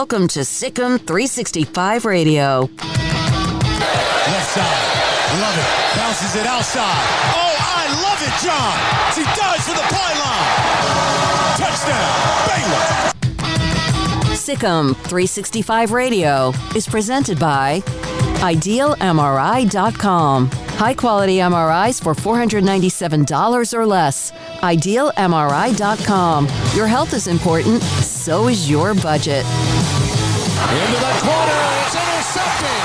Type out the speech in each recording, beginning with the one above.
Welcome to Sikkim 365 Radio. Left side. Love it. Bounces it outside. Oh, I love it, John. She dives for the pylon. Touchdown, Baylor. Sikkim 365 Radio is presented by IdealMRI.com. High-quality MRIs for $497 or less. IdealMRI.com. Your health is important, so is your budget. Into the corner. It's intercepted.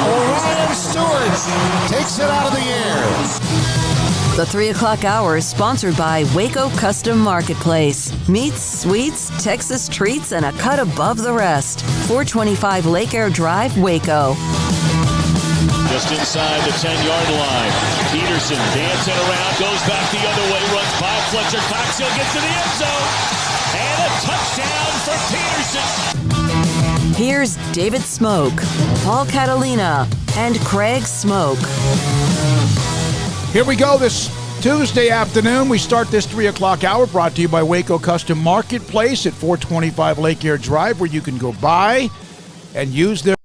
Orion Stewart takes it out of the air. The 3 o'clock hour is sponsored by Waco Custom Marketplace. Meats, sweets, Texas treats, and a cut above the rest. 425 Lake Air Drive, Waco. Just inside the 10-yard line. Peterson dancing around, goes back the other way, runs by Fletcher Cox. He'll get to the end zone. And a touchdown for Peterson. Here's David Smoke, Paul Catalina, and Craig Smoke. Here we go this Tuesday afternoon. We start this 3 o'clock hour brought to you by Waco Custom Marketplace at 425 Lake Air Drive, where you can go by and use their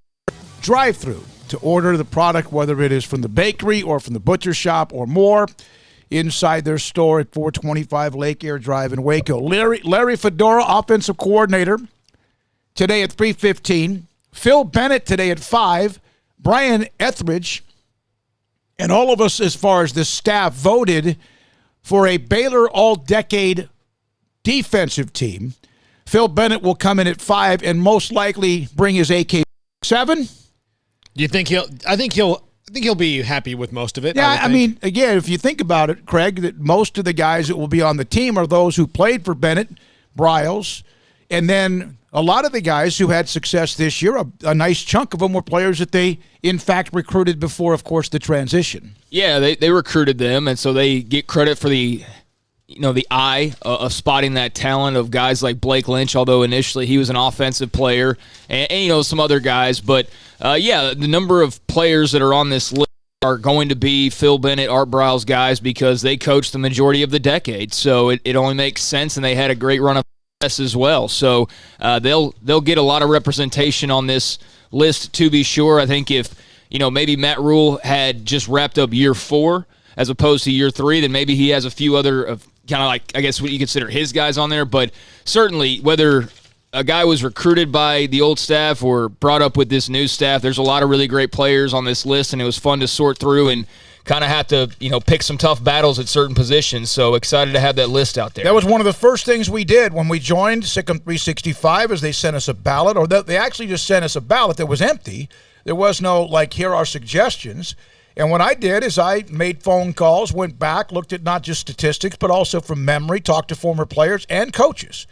drive-thru to order the product, whether it is from the bakery or from the butcher shop or more, inside their store at 425 Lake Air Drive in Waco. Larry Fedora, offensive coordinator, today at 3:15. Phil Bennett today at 5. Brian Etheridge, and all of us as far as the staff voted for a Baylor all-decade defensive team. Phil Bennett will come in at 5 and most likely bring his AK-7. You think I think he'll be happy with most of it. Yeah, I mean, again, if you think about it, Craig, that most of the guys that will be on the team are those who played for Bennett, Bryles, and then a lot of the guys who had success this year, a nice chunk of them were players that they, in fact, recruited before, of course, the transition. Yeah, they recruited them, and so they get credit for the eye of spotting that talent of guys like Blake Lynch, although initially he was an offensive player, and some other guys. But, the number of players that are on this list are going to be Phil Bennett, Art Briles guys because they coached the majority of the decade. So it only makes sense, and they had a great run of as well. So they'll get a lot of representation on this list, to be sure. I think if maybe Matt Rhule had just wrapped up year 4 as opposed to year 3, then maybe he has a few other of kind of like, I guess what you consider his guys on there. But certainly whether a guy was recruited by the old staff or brought up with this new staff, there's a lot of really great players on this list, and it was fun to sort through and kind of have to, pick some tough battles at certain positions. So excited to have that list out there. That was one of the first things we did when we joined Sikkim 365 is they sent us a ballot, or they actually just sent us a ballot that was empty. There was no, here are suggestions. And what I did is I made phone calls, went back, looked at not just statistics, but also from memory, talked to former players and coaches.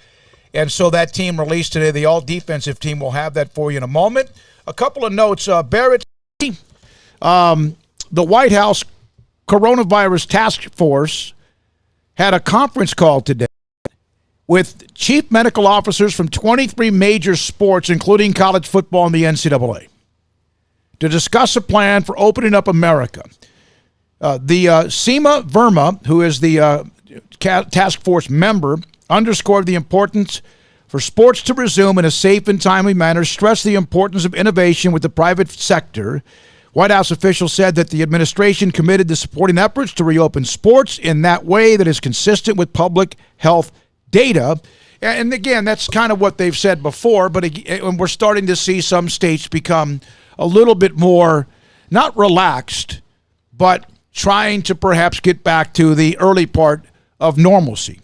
And so that team released today, the all-defensive team. We'll have that for you in a moment. A couple of notes. Barrett, the White House Coronavirus Task Force had a conference call today with chief medical officers from 23 major sports, including college football and the NCAA, to discuss a plan for opening up America. Seema Verma, who is the task force member, underscored the importance for sports to resume in a safe and timely manner, stressed the importance of innovation with the private sector. White House officials said that the administration committed to supporting efforts to reopen sports in that way that is consistent with public health data. And again, that's kind of what they've said before, but we're starting to see some states become a little bit more, not relaxed, but trying to perhaps get back to the early part of normalcy.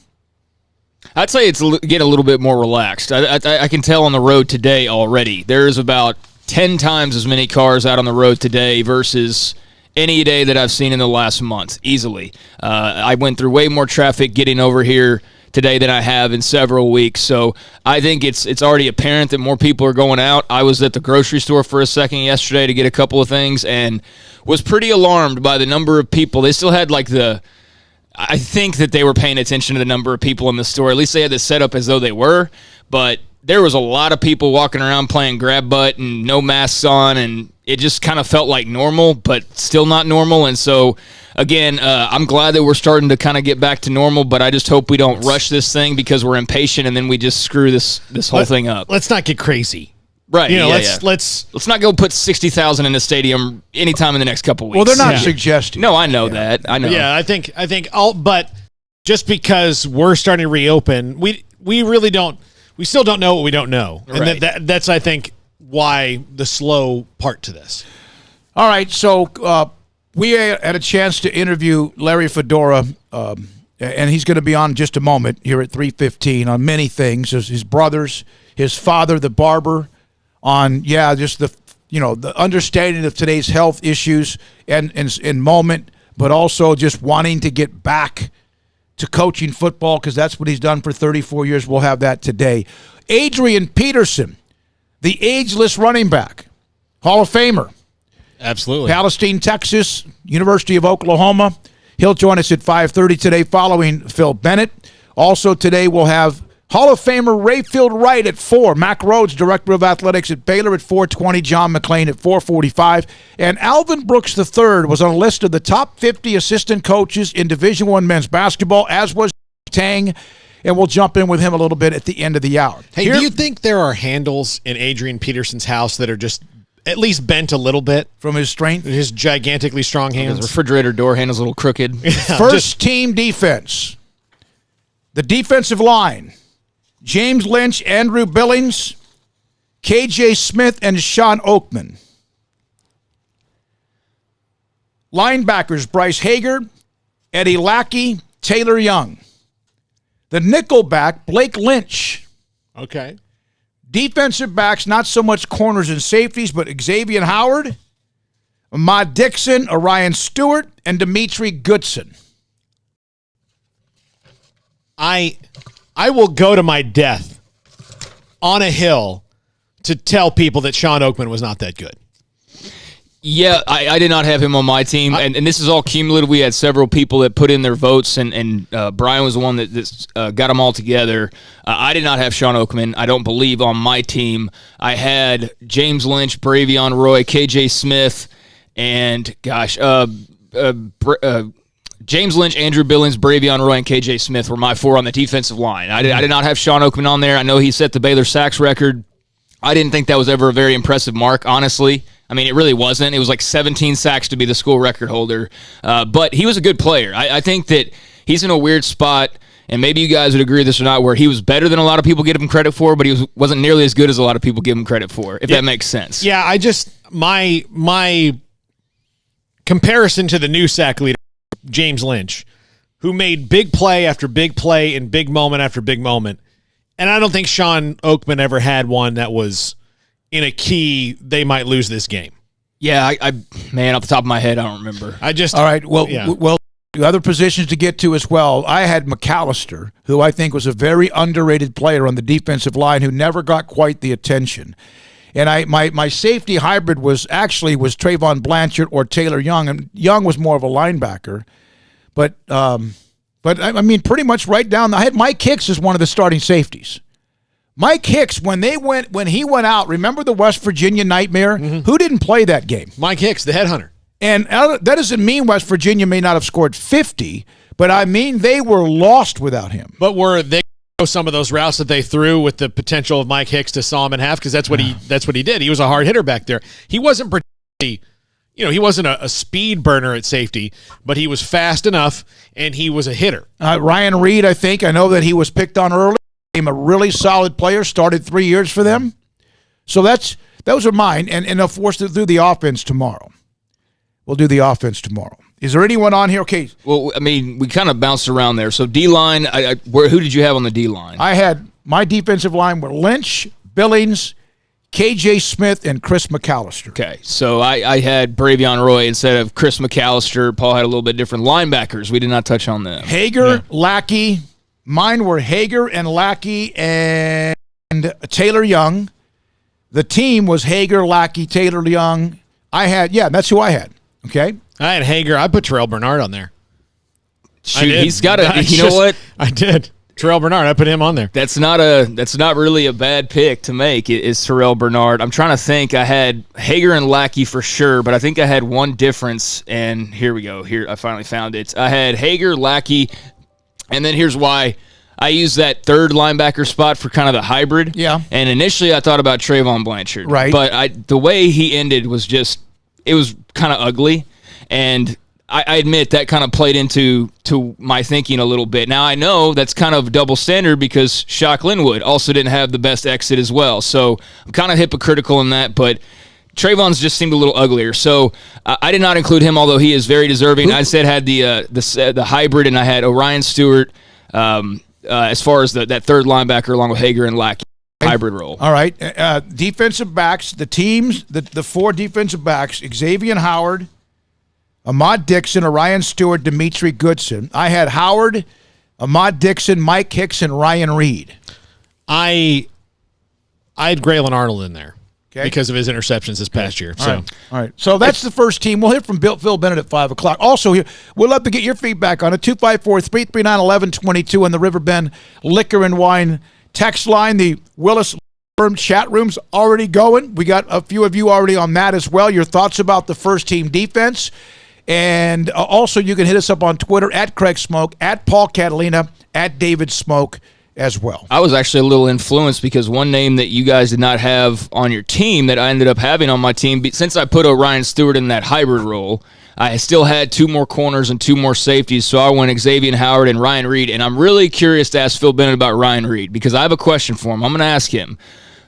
I'd say it's get a little bit more relaxed. I can tell on the road today already. There's about 10 times as many cars out on the road today versus any day that I've seen in the last month, easily. I went through way more traffic getting over here today than I have in several weeks. So I think it's already apparent that more people are going out. I was at the grocery store for a second yesterday to get a couple of things and was pretty alarmed by the number of people. They still had I think that they were paying attention to the number of people in the store. At least they had this set up as though they were, but there was a lot of people walking around playing grab butt and no masks on, and it just kind of felt like normal, but still not normal. And so again, I'm glad that we're starting to kind of get back to normal, but I just hope we don't rush this thing because we're impatient and then we just screw this whole thing up. Let's not get crazy. Right. Let's not go put 60,000 in the stadium anytime in the next couple weeks. Well, they're not suggesting. No, I know that. I know. Yeah, I think but just because we're starting to reopen, we really don't. We still don't know what we don't know, and Right. that's I think why the slow part to this. All right, so we had a chance to interview Larry Fedora, and he's going to be on in just a moment here at 3:15 on many things. His brothers, his father, the barber, on just the understanding of today's health issues and moment, but also just wanting to get back to coaching football because that's what he's done for 34 years. We'll have that today. Adrian Peterson, the ageless running back, Hall of Famer. Absolutely. Palestine, Texas, University of Oklahoma. He'll join us at 5:30 today following Phil Bennett. Also today we'll have Hall of Famer Rayfield Wright at 4. Mack Rhoades, Director of Athletics at Baylor at 4:20. John McClain at 4:45. And Alvin Brooks III was on a list of the top 50 assistant coaches in Division I men's basketball, as was Tang. And we'll jump in with him a little bit at the end of the hour. Hey, do you think there are handles in Adrian Peterson's house that are just at least bent a little bit from his strength? His gigantically strong hands. His refrigerator door handle's a little crooked. First team defense. The defensive line. James Lynch, Andrew Billings, KJ Smith, and Sean Oakman. Linebackers, Bryce Hager, Eddie Lackey, Taylor Young. The nickelback, Blake Lynch. Okay. Defensive backs, not so much corners and safeties, but Xavier Howard, Ahmad Dixon, Orion Stewart, and Dimitri Goodson. I will go to my death on a hill to tell people that Sean Oakman was not that good. Yeah, I did not have him on my team, and this is all cumulative. We had several people that put in their votes, and Brian was the one that got them all together. I did not have Sean Oakman, I don't believe, on my team. I had James Lynch, Bravion Roy, KJ Smith, and, James Lynch, Andrew Billings, Bravion Roy, and KJ Smith were my 4 on the defensive line. I did not have Sean Oakman on there. I know he set the Baylor sacks record. I didn't think that was ever a very impressive mark, honestly. I mean, it really wasn't. It was like 17 sacks to be the school record holder. But he was a good player. I think that he's in a weird spot, and maybe you guys would agree with this or not, where he was better than a lot of people give him credit for, but he wasn't nearly as good as a lot of people give him credit for, if that makes sense. Yeah, my comparison to the new sack leader, James Lynch, who made big play after big play and big moment after big moment. And I don't think Sean Oakman ever had one that was in a key, they might lose this game. Yeah, man, off the top of my head, I don't remember. All right, well, other positions to get to as well. I had McAllister, who I think was a very underrated player on the defensive line who never got quite the attention. And my safety hybrid was Trayvon Blanchard or Taylor Young, and Young was more of a linebacker. But I mean, pretty much right down. I had Mike Hicks as one of the starting safeties. Mike Hicks, when he went out, remember the West Virginia nightmare? Mm-hmm. Who didn't play that game? Mike Hicks, the headhunter. And that doesn't mean West Virginia may not have scored 50, but I mean they were lost without him. But were they some of those routes that they threw with the potential of Mike Hicks to saw him in half? Because that's what he did. He was a hard hitter back there. He wasn't particularly, he wasn't a speed burner at safety, but he was fast enough and he was a hitter. Ryan Reed, I know that he was picked on early. Became a really solid player. Started 3 years for them. So those are mine, and of course we'll do the offense tomorrow. We'll do the offense tomorrow. Is there anyone on here? Okay. Well, I mean, we kind of bounced around there. So D-line, who did you have on the D-line? I had my defensive line were Lynch, Billings, KJ Smith, and Chris McAllister. Okay, so I had Bravion Roy instead of Chris McAllister. Paul had a little bit different linebackers. We did not touch on them. Hager, Lackey. Mine were Hager and Lackey and Taylor Young. The team was Hager, Lackey, Taylor Young. That's who I had. Okay. I had Hager. I put Terrell Bernard on there. Shoot, he's got to. You know what? I did. Terrell Bernard, I put him on there. That's not really a bad pick to make. It is Terrell Bernard. I'm trying to think. I had Hager and Lackey for sure, but I think I had one difference, and here we go. Here, I finally found it. I had Hager, Lackey, and then here's why. I used that third linebacker spot for kind of the hybrid. Yeah. And initially I thought about Trayvon Blanchard. Right. But the way he ended was it was kind of ugly, and I admit that kind of played into my thinking a little bit. Now, I know that's kind of double standard because Shock Linwood also didn't have the best exit as well. So I'm kind of hypocritical in that, but Trayvon's just seemed a little uglier. So I did not include him, although he is very deserving. I said had the hybrid, and I had Orion Stewart as far as that third linebacker along with Hager and Lackey. Hybrid role. All right. Defensive backs, the four defensive backs, Xavier Howard, Ahmad Dixon, Orion Stewart, Dimitri Goodson. I had Howard, Ahmad Dixon, Mike Hicks, and Ryan Reed. I had Graylin Arnold in there because of his interceptions this past year. So. All right. So that's the first team. We'll hear from Phil Bennett at 5 o'clock. Also, we'd love to get your feedback on it. 254-339-1122 on the Riverbend Liquor and Wine text line. The Willis Firm chat room's already going. We got a few of you already on that as well. Your thoughts about the first team defense. And also, you can hit us up on Twitter at Craig Smoke, at Paul Catalina, at David Smoke as well. I was actually a little influenced because one name that you guys did not have on your team that I ended up having on my team, since I put Orion Stewart in that hybrid role, I still had two more corners and two more safeties, so I went Xavier Howard and Ryan Reed. And I'm really curious to ask Phil Bennett about Ryan Reed because I have a question for him. I'm going to ask him,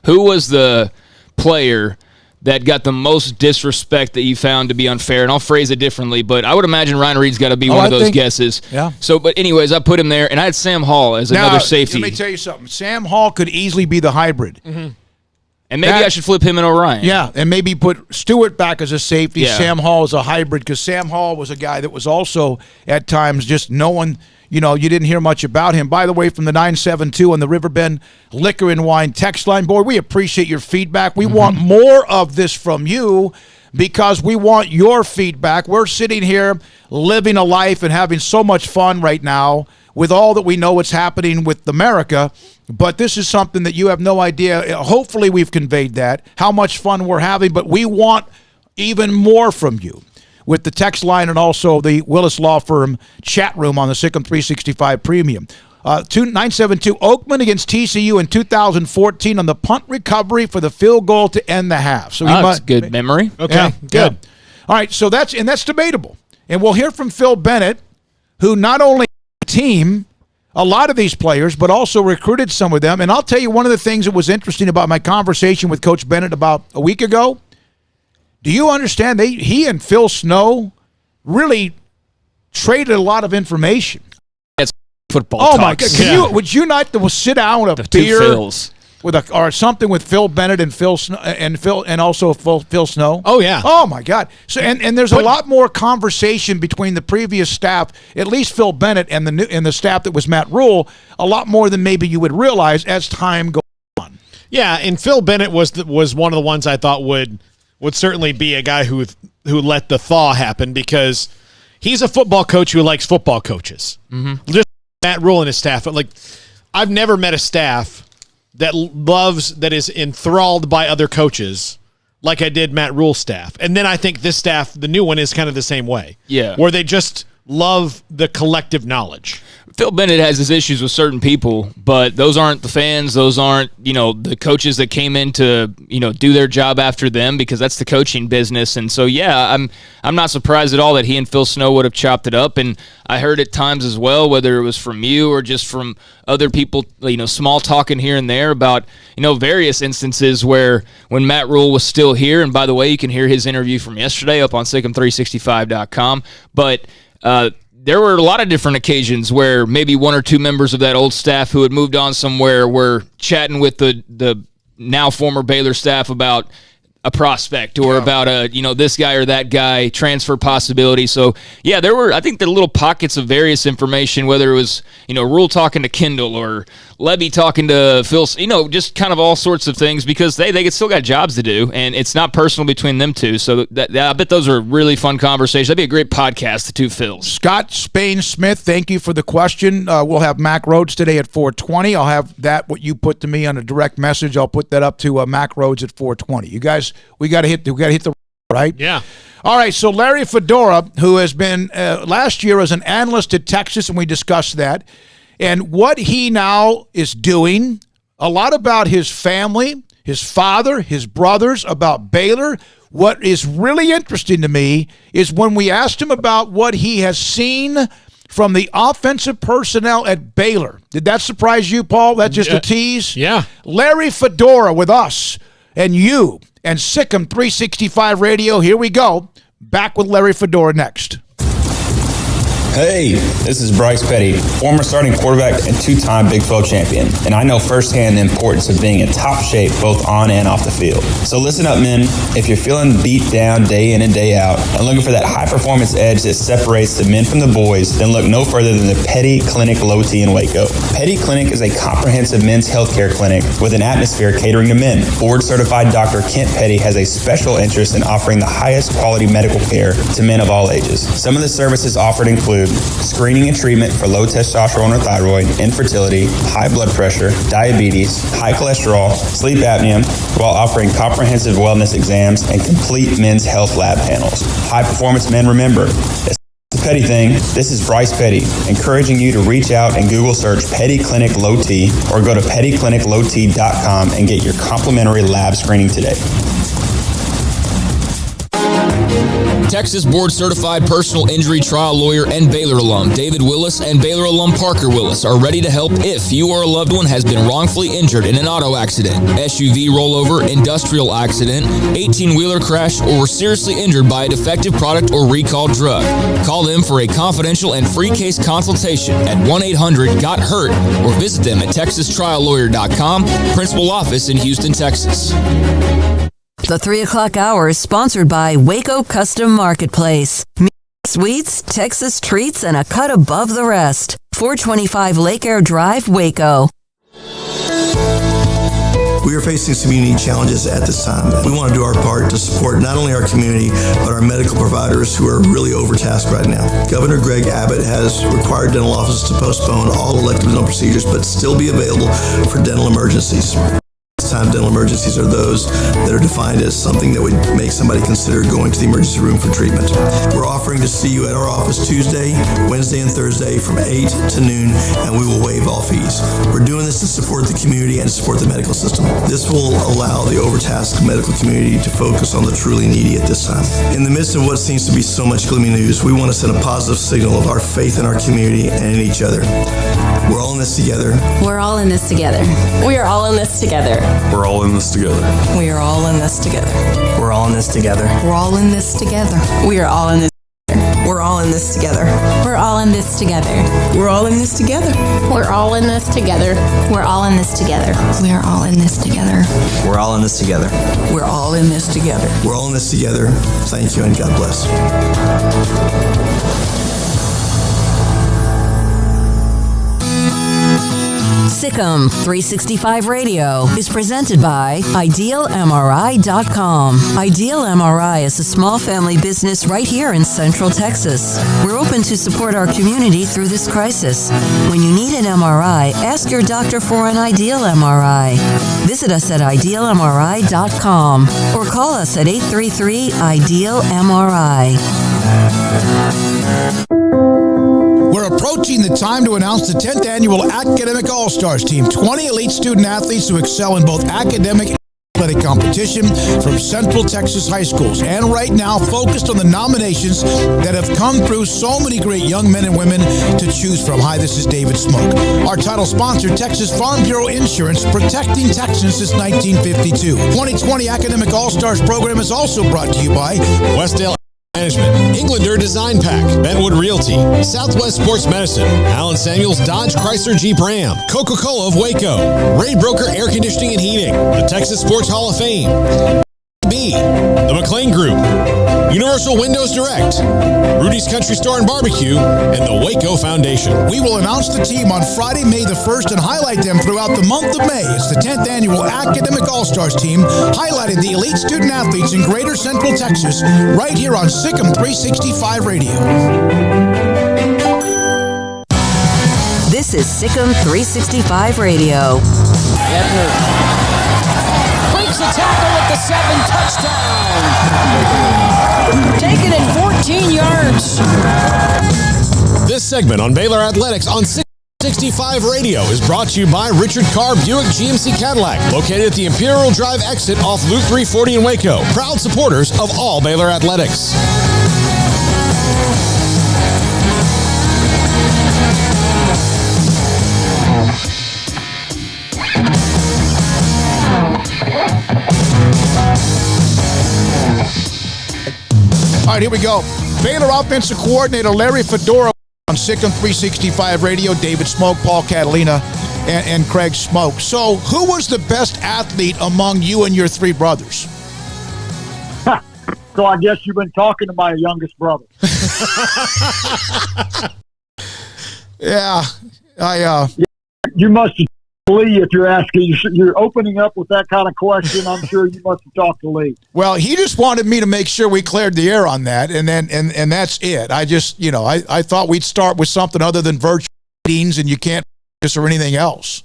who was the player that got the most disrespect that you found to be unfair? And I'll phrase it differently, but I would imagine Ryan Reed's got to be one of those guesses. Yeah. So, but anyways, I put him there, and I had Sam Hall as another safety. Let me tell you something. Sam Hall could easily be the hybrid. Mm-hmm. And maybe I should flip him and Orion. Yeah, and maybe put Stewart back as a safety, Yeah. Sam Hall as a hybrid, because Sam Hall was a guy that was also at times just no one, you didn't hear much about him. By the way, from the 972 on the Riverbend Liquor and Wine text line, boy, we appreciate your feedback. We want more of this from you because we want your feedback. We're sitting here living a life and having so much fun right now with all that we know what's happening with America. But this is something that you have no idea. Hopefully we've conveyed that, how much fun we're having, but we want even more from you with the text line and also the Willis Law Firm chat room on the Sikkim 365 Premium. 972 Oakman against TCU in 2014 on the punt recovery for the field goal to end the half. So that's good memory. Okay, yeah, good. All right, so that's debatable. And we'll hear from Phil Bennett, who not only team a lot of these players, but also recruited some of them. And I'll tell you one of the things that was interesting about my conversation with Coach Bennett about a week ago. Do you understand? He and Phil Snow really traded a lot of information. It's football. Oh my God! Would you not sit down with a beer or something with Phil Bennett and Phil Snow and also Phil Snow? Oh yeah. Oh my God! So and there's a lot more conversation between the previous staff, at least Phil Bennett and the staff that was Matt Rhule, a lot more than maybe you would realize as time goes on. Yeah, and Phil Bennett was one of the ones I thought would certainly be a guy who let the thaw happen because he's a football coach who likes football coaches. Mm-hmm. Just Matt Rhule and his staff. But I've never met a staff that is enthralled by other coaches like I did Matt Rhule's staff. And then I think this staff, the new one, is kind of the same way. Yeah. Where they just love the collective knowledge. Phil Bennett has his issues with certain people, but those aren't the fans. Those aren't, the coaches that came in to, do their job after them because that's the coaching business. And so, yeah, I'm not surprised at all that he and Phil Snow would have chopped it up. And I heard at times as well, whether it was from you or just from other people, small talking here and there about, various instances where when Matt Rhule was still here, and by the way, you can hear his interview from yesterday up on Sikkim365.com, but there were a lot of different occasions where maybe one or two members of that old staff who had moved on somewhere were chatting with the now former Baylor staff about, a prospect or about this guy or that guy transfer possibility. So yeah, there were, I think, the little pockets of various information, whether it was Rule talking to Kendall or Levy talking to Phil, just kind of all sorts of things, because they still got jobs to do, and it's not personal between them two. So I bet those are really fun conversations. That'd be a great podcast, the two Phils. Scott Spain Smith, thank you for the question. We'll have Mack Rhoades today at 4:20. I'll have that, what you put to me on a direct message. I'll put that up to Mack Rhoades at 4:20. You guys, we got to hit the right. Yeah. All right. So Larry Fedora, who has been last year as an analyst at Texas, and we discussed that, and what he now is doing. A lot about his family, his father, his brothers, about Baylor. What is really interesting to me is when we asked him about what he has seen from the offensive personnel at Baylor. Did that surprise you, Paul? That's just a tease? Yeah. Larry Fedora with us and you and Sikkim 365 Radio. Here we go. Back with Larry Fedora next. Hey, this is Bryce Petty, former starting quarterback and two-time Big 12 champion, and I know firsthand the importance of being in top shape both on and off the field. So listen up, men. If you're feeling beat down day in and day out and looking for that high-performance edge that separates the men from the boys, then look no further than the Petty Clinic Low T in Waco. Petty Clinic is a comprehensive men's healthcare clinic with an atmosphere catering to men. Board-certified Dr. Kent Petty has a special interest in offering the highest quality medical care to men of all ages. Some of the services offered include screening and treatment for low testosterone or thyroid, infertility, high blood pressure, diabetes, high cholesterol, sleep apnea, while offering comprehensive wellness exams and complete men's health lab panels. High performance men, remember, it's the Petty thing. This is Bryce Petty, encouraging you to reach out and Google search Petty Clinic Low T or go to pettycliniclowt.com and get your complimentary lab screening today. Texas board-certified personal injury trial lawyer and Baylor alum David Willis and Baylor alum Parker Willis are ready to help if you or a loved one has been wrongfully injured in an auto accident, SUV rollover, industrial accident, 18-wheeler crash, or were seriously injured by a defective product or recalled drug. Call them for a confidential and free case consultation at 1-800-GOT-HURT or visit them at texastriallawyer.com, principal office in Houston, Texas. The 3 o'clock hour is sponsored by Waco Custom Marketplace. Sweets, Texas treats, and a cut above the rest. 425 Lake Air Drive, Waco. We are facing some unique challenges at this time. We want to do our part to support not only our community, but our medical providers who are really overtasked right now. Governor Greg Abbott has required dental offices to postpone all elective dental procedures, but still be available for dental emergencies. Time dental emergencies are those that are defined as something that would make somebody consider going to the emergency room for treatment. We're offering to see you at our office Tuesday, Wednesday, and Thursday from 8 to noon, and we will waive all fees. We're doing this to support the community and to support the medical system. This will allow the overtasked medical community to focus on the truly needy at this time. In the midst of what seems to be so much gloomy news, we want to send a positive signal of our faith in our community and in each other. We're all in this together. We're all in this together. We are all in this together. We're all in this together. We are all in this together. We're all in this together. We're all in this together. We are all in this. We're all in this together. We're all in this together. We're all in this together. We're all in this together. We're all in this together. We are all in this together. We're all in this together. We're all in this together. We're all in this together. Thank you and God bless. Sikkim 365 Radio is presented by IdealMRI.com. Ideal MRI is a small family business right here in Central Texas. We're open to support our community through this crisis. When you need an MRI, ask your doctor for an Ideal MRI. Visit us at IdealMRI.com or call us at 833-IDEAL-MRI. We're approaching the time to announce the 10th annual Academic All-Stars team, 20 elite student athletes who excel in both academic and athletic competition from Central Texas high schools, and right now focused on the nominations that have come through so many great young men and women to choose from. Hi, this is David Smoke. Our title sponsor, Texas Farm Bureau Insurance, protecting Texans since 1952. 2020 Academic All-Stars program is also brought to you by Westdale Management, Englander Design Pack, Benwood Realty, Southwest Sports Medicine, Allen Samuels Dodge Chrysler Jeep Ram, Coca-Cola of Waco, Ray Broker Air Conditioning and Heating, the Texas Sports Hall of Fame, Me, the McClain Group, Universal Windows Direct, Rudy's Country Store and Barbecue, and the Waco Foundation. We will announce the team on Friday, May the 1st, and highlight them throughout the month of May. It's the 10th annual Academic All-Stars team, highlighting the elite student athletes in Greater Central Texas, right here on Sikkim 365 Radio. This is Sikkim 365 Radio. Breaks a tackle at the 7, touchdown. Taken it 14 yards. This segment on Baylor Athletics on 65 Radio is brought to you by Richard Carr Buick GMC Cadillac, located at the Imperial Drive exit off Loop 340 in Waco. Proud supporters of all Baylor Athletics. All right, here we go. Baylor offensive coordinator Larry Fedora on Sikkim 365 Radio. David Smoke, Paul Catalina, and Craig Smoke. So who was the best athlete among you and your three brothers? So I guess you've been talking to my youngest brother. Yeah. You must have Lee, if you're asking, you're opening up with that kind of question. I'm sure you must have talked to Lee. Well, he just wanted me to make sure we cleared the air on that, and then and that's it. I just, I thought we'd start with something other than virtual meetings, and you can't focus or anything else.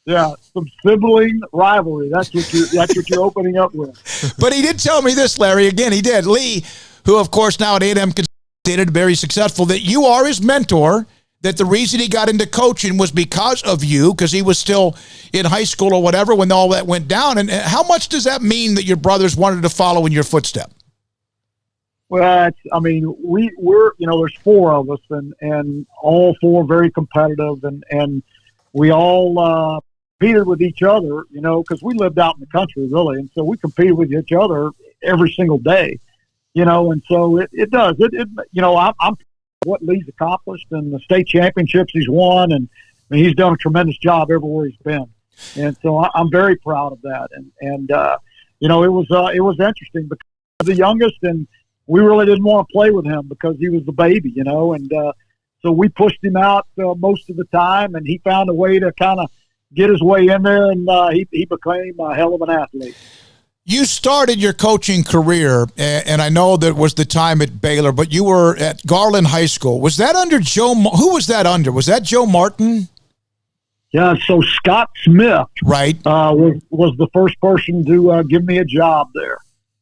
Yeah, some sibling rivalry. That's what you're opening up with. But he did tell me this, Larry. Again, he did. Lee, who of course now at 8M considered very successful, that you are his mentor. That the reason he got into coaching was because of you, because he was still in high school or whatever when all that went down. And how much does that mean that your brothers wanted to follow in your footsteps? Well, we're there's four of us, and all four very competitive, and we all competed with each other, because we lived out in the country really, and so we competed with each other every single day, and so it does. I'm what Lee's accomplished and the state championships he's won, and he's done a tremendous job everywhere he's been, and so I'm very proud of that. And it was interesting because he was the youngest, and we really didn't want to play with him because he was the baby, and so we pushed him out most of the time, and he found a way to kind of get his way in there, and he became a hell of an athlete. You started your coaching career, and I know that was the time at Baylor, but you were at Garland High School. Was that under who was that under? Was that Joe Martin? Yeah, so Scott Smith right, was the first person to give me a job there.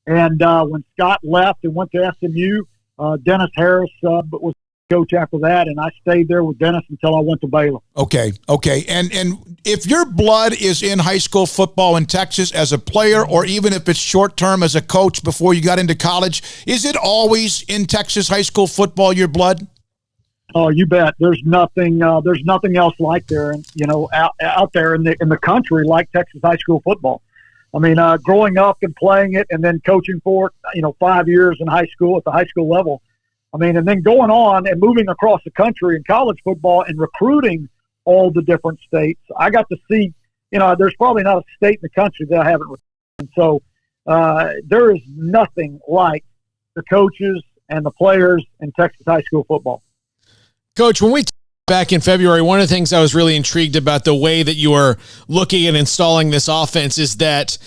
And when Scott left and went to SMU, Dennis Harris was coach after that, and I stayed there with Dennis until I went to Baylor. Okay. And if your blood is in high school football in Texas as a player, or even if it's short term as a coach before you got into college, is it always in Texas high school football your blood? Oh, you bet. There's nothing else like there, and out there in the country like Texas high school football. I mean, growing up and playing it, and then coaching for it, 5 years in high school at the high school level. I mean, and then going on and moving across the country in college football and recruiting all the different states. I got to see, there's probably not a state in the country that I haven't recruited. And so there is nothing like the coaches and the players in Texas high school football. Coach, when we talked back in February, one of the things I was really intrigued about the way that you are looking at installing this offense is that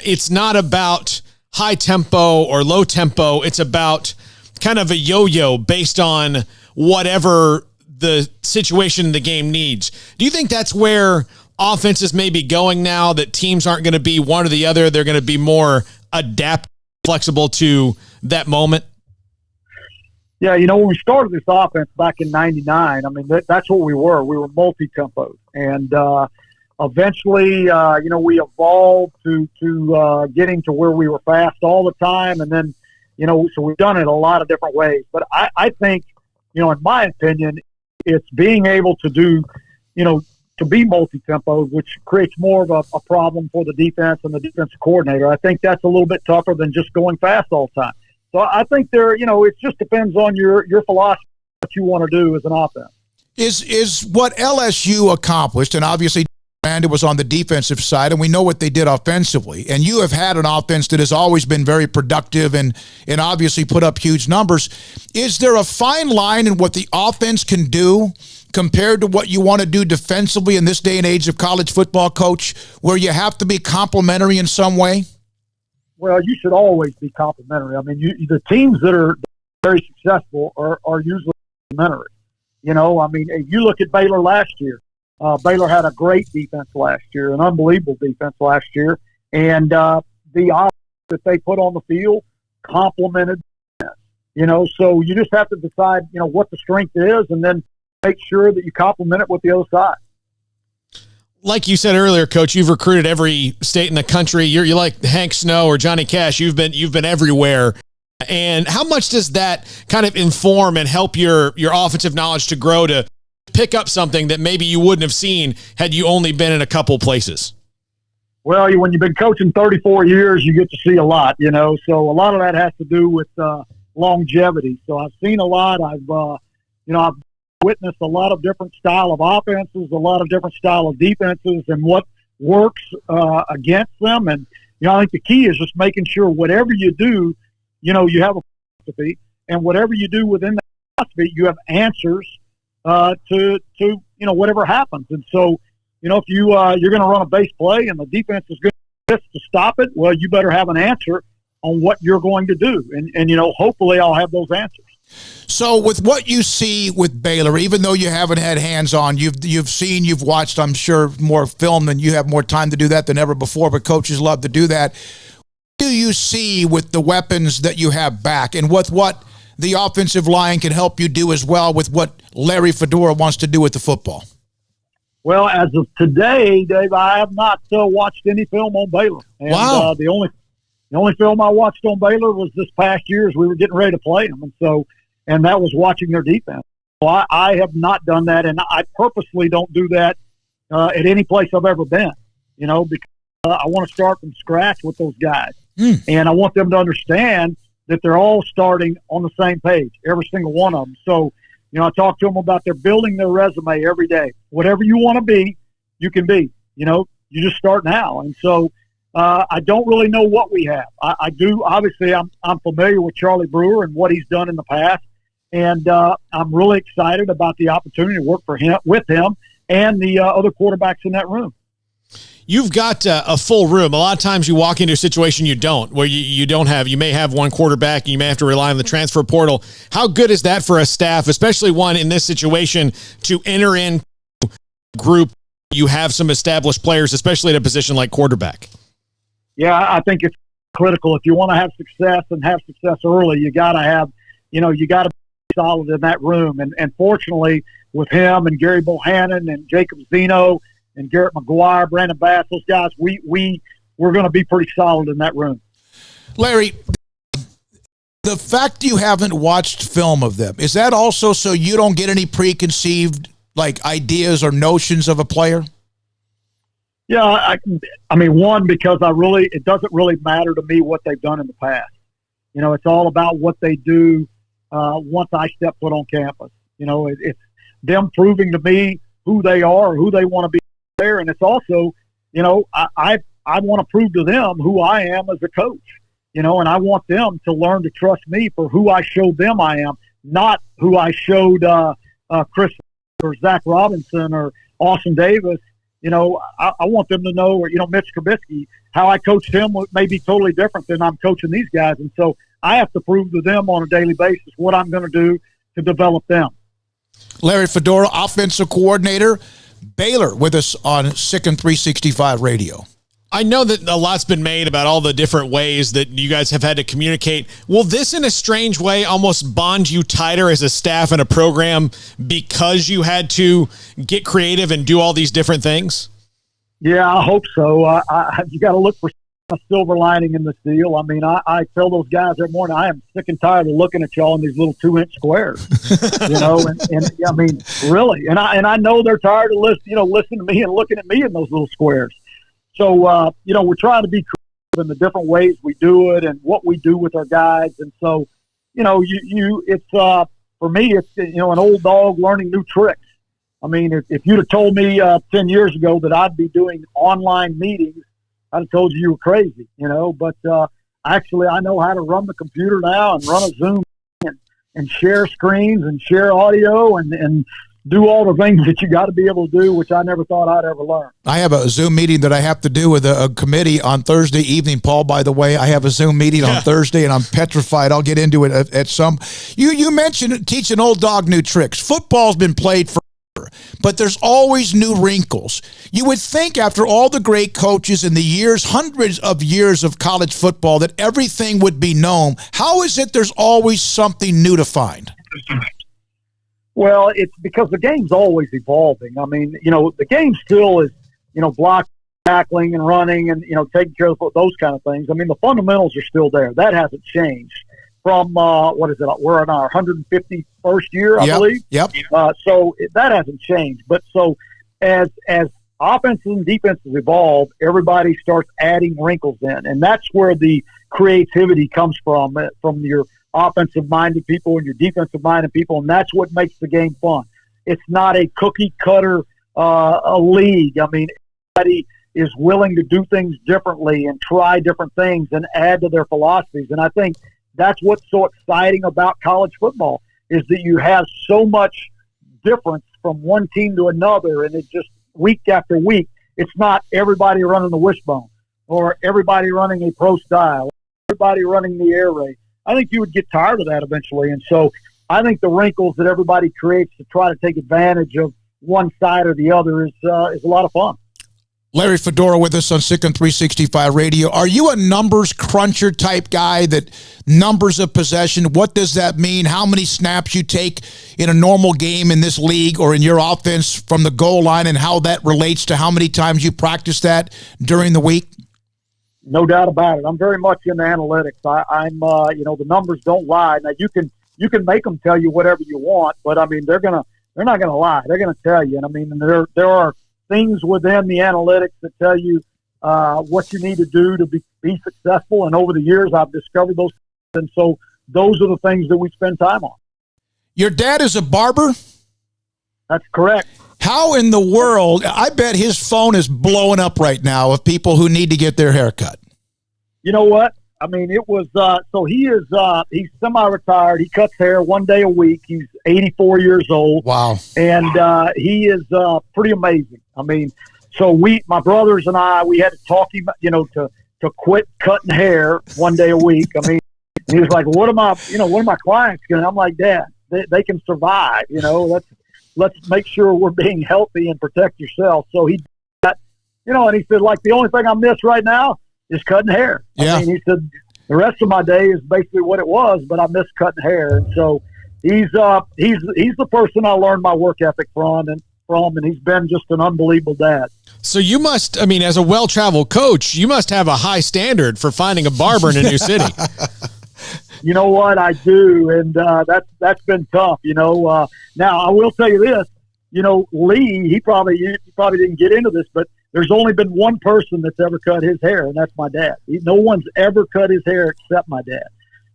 it's not about high tempo or low tempo. It's about kind of a yo-yo based on whatever the situation in the game needs. Do you think that's where offenses may be going now, that teams aren't going to be one or the other? They're going to be more adaptable, flexible to that moment? Yeah, when we started this offense back in '99, I mean, that's what we were. We were multi-tempo. And eventually, we evolved to getting to where we were fast all the time. And then, so we've done it a lot of different ways. But I think, in my opinion, it's being able to do, to be multi-tempo, which creates more of a problem for the defense and the defensive coordinator. I think that's a little bit tougher than just going fast all the time. So I think it just depends on your philosophy, what you want to do as an offense. Is what LSU accomplished, and obviously granted, was on the defensive side, and we know what they did offensively. And you have had an offense that has always been very productive and obviously put up huge numbers. Is there a fine line in what the offense can do compared to what you want to do defensively in this day and age of college football, Coach, where you have to be complementary in some way? Well, you should always be complimentary. I mean, the teams that are very successful are usually complimentary. You know, I mean, if you look at Baylor last year, Baylor had a great defense last year, an unbelievable defense last year, and the offense that they put on the field complemented defense. You know, so you just have to decide, you know, what the strength is, and then make sure that you complement it with the other side. Like you said earlier, Coach, you've recruited every state in the country. You're like Hank Snow or Johnny Cash. You've been everywhere. And how much does that kind of inform and help your offensive knowledge to grow, to pick up something that maybe you wouldn't have seen had you only been in a couple places? Well, when you've been coaching 34 years, you get to see a lot, you know. So a lot of that has to do with longevity. So I've seen a lot. I've witnessed a lot of different style of offenses, a lot of different style of defenses, and what works against them. And, you know, I think the key is just making sure whatever you do, you know, you have a philosophy, and whatever you do within that philosophy, you have answers to you know, whatever happens. And so, you know, if you're going to run a base play and the defense is going to stop it, well, you better have an answer on what you're going to do. And you know, hopefully I'll have those answers. So with what you see with Baylor, even though you haven't had hands-on, you've watched, I'm sure, more film than you have, more time to do that than ever before, but coaches love to do that. What do you see with the weapons that you have back, and with what the offensive line can help you do as well with what Larry Fedora wants to do with the football? Well, as of today, Dave, I have not watched any film on Baylor. And, wow. The only film I watched on Baylor was this past year as we were getting ready to play them. And that was watching their defense. So I have not done that, and I purposely don't do that at any place I've ever been, you know, because I want to start from scratch with those guys. And I want them to understand that they're all starting on the same page, every single one of them. So, you know, I talk to them about they're building their resume every day. Whatever you want to be, you can be. You know, you just start now. And so I don't really know what we have. I do. Obviously, I'm familiar with Charlie Brewer and what he's done in the past. And I'm really excited about the opportunity to work with him and the other quarterbacks in that room. You've got a full room. A lot of times you walk into a situation you don't, where you may have one quarterback and you may have to rely on the transfer portal. How good is that for a staff, especially one in this situation, to enter in a group? You have some established players, especially at a position like quarterback. Yeah, I think it's critical. If you want to have success and have success early, you got to be solid in that room. And fortunately, with him and Gary Bohannon and Jacob Zeno and Garrett McGuire, Brandon Bass, those guys, we're going to be pretty solid in that room. Larry, the fact you haven't watched film of them, is that also so you don't get any preconceived ideas or notions of a player? Yeah, I mean, one, because it doesn't really matter to me what they've done in the past. You know, it's all about what they do once I step foot on campus. You know, it's them proving to me who they are, who they want to be there, and it's also, you know, I want to prove to them who I am as a coach. You know, and I want them to learn to trust me for who I showed them I am, not who I showed Chris or Zach Robinson or Austin Davis. You know, I want them to know, or, you know, Mitch Trubisky, how I coached him may be totally different than I'm coaching these guys. And so I have to prove to them on a daily basis what I'm going to do to develop them. Larry Fedora, offensive coordinator, Baylor, with us on Sick and 365 Radio. I know that a lot's been made about all the different ways that you guys have had to communicate. Will this, in a strange way, almost bond you tighter as a staff and a program because you had to get creative and do all these different things? Yeah, I hope so. You got to look for a silver lining in this deal. I mean, I tell those guys every morning, I am sick and tired of looking at y'all in these little 2-inch squares. You know, and I mean, really, and I know they're tired of listening to me and looking at me in those little squares. So, you know, we're trying to be creative in the different ways we do it and what we do with our guys. And so, you know, it's for me, it's, you know, an old dog learning new tricks. I mean, if you'd have told me 10 years ago that I'd be doing online meetings, I'd have told you were crazy, But actually, I know how to run the computer now and run a Zoom and share screens and share audio and do all the things that you got to be able to do, which I never thought I'd ever learn. I have a Zoom meeting that I have to do with a committee on Thursday evening. Paul, by the way, I have a Zoom meeting on Thursday, and I'm petrified. I'll get into it at some. You mentioned teach an old dog new tricks. Football's been played forever, but there's always new wrinkles. You would think after all the great coaches in the years, hundreds of years of college football, that everything would be known. How is it there's always something new to find? Well, it's because the game's always evolving. I mean, the game still is, blocking, tackling, and running, and taking care of those kind of things. I mean, the fundamentals are still there. That hasn't changed from what is it? We're in our 151st year, I believe. Yep. So that hasn't changed. But so as offenses and defenses evolve, everybody starts adding wrinkles in, and that's where the creativity comes from your offensive-minded people and your defensive-minded people, and that's what makes the game fun. It's not a cookie-cutter a league. I mean, everybody is willing to do things differently and try different things and add to their philosophies. And I think that's what's so exciting about college football is that you have so much difference from one team to another, and it's just week after week. It's not everybody running the wishbone or everybody running a pro style, everybody running the air raid. I think you would get tired of that eventually. And so I think the wrinkles that everybody creates to try to take advantage of one side or the other is a lot of fun. Larry Fedora with us on Sick'em 365 Radio. Are you a numbers cruncher type guy, that numbers of possession, what does that mean? How many snaps you take in a normal game in this league or in your offense from the goal line, and how that relates to how many times you practice that during the week? No doubt about it. I'm very much into analytics. I'm the numbers don't lie. Now you can make them tell you whatever you want, but I mean they're not gonna lie. They're gonna tell you. And I mean there are things within the analytics that tell you what you need to do to be successful. And over the years, I've discovered those, and so those are the things that we spend time on. Your dad is a barber? That's correct. How in the world? I bet his phone is blowing up right now of people who need to get their hair cut. You know what? I mean, it was so he's semi-retired. He cuts hair one day a week. He's 84 years old. Wow. And he is pretty amazing. I mean, so my brothers and I, we had to talk him, to quit cutting hair one day a week. I mean, he was like, what are my clients going to? I'm like, Dad, they can survive, let's make sure we're being healthy and protect yourself. So he, and he said, like, the only thing I miss right now is cutting hair. Yeah. I mean, he said, the rest of my day is basically what it was, but I miss cutting hair. And so he's the person I learned my work ethic from, and he's been just an unbelievable dad. So you must, I mean, as a well-traveled coach, you must have a high standard for finding a barber in a new city. You know what? I do, and that's been tough. Now I will tell you this. Lee, he probably didn't get into this, but there's only been one person that's ever cut his hair, and that's my dad. No one's ever cut his hair except my dad.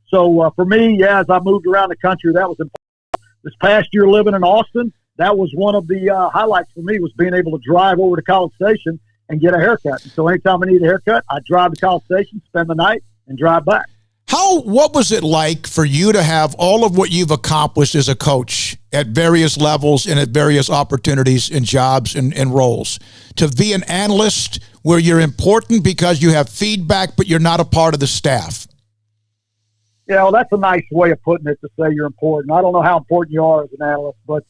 So for me, as I moved around the country, that was important. This past year living in Austin, that was one of the highlights for me, was being able to drive over to College Station and get a haircut. And so anytime I need a haircut, I drive to College Station, spend the night, and drive back. What was it like for you to have all of what you've accomplished as a coach at various levels and at various opportunities and jobs and roles, to be an analyst where you're important because you have feedback, but you're not a part of the staff? Yeah, well, that's a nice way of putting it, to say you're important. I don't know how important you are as an analyst, but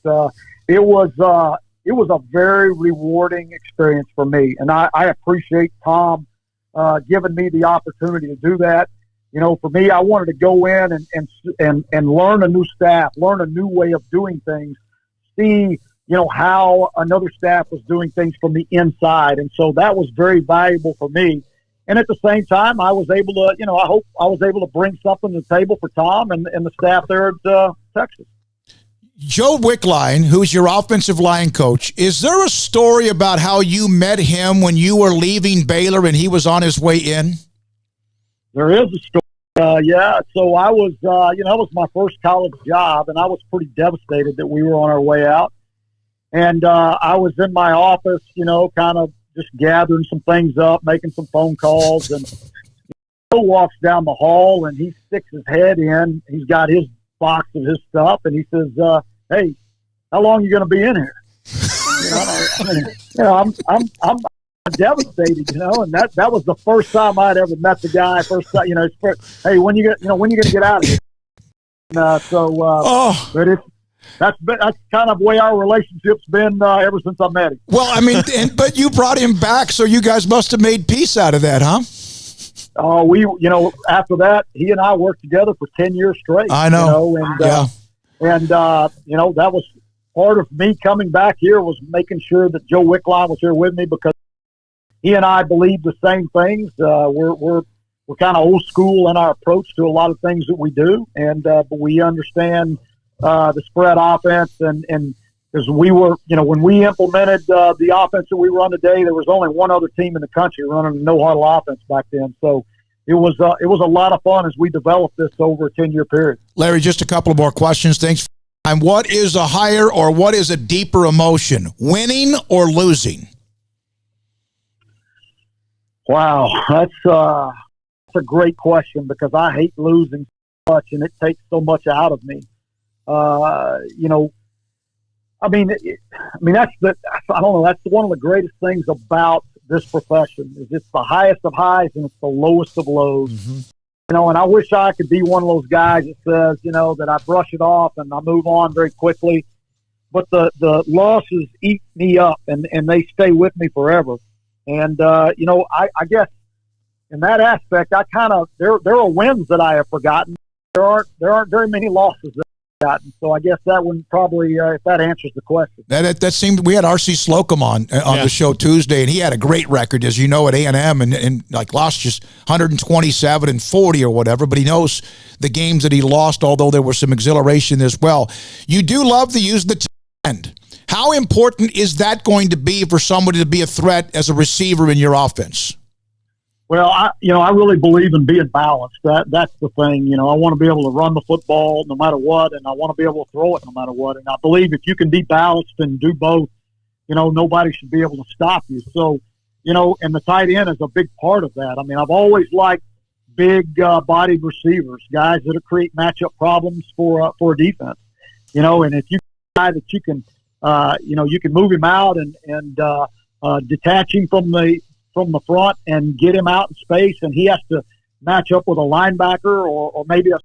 it was a very rewarding experience for me, and I appreciate Tom giving me the opportunity to do that. For me, I wanted to go in and learn a new staff, learn a new way of doing things, see, how another staff was doing things from the inside. And so that was very valuable for me. And at the same time, I was able to, I hope I was able to bring something to the table for Tom and the staff there at Texas. Joe Wickline, who's your offensive line coach, is there a story about how you met him when you were leaving Baylor and he was on his way in? There is a story. Yeah. So I was, that was my first college job, and I was pretty devastated that we were on our way out. And I was in my office, kind of just gathering some things up, making some phone calls, and Joe walks down the hall and he sticks his head in. He's got his box of his stuff, and he says, "Hey, how long are you going to be in here?" I'm devastated, and that was the first time I'd ever met the guy. Hey, when you going to get out of here? But that's kind of the way our relationship's been ever since I met him. Well, I mean, but you brought him back, so you guys must have made peace out of that, huh? After that, he and I worked together for 10 years straight. I know. That was part of me coming back here, was making sure that Joe Wickline was here with me, because he and I believe the same things. We're kind of old school in our approach to a lot of things that we do, but we understand the spread offense, and because we were, when we implemented the offense that we run today, there was only one other team in the country running a no-huddle offense back then. So it was a lot of fun as we developed this over a 10-year period. Larry, just a couple of more questions. Thanks. And what is a higher or what is a deeper emotion, winning or losing? Wow, that's a great question, because I hate losing so much, and it takes so much out of me. That's one of the greatest things about this profession, is it's the highest of highs and it's the lowest of lows. Mm-hmm. And I wish I could be one of those guys that says, that I brush it off and I move on very quickly. But the losses eat me up, and they stay with me forever. And, I guess in that aspect, there are wins that I have forgotten. There aren't very many losses that I've forgotten. So I guess that one probably, if that answers the question. That seemed, we had R.C. Slocum on the show Tuesday, and he had a great record, as you know, at A&M, and like lost just 127 and 40 or whatever, but he knows the games that he lost, although there was some exhilaration as well. You do love to use the end. How important is that going to be for somebody to be a threat as a receiver in your offense? Well, I really believe in being balanced. That's the thing. I want to be able to run the football no matter what, and I want to be able to throw it no matter what. And I believe if you can be balanced and do both, nobody should be able to stop you. So, and the tight end is a big part of that. I mean, I've always liked big bodied receivers, guys that create matchup problems for a defense. And if you guy that you can, you can move him out and detach him from the front and get him out in space, and he has to match up with a linebacker or maybe a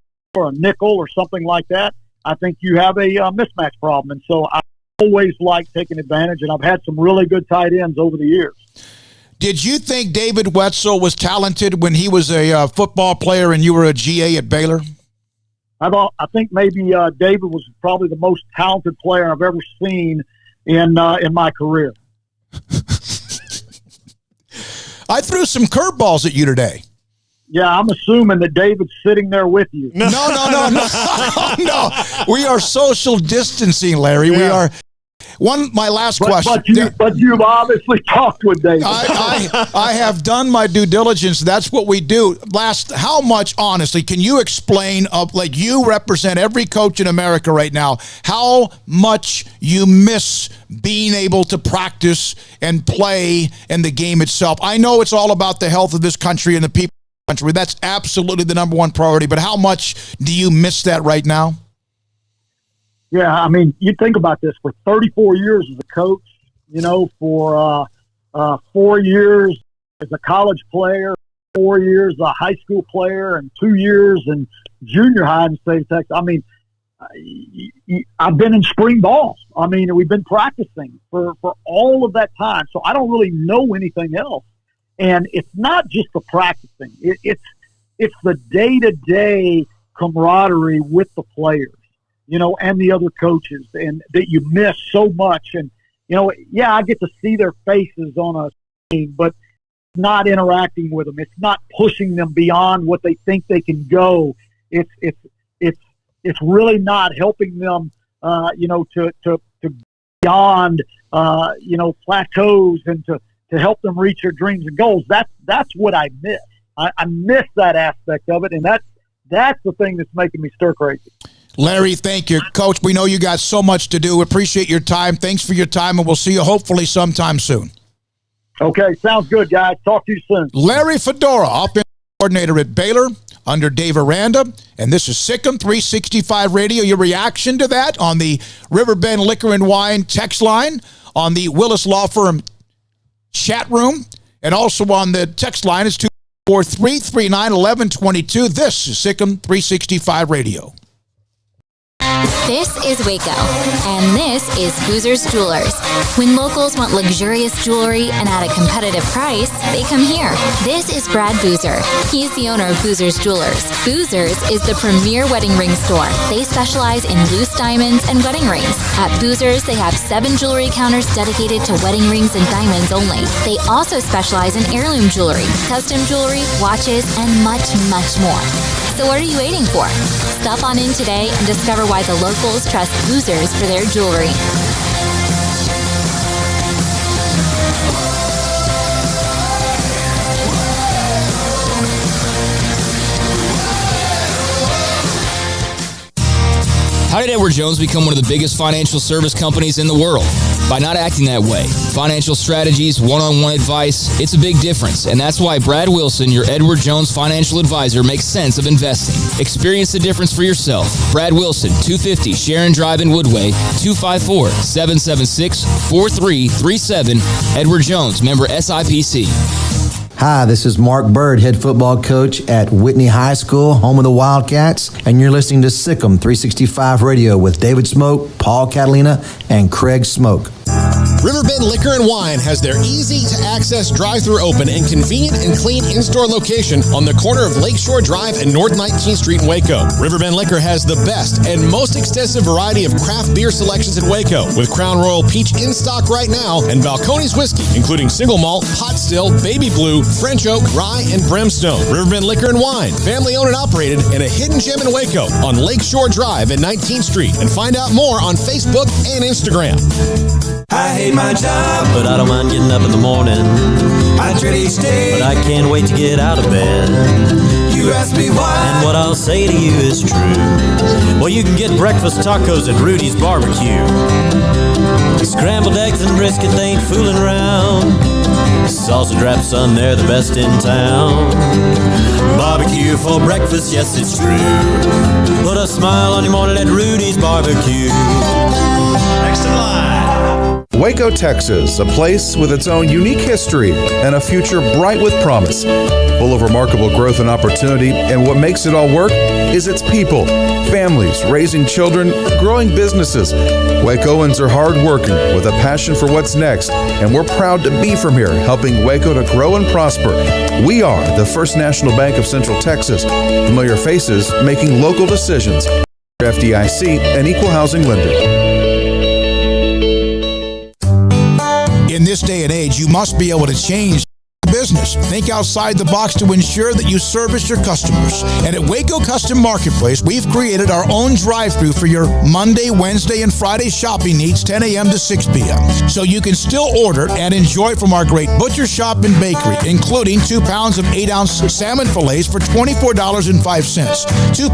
nickel or something like that, I think you have a mismatch problem. And so I always like taking advantage, and I've had some really good tight ends over the years. Did you think David Wetzel was talented when he was a football player and you were a GA at Baylor? I think maybe David was probably the most talented player I've ever seen in my career. I threw some curveballs at you today. Yeah, I'm assuming that David's sitting there with you. No. No. We are social distancing, Larry. Yeah. We are. My last question. But you've obviously talked with David. I have done my due diligence. That's what we do. How much, honestly, can you explain, like you represent every coach in America right now, how much you miss being able to practice and play in the game itself? I know it's all about the health of this country and the people of the country. That's absolutely the number one priority. But how much do you miss that right now? Yeah, I mean, you think about this. For 34 years as a coach, for 4 years as a college player, 4 years as a high school player, and 2 years in junior high in the state of Texas. I mean, I've been in spring ball. I mean, we've been practicing for all of that time, so I don't really know anything else. And it's not just the practicing. It's the day-to-day camaraderie with the players, and the other coaches, and that you miss so much. And, I get to see their faces on a screen, but not interacting with them. It's not pushing them beyond what they think they can go. It's really not helping them, to beyond, plateaus and to help them reach their dreams and goals. That's what I miss. I miss that aspect of it. And that's the thing that's making me stir crazy. Larry, thank you. Coach, we know you got so much to do. We appreciate your time. Thanks for your time, and we'll see you hopefully sometime soon. Okay, sounds good, guys. Talk to you soon. Larry Fedora, offensive coordinator at Baylor, under Dave Aranda, and this is Sikkim 365 Radio. Your reaction to that on the Riverbend Liquor and Wine text line, on the Willis Law Firm chat room, and also on the text line is 243-339-1122. This is Sikkim 365 Radio. This is Waco, and this is Boozer's Jewelers. When locals want luxurious jewelry and at a competitive price, they come here. This is Brad Boozer. He's the owner of Boozer's Jewelers. Boozer's is the premier wedding ring store. They specialize in loose diamonds and wedding rings. At Boozer's, they have 7 jewelry counters dedicated to wedding rings and diamonds only. They also specialize in heirloom jewelry, custom jewelry, watches, and much, much more. So what are you waiting for? Stop on in today and discover why the locals trust Boozer's for their jewelry. How did Edward Jones become one of the biggest financial service companies in the world? By not acting that way. Financial strategies, one-on-one advice, it's a big difference. And that's why Brad Wilson, your Edward Jones financial advisor, makes sense of investing. Experience the difference for yourself. Brad Wilson, 250 Sharon Drive in Woodway, 254-776-4337. Edward Jones, member SIPC. Hi, this is Mark Bird, head football coach at Whitney High School, home of the Wildcats, and you're listening to Sikkim 365 Radio with David Smoke, Paul Catalina, and Craig Smoke. Riverbend Liquor and Wine has their easy-to-access drive-thru open and convenient and clean in-store location on the corner of Lakeshore Drive and North 19th Street in Waco. Riverbend Liquor has the best and most extensive variety of craft beer selections in Waco, with Crown Royal Peach in stock right now and Balcones Whiskey, including single malt, hot still, baby blue, French oak, rye, and brimstone. Riverbend Liquor and Wine, family-owned and operated, and a hidden gem in Waco on Lakeshore Drive and 19th Street. And find out more on Facebook and Instagram. I hate my job, but I don't mind getting up in the morning. I dread each day, but I can't wait to get out of bed. You ask me why, and what I'll say to you is true. Well, you can get breakfast tacos at Rudy's Barbecue. Scrambled eggs and brisket, they ain't fooling around. Salsa drap, son, they're the best in town. Barbecue for breakfast, yes, it's true. Put a smile on your morning at Rudy's Barbecue. Next in line. Waco, Texas, a place with its own unique history and a future bright with promise. Full of remarkable growth and opportunity, and what makes it all work is its people, families, raising children, growing businesses. Wacoans are hardworking with a passion for what's next, and we're proud to be from here, helping Waco to grow and prosper. We are the First National Bank of Central Texas, familiar faces making local decisions. FDIC, an equal housing lender. In this day and age, you must be able to change business. Think outside the box to ensure that you service your customers. And at Waco Custom Marketplace, we've created our own drive-thru for your Monday, Wednesday, and Friday shopping needs, 10 a.m. to 6 p.m. So you can still order and enjoy from our great butcher shop and bakery, including 2 pounds of 8-ounce salmon fillets for $24.05, 2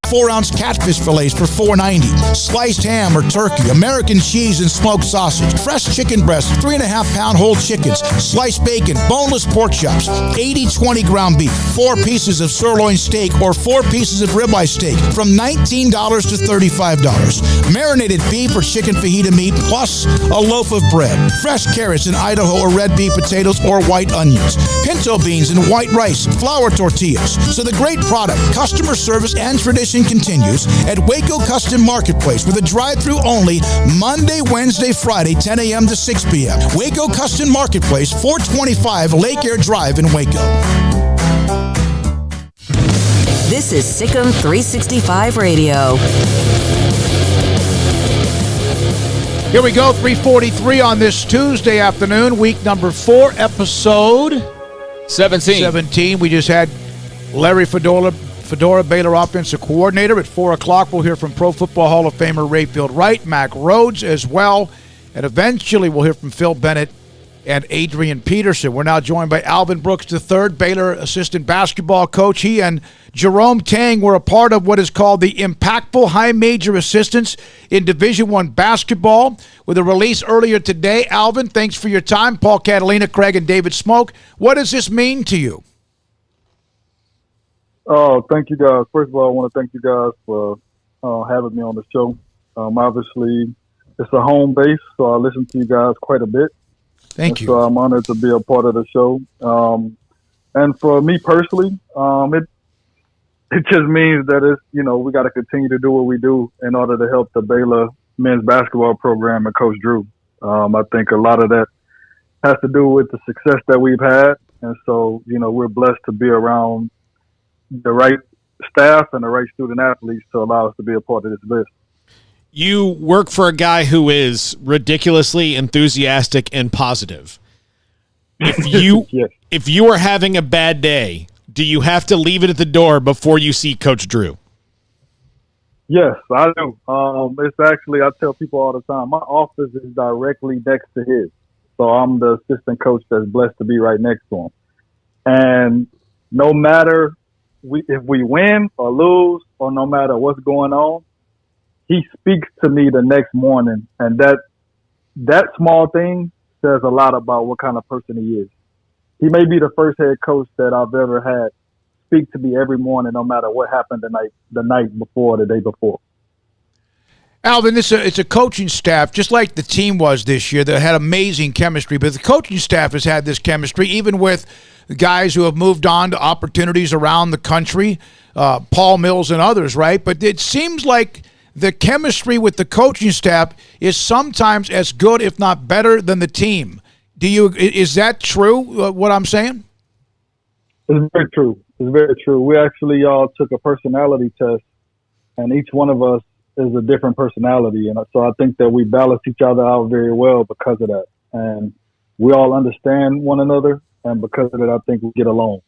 4-ounce catfish fillets for $4.90, sliced ham or turkey, American cheese and smoked sausage, fresh chicken breasts, 3.5-pound whole chickens, sliced bacon, boneless pork chops, 80/20 ground beef, 4 pieces of sirloin steak or 4 pieces of ribeye steak from $19 to $35, marinated beef or chicken fajita meat plus a loaf of bread, fresh carrots and Idaho or red beef potatoes or white onions, pinto beans and white rice, flour tortillas. So the great product, customer service, and tradition continues at Waco Custom Marketplace with a drive-thru only Monday, Wednesday, Friday, 10 a.m. to 6 p.m. Waco Custom Marketplace, 425 Lake Air Drive in Waco. This is Sikkim 365 Radio. Here we go, 3:43 on this Tuesday afternoon, week number 4, episode 17. We just had Larry Fedora, Baylor offensive coordinator. At 4 o'clock, we'll hear from Pro Football Hall of Famer Rayfield Wright, Mack Rhoades as well. And eventually we'll hear from Phil Bennett, and Adrian Peterson. We're now joined by Alvin Brooks III, Baylor assistant basketball coach. He and Jerome Tang were a part of what is called the Impactful High Major Assistants in Division I basketball with a release earlier today. Alvin, thanks for your time. Paul Catalina, Craig, and David Smoke. What does this mean to you? Oh, thank you guys. First of all, I want to thank you guys for having me on the show. Obviously, it's a home base, so I listen to you guys quite a bit. Thank you. So I'm honored to be a part of the show. And for me personally, it just means that it's, we got to continue to do what we do in order to help the Baylor men's basketball program and Coach Drew. I think a lot of that has to do with the success that we've had. And so, we're blessed to be around the right staff and the right student athletes to allow us to be a part of this list. You work for a guy who is ridiculously enthusiastic and positive. If you are having a bad day, do you have to leave it at the door before you see Coach Drew? Yes, I do. It's actually, I tell people all the time, my office is directly next to his. So I'm the assistant coach that's blessed to be right next to him. And no matter if we win or lose, or no matter what's going on, he speaks to me the next morning, and that small thing says a lot about what kind of person he is. He may be the first head coach that I've ever had speak to me every morning, no matter what happened the night before, the day before. Alvin, it's a coaching staff, just like the team was this year, that had amazing chemistry, but the coaching staff has had this chemistry, even with guys who have moved on to opportunities around the country, Paul Mills and others, right? But it seems like the chemistry with the coaching staff is sometimes as good, if not better, than the team. Is that true, what I'm saying? It's very true. It's very true. We actually all took a personality test, and each one of us is a different personality. And so I think that we balance each other out very well because of that. And we all understand one another, and because of it, I think we get along.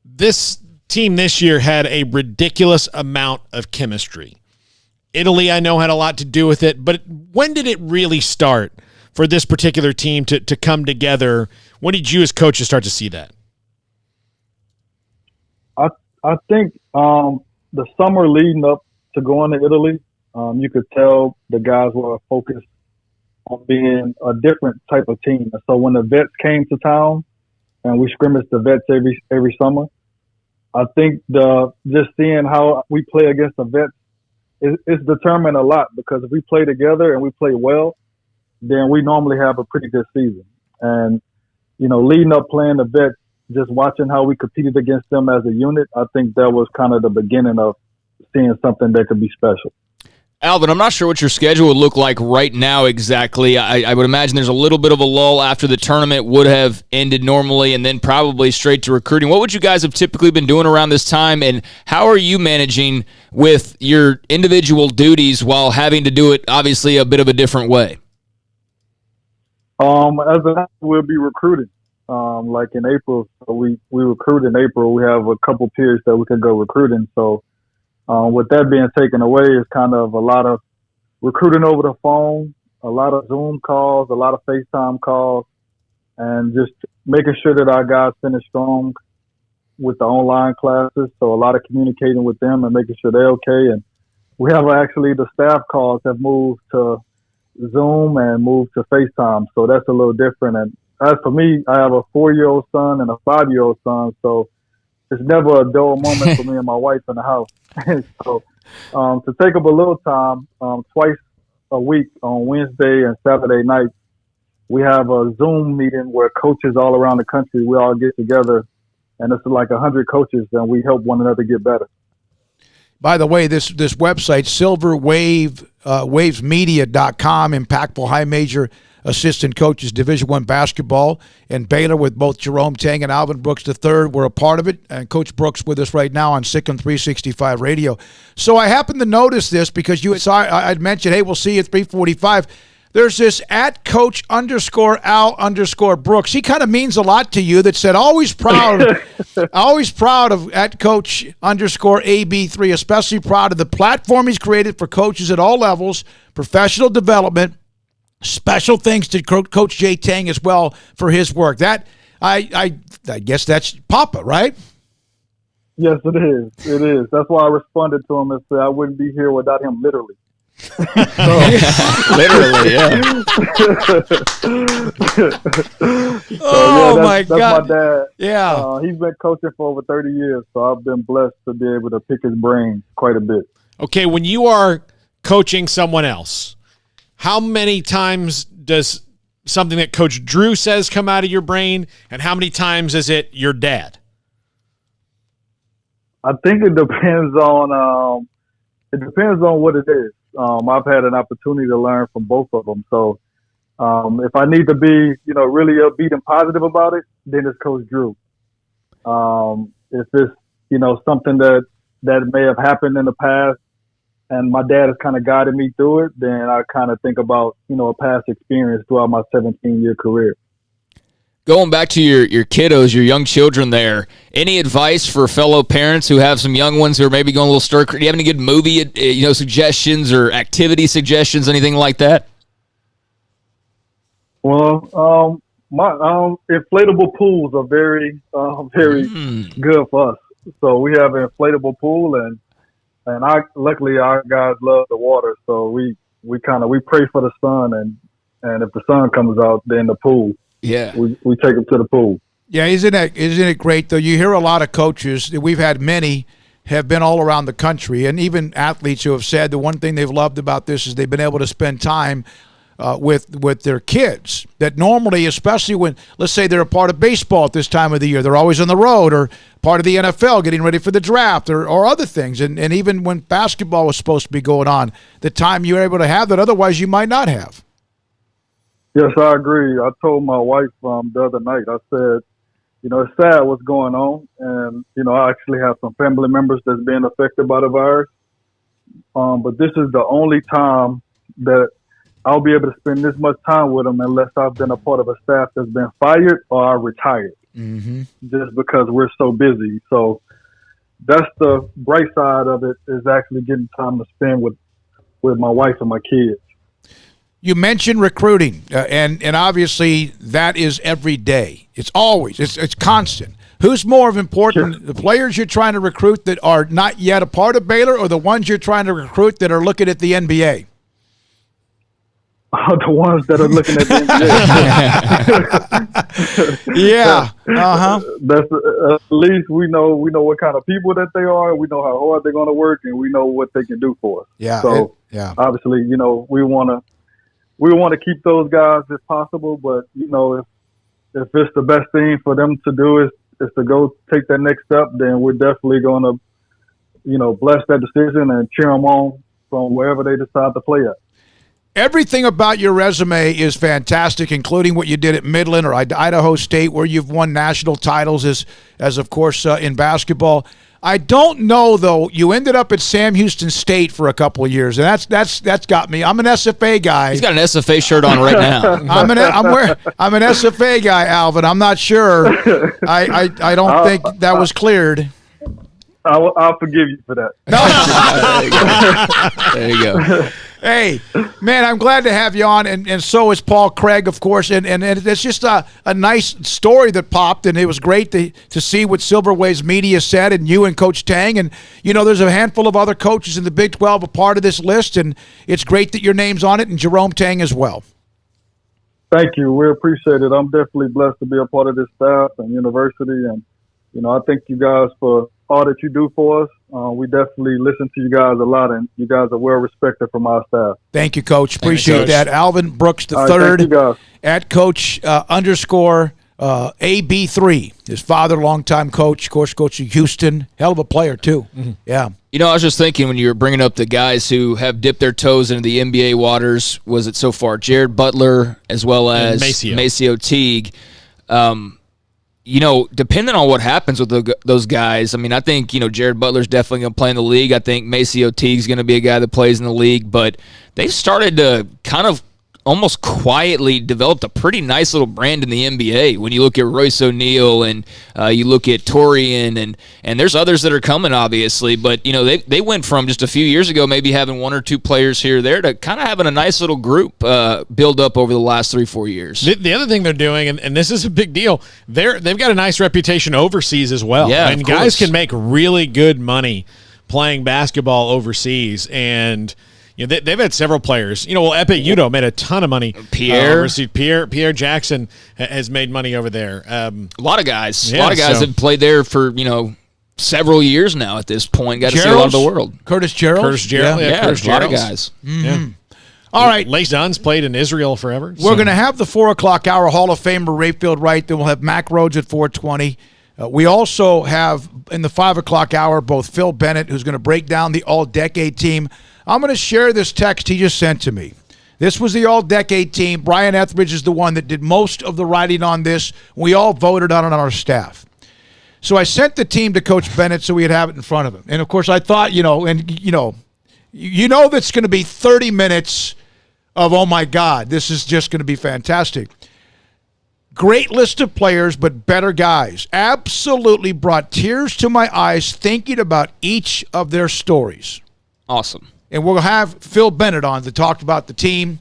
This team this year had a ridiculous amount of chemistry. Italy, I know, had a lot to do with it, but when did it really start for this particular team to come together? When did you as coaches start to see that? I think the summer leading up to going to Italy, you could tell the guys were focused on being a different type of team. And so when the vets came to town and we scrimmaged the vets every summer, I think just seeing how we play against the vets it's determined a lot, because if we play together and we play well, then we normally have a pretty good season. And, leading up playing the vets, just watching how we competed against them as a unit, I think that was kind of the beginning of seeing something that could be special. Alvin, I'm not sure what your schedule would look like right now exactly. I would imagine there's a little bit of a lull after the tournament would have ended normally, and then probably straight to recruiting. What would you guys have typically been doing around this time, and how are you managing with your individual duties while having to do it, obviously, a bit of a different way? We'll be recruiting. Like in April, so we recruit in April. We have a couple periods that we can go recruiting, so with that being taken away, it's kind of a lot of recruiting over the phone, a lot of Zoom calls, a lot of FaceTime calls, and just making sure that our guys finish strong with the online classes. So a lot of communicating with them and making sure they're okay. And we have actually the staff calls have moved to Zoom and moved to FaceTime. So that's a little different. And as for me, I have a 4-year-old son and a 5-year-old son. So it's never a dull moment for me and my wife in the house. So to take up a little time, twice a week on Wednesday and Saturday night, we have a Zoom meeting where coaches all around the country, we all get together, and it's like 100 coaches, and we help one another get better. By the way, this website, wavesmedia.com, Impactful High Major Assistant Coaches, Division I basketball, and Baylor with both Jerome Tang and Alvin Brooks III were a part of it, and Coach Brooks with us right now on Sikkim 365 Radio. So I happened to notice this because you saw, I'd mentioned, hey, we'll see you at 3:45. There's this @Coach_Al_Brooks. He kind of means a lot to you, that said, always proud of @Coach_AB3, especially proud of the platform he's created for coaches at all levels, professional development, Special thanks to Coach Jay Tang as well for his work. That I guess that's Papa, right? Yes, it is. It is. That's why I responded to him and said I wouldn't be here without him, literally. Literally, yeah. My God. That's my dad. Yeah. He's been coaching for over 30 years, so I've been blessed to be able to pick his brain quite a bit. Okay, when you are coaching someone else, how many times does something that Coach Drew says come out of your brain, and how many times is it your dad? I think it depends on what it is. I've had an opportunity to learn from both of them. So if I need to be, really upbeat and positive about it, then it's Coach Drew. If it's, something that may have happened in the past and my dad has kind of guided me through it, then I kind of think about, a past experience throughout my 17-year career. Going back to your kiddos, your young children there, any advice for fellow parents who have some young ones who are maybe going a little stir? Do you have any good movie, suggestions or activity suggestions, anything like that? Well, my inflatable pools are very good for us. So we have an inflatable pool, and luckily our guys love the water, so we pray for the sun, and if the sun comes out, then the pool. Yeah, we take them to the pool. Yeah, isn't it great though? You hear a lot of coaches. We've had many have been all around the country, and even athletes who have said the one thing they've loved about this is they've been able to spend time with their kids. That normally, especially when, let's say, they're a part of baseball at this time of the year, they're always on the road, or part of the NFL getting ready for the draft, or other things. And even when basketball was supposed to be going on, the time you were able to have that otherwise you might not have. Yes, I agree. I told my wife the other night, I said, it's sad what's going on. And, I actually have some family members that's being affected by the virus. But this is the only time that I'll be able to spend this much time with them unless I've been a part of a staff that's been fired or I retired. Mm-hmm. Just because we're so busy. So that's the bright side of it, is actually getting time to spend with my wife and my kids. You mentioned recruiting, and obviously that is every day. It's always, it's constant. Who's more important, the players you're trying to recruit that are not yet a part of Baylor, or the ones you're trying to recruit that are looking at the NBA? The ones that are looking at the NBA. Yeah. Uh-huh. That's at least we know what kind of people that they are. We know how hard they're going to work, and we know what they can do for us. Yeah. So obviously, we want to keep those guys if possible, but if it's the best thing for them to do is to go take that next step, then we're definitely going to, bless that decision and cheer them on from wherever they decide to play at. Everything about your resume is fantastic, including what you did at Midland or Idaho State, where you've won national titles as of course, in basketball. I don't know, though. You ended up at Sam Houston State for a couple of years, and that's got me. I'm an SFA guy. He's got an SFA shirt on right now. I'm an SFA guy, Alvin. I'm not sure. I don't think that was cleared. I'll forgive you for that. There you go. Hey, man, I'm glad to have you on, and so is Paul Craig, of course, and it's just a nice story that popped, and it was great to see what Silver Waves Media said, and you and Coach Tang, and, there's a handful of other coaches in the Big 12 a part of this list, and it's great that your name's on it, and Jerome Tang as well. Thank you. We appreciate it. I'm definitely blessed to be a part of this staff and university, and, I thank you guys for all that you do for us. We definitely listen to you guys a lot, and you guys are well respected from our staff. Thank you, Coach. Appreciate that. Alvin Brooks III at Coach _AB3. His father, longtime coach, of course, coaching Houston. Hell of a player, too. Mm-hmm. Yeah. I was just thinking when you were bringing up the guys who have dipped their toes into the NBA waters, was it so far Jared Butler as well as Maceo Teague? Depending on what happens with those guys, I think, Jared Butler's definitely going to play in the league. I think Maceo Teague's going to be a guy that plays in the league, but they've started to kind of almost quietly developed a pretty nice little brand in the NBA. When you look at Royce O'Neal and you look at Torian and there's others that are coming, obviously. But, they went from just a few years ago maybe having one or two players here or there to kind of having a nice little group build up over the last 3-4 years. The other thing they're doing, and this is a big deal, they've got a nice reputation overseas as well. Yeah, and guys can make really good money playing basketball overseas. And they've had several players. Epe Udo made a ton of money. Pierre Jackson has made money over there. A lot of guys. Have played there for, several years now at this point. Got to see a lot of the world. Curtis Gerald. Yeah, a lot of guys. Mm-hmm. Yeah. All right. Lace Dunn's played in Israel forever. We're going to have the 4 o'clock hour Hall of Famer Rayfield Wright. Then we'll have Mack Rhoades at 4:20. We also have in the 5 o'clock hour both Phil Bennett, who's going to break down the all-decade team. I'm going to share this text he just sent to me. This was the all-decade team. Brian Etheridge is the one that did most of the writing on this. We all voted on it on our staff. So I sent the team to Coach Bennett so we'd have it in front of him. And, of course, I thought, that's going to be 30 minutes of, oh, my God, this is just going to be fantastic. Great list of players, but better guys. Absolutely brought tears to my eyes thinking about each of their stories. Awesome. And we'll have Phil Bennett on to talk about the team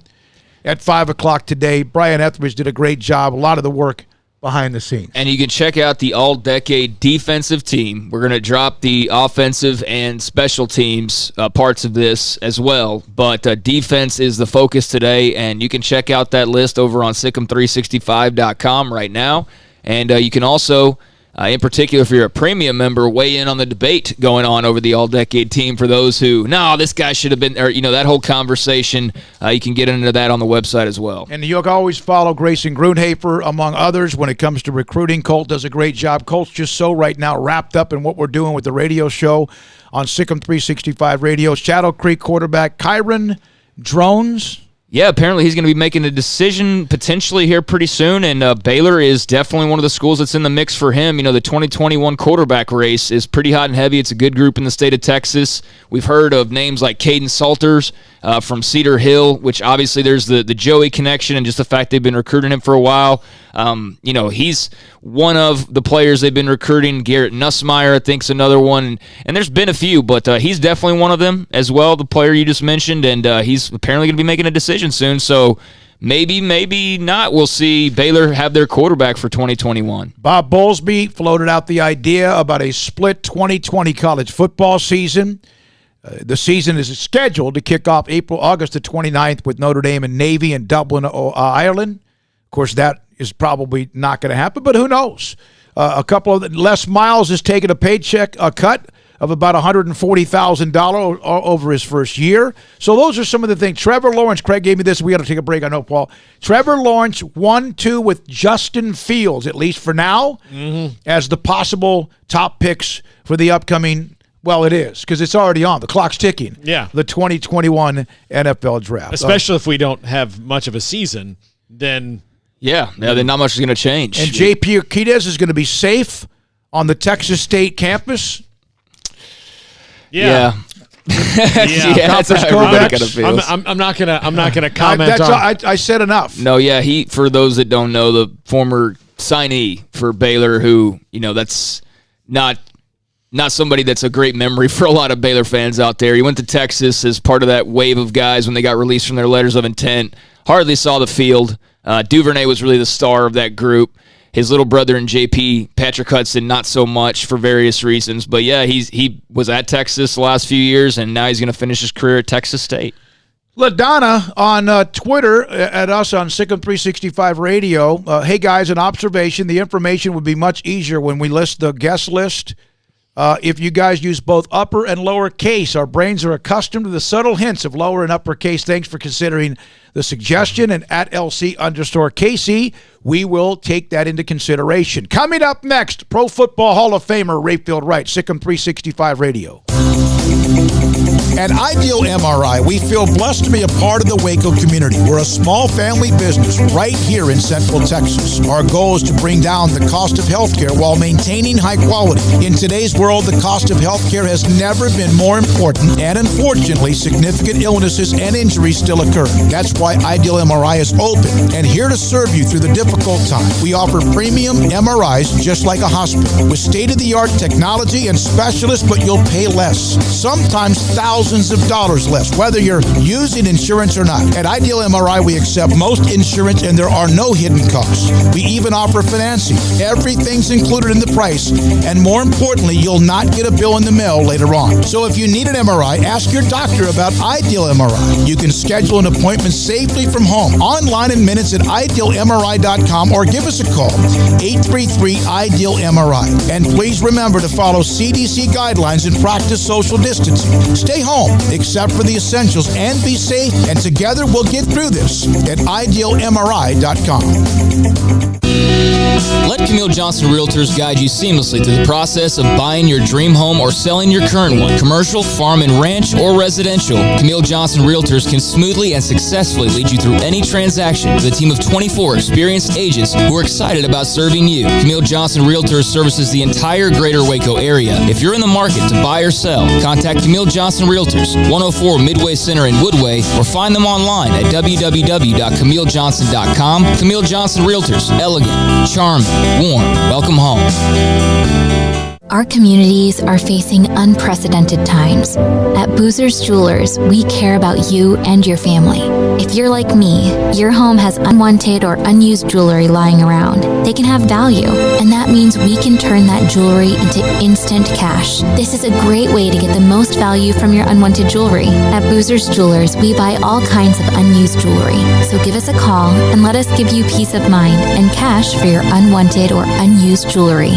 at 5 o'clock today. Brian Etheridge did a great job, a lot of the work behind the scenes. And you can check out the all-decade defensive team. We're going to drop the offensive and special teams parts of this as well. But defense is the focus today, and you can check out that list over on Sikkim365.com right now. And you can also, in particular, if you're a premium member, weigh in on the debate going on over the all-decade team for those who, no, this guy should have been, or, that whole conversation. You can get into that on the website as well. And you can always follow Grayson Grunhafer, among others, when it comes to recruiting. Colt does a great job. Colt's just so right now wrapped up in what we're doing with the radio show on Sikkim 365 Radio. Shadow Creek quarterback Kyron Drones. Yeah, apparently he's going to be making a decision potentially here pretty soon, and Baylor is definitely one of the schools that's in the mix for him. The 2021 quarterback race is pretty hot and heavy. It's a good group in the state of Texas. We've heard of names like Caden Salters from Cedar Hill, which obviously there's the Joey connection and just the fact they've been recruiting him for a while. He's one of the players they've been recruiting. Garrett Nussmeier, I think, is another one. And there's been a few, but he's definitely one of them as well, the player you just mentioned. And he's apparently going to be making a decision soon. So maybe not. We'll see Baylor have their quarterback for 2021. Bob Bowlesby floated out the idea about a split 2020 college football season. The season is scheduled to kick off August the 29th with Notre Dame and Navy in Dublin, Ireland. Of course, that is probably not going to happen, but who knows? A couple of Les Miles has taken a cut of about $140,000 over his first year. So those are some of the things. Trevor Lawrence, Craig gave me this. We got to take a break. I know, Paul. Trevor Lawrence 1-2 with Justin Fields, at least for now, as the possible top picks for the upcoming. Well, it is, because it's already on. The clock's ticking. Yeah. The 2021 NFL draft. Especially if we don't have much of a season, then... Yeah, then not much is going to change. And J.P. Urquidez is going to be safe on the Texas State campus. Yeah. That's how everybody kind of feels. I'm not gonna comment on. I said enough. No, he, for those that don't know, the former signee for Baylor, who that's not somebody that's a great memory for a lot of Baylor fans out there. He went to Texas as part of that wave of guys when they got released from their letters of intent. Hardly saw the field. Duvernay was really the star of that group. His little brother and JP, Patrick Hudson, not so much for various reasons. But, he was at Texas the last few years, and now he's going to finish his career at Texas State. LaDonna on Twitter at us on Sikkim 365 Radio. Hey, guys, an observation. The information would be much easier when we list the guest list. If you guys use both upper and lower case, our brains are accustomed to the subtle hints of lower and upper case. Thanks for considering the suggestion. And at LC_KC, we will take that into consideration. Coming up next, Pro Football Hall of Famer Rayfield Wright, Sikkim 365 Radio. At Ideal MRI, we feel blessed to be a part of the Waco community. We're a small family business right here in Central Texas. Our goal is to bring down the cost of healthcare while maintaining high quality. In today's world, the cost of healthcare has never been more important, and unfortunately, significant illnesses and injuries still occur. That's why Ideal MRI is open and here to serve you through the difficult time. We offer premium MRIs just like a hospital with state-of-the-art technology and specialists, but you'll pay less. Sometimes thousands of dollars less, whether you're using insurance or not. At Ideal MRI, we accept most insurance and there are no hidden costs. We even offer financing. Everything's included in the price, and more importantly, you'll not get a bill in the mail later on. So if you need an MRI, ask your doctor about Ideal MRI. You can schedule an appointment safely from home, online in minutes at idealmri.com, or give us a call, 833-IDEAL-MRI. And please remember to follow CDC guidelines and practice social distancing. Stay home, except for the essentials, and be safe, and together we'll get through this at idealmri.com. Let Camille Johnson Realtors guide you seamlessly through the process of buying your dream home or selling your current one, commercial, farm and ranch, or residential. Camille Johnson Realtors can smoothly and successfully lead you through any transaction with a team of 24 experienced agents who are excited about serving you. Camille Johnson Realtors services the entire greater Waco area. If you're in the market to buy or sell, contact Camille Johnson Realtors, 104 Midway Center in Woodway, or find them online at www.camillejohnson.com. Camille Johnson Realtors, elegant, charming, warm. Welcome home. Our communities are facing unprecedented times. At Boozer's Jewelers, we care about you and your family. If you're like me, your home has unwanted or unused jewelry lying around. They can have value, and that means we can turn that jewelry into instant cash. This is a great way to get the most value from your unwanted jewelry. At Boozer's Jewelers, we buy all kinds of unused jewelry. So give us a call and let us give you peace of mind and cash for your unwanted or unused jewelry.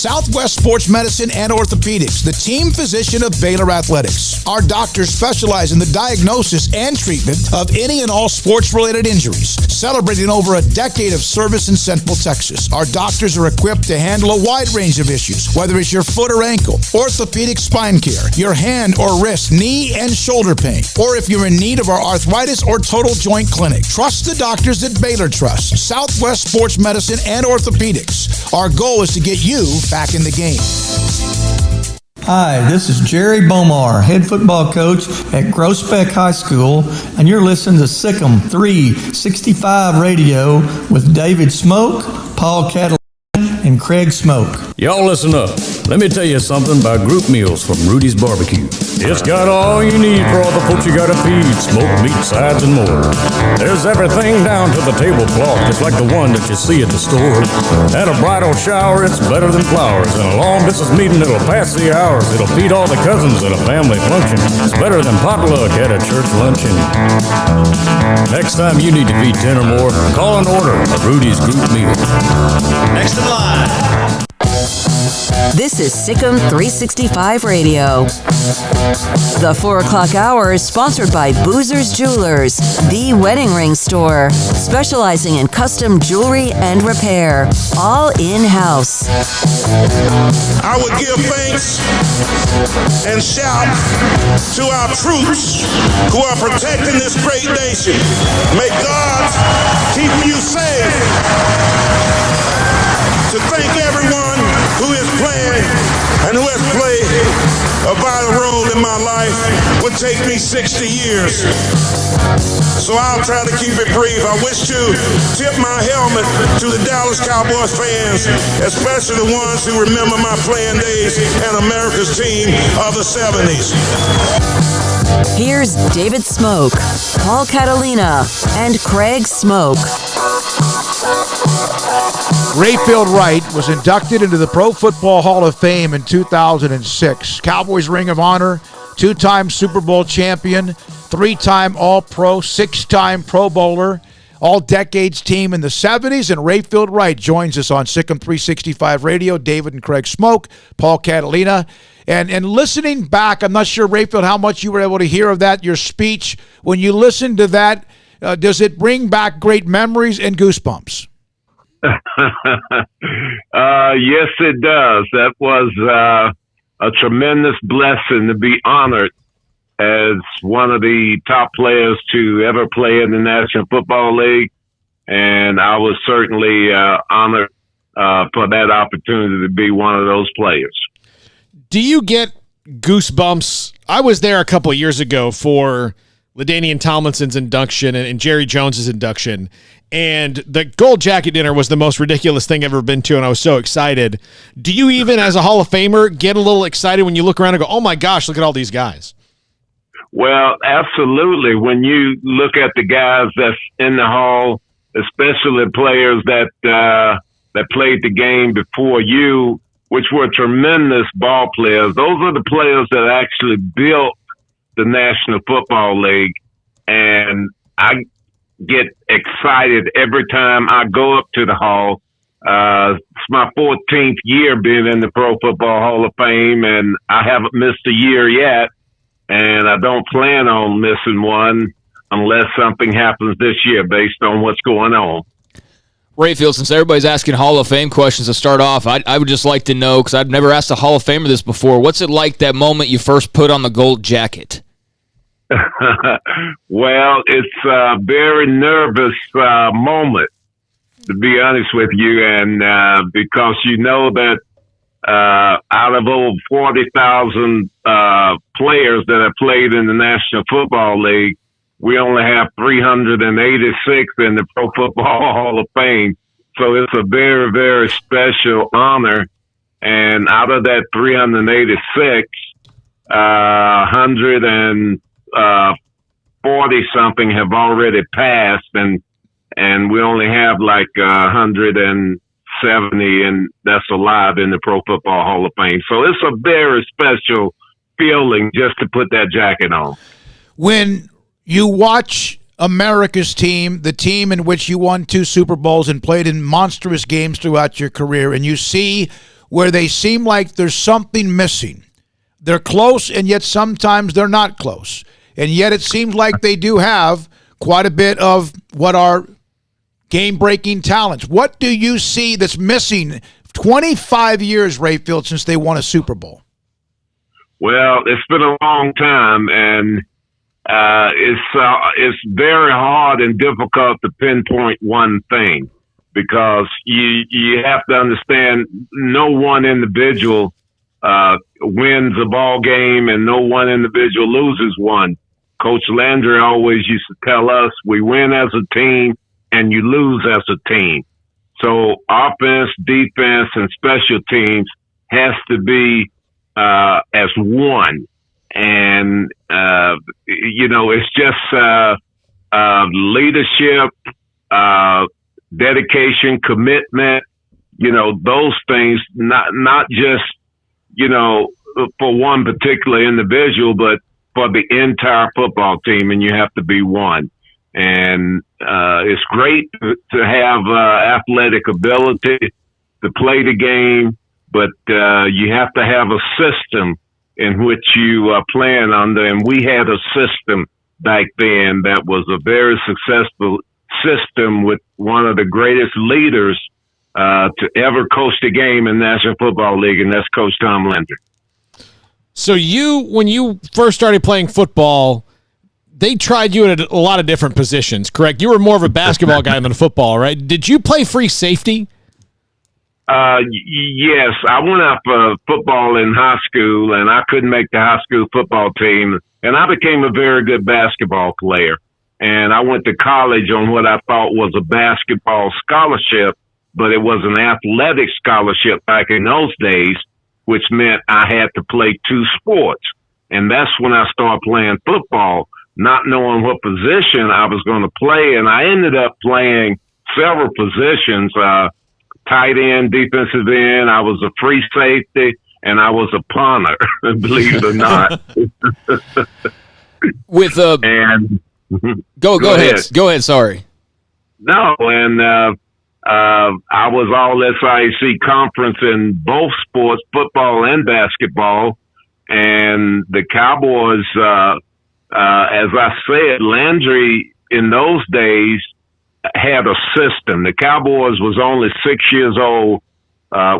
Southwest Sports Medicine and Orthopedics, the team physician of Baylor Athletics. Our doctors specialize in the diagnosis and treatment of any and all sports-related injuries, celebrating over a decade of service in Central Texas. Our doctors are equipped to handle a wide range of issues, whether it's your foot or ankle, orthopedic spine care, your hand or wrist, knee and shoulder pain, or if you're in need of our arthritis or total joint clinic. Trust the doctors that Baylor trusts. Southwest Sports Medicine and Orthopedics. Our goal is to get you back in the game. Hi, this is Jerry Bomar, head football coach at Groesbeck High School, and you're listening to Sikkim 365 Radio with David Smoke, Paul Catalina, and Craig Smoke. Y'all listen up. Let me tell you something about group meals from Rudy's Barbecue. It's got all you need for all the folks you gotta feed, smoked meat, sides, and more. There's everything down to the tablecloth, just like the one that you see at the store. At a bridal shower, it's better than flowers. And a long distance meeting, it'll pass the hours. It'll feed all the cousins at a family function. It's better than potluck at a church luncheon. Next time you need to feed 10 or more, call and order a Rudy's group meal. Next in line. This is Sikkim 365 Radio. The 4 o'clock hour is sponsored by Boozer's Jewelers, the wedding ring store, specializing in custom jewelry and repair, all in-house. I would give thanks and shout to our troops who are protecting this great nation. May God keep you safe. To thank everyone who is playing and who has played a vital role in my life would take me 60 years. So I'll try to keep it brief. I wish to tip my helmet to the Dallas Cowboys fans, especially the ones who remember my playing days and America's team of the 70s. Here's David Smoke, Paul Catalina, and Craig Smoke. Rayfield Wright was inducted into the Pro Football Hall of Fame in 2006. Cowboys Ring of Honor, 2-time Super Bowl champion, 3-time All-Pro, 6-time Pro Bowler, All-Decades team in the 70s, and Rayfield Wright joins us on Sikkim 365 Radio. David and Craig Smoke, Paul Catalina. And listening back, I'm not sure, Rayfield, how much you were able to hear of that, your speech. When you listen to that, does it bring back great memories and goosebumps? Yes, it does. That was a tremendous blessing to be honored as one of the top players to ever play in the National Football League. And I was certainly honored for that opportunity to be one of those players. Do you get goosebumps? I was there a couple of years ago for LaDainian Tomlinson's induction and Jerry Jones's induction, and the gold jacket dinner was the most ridiculous thing I've ever been to, and I was so excited. Do you even, as a Hall of Famer, get a little excited when you look around and go, oh my gosh, look at all these guys? Well, absolutely. When you look at the guys that's in the Hall, especially players that played the game before you, which were tremendous ball players, those are the players that actually built the National Football League. And I get excited every time I go up to the Hall. It's my 14th year being in the Pro Football Hall of Fame, and I haven't missed a year yet. And I don't plan on missing one unless something happens this year based on what's going on. Rayfield, since everybody's asking Hall of Fame questions to start off, I would just like to know, because I've never asked a Hall of Famer this before, what's it like that moment you first put on the gold jacket? Well, it's a very nervous moment, to be honest with you, and because you know that out of over 40,000 players that have played in the National Football League, we only have 386 in the Pro Football Hall of Fame. So it's a very, very special honor. And out of that 386, 140 something have already passed, and we only have like 170, and that's alive in the Pro Football Hall of Fame. So it's a very special feeling just to put that jacket on. When you watch America's team, the team in which you won 2 Super Bowls and played in monstrous games throughout your career, and you see where they seem like there's something missing. They're close, and yet sometimes they're not close. And yet it seems like they do have quite a bit of what are game-breaking talents. What do you see that's missing? 25 years, Rayfield, since they won a Super Bowl. Well, it's been a long time, and it's very hard and difficult to pinpoint one thing, because you have to understand no one individual wins a ball game and no one individual loses one. Coach Landry always used to tell us, we win as a team and you lose as a team. So offense, defense, and special teams has to be as one. And, it's just leadership, dedication, commitment, those things, not just, for one particular individual, but for the entire football team, and you have to be one. And it's great to have athletic ability to play the game, but you have to have a system in which you are playing under. And we had a system back then that was a very successful system with one of the greatest leaders to ever coach the game in National Football League, and that's Coach Tom Landry. So when you first started playing football, they tried you at a lot of different positions, correct? You were more of a basketball guy than football, right? Did you play free safety? Yes, I went up football in high school, and I couldn't make the high school football team, and I became a very good basketball player. And I went to college on what I thought was a basketball scholarship, but it was an athletic scholarship back in those days, which meant I had to play 2 sports. And that's when I started playing football, not knowing what position I was going to play. And I ended up playing several positions, tight end, defensive end. I was a free safety, and I was a punter, believe it or not. With and go ahead. Sorry. No, and I was all SIAC conference in both sports, football and basketball. And the Cowboys, as I said, Landry in those days had a system. The Cowboys was only 6 years old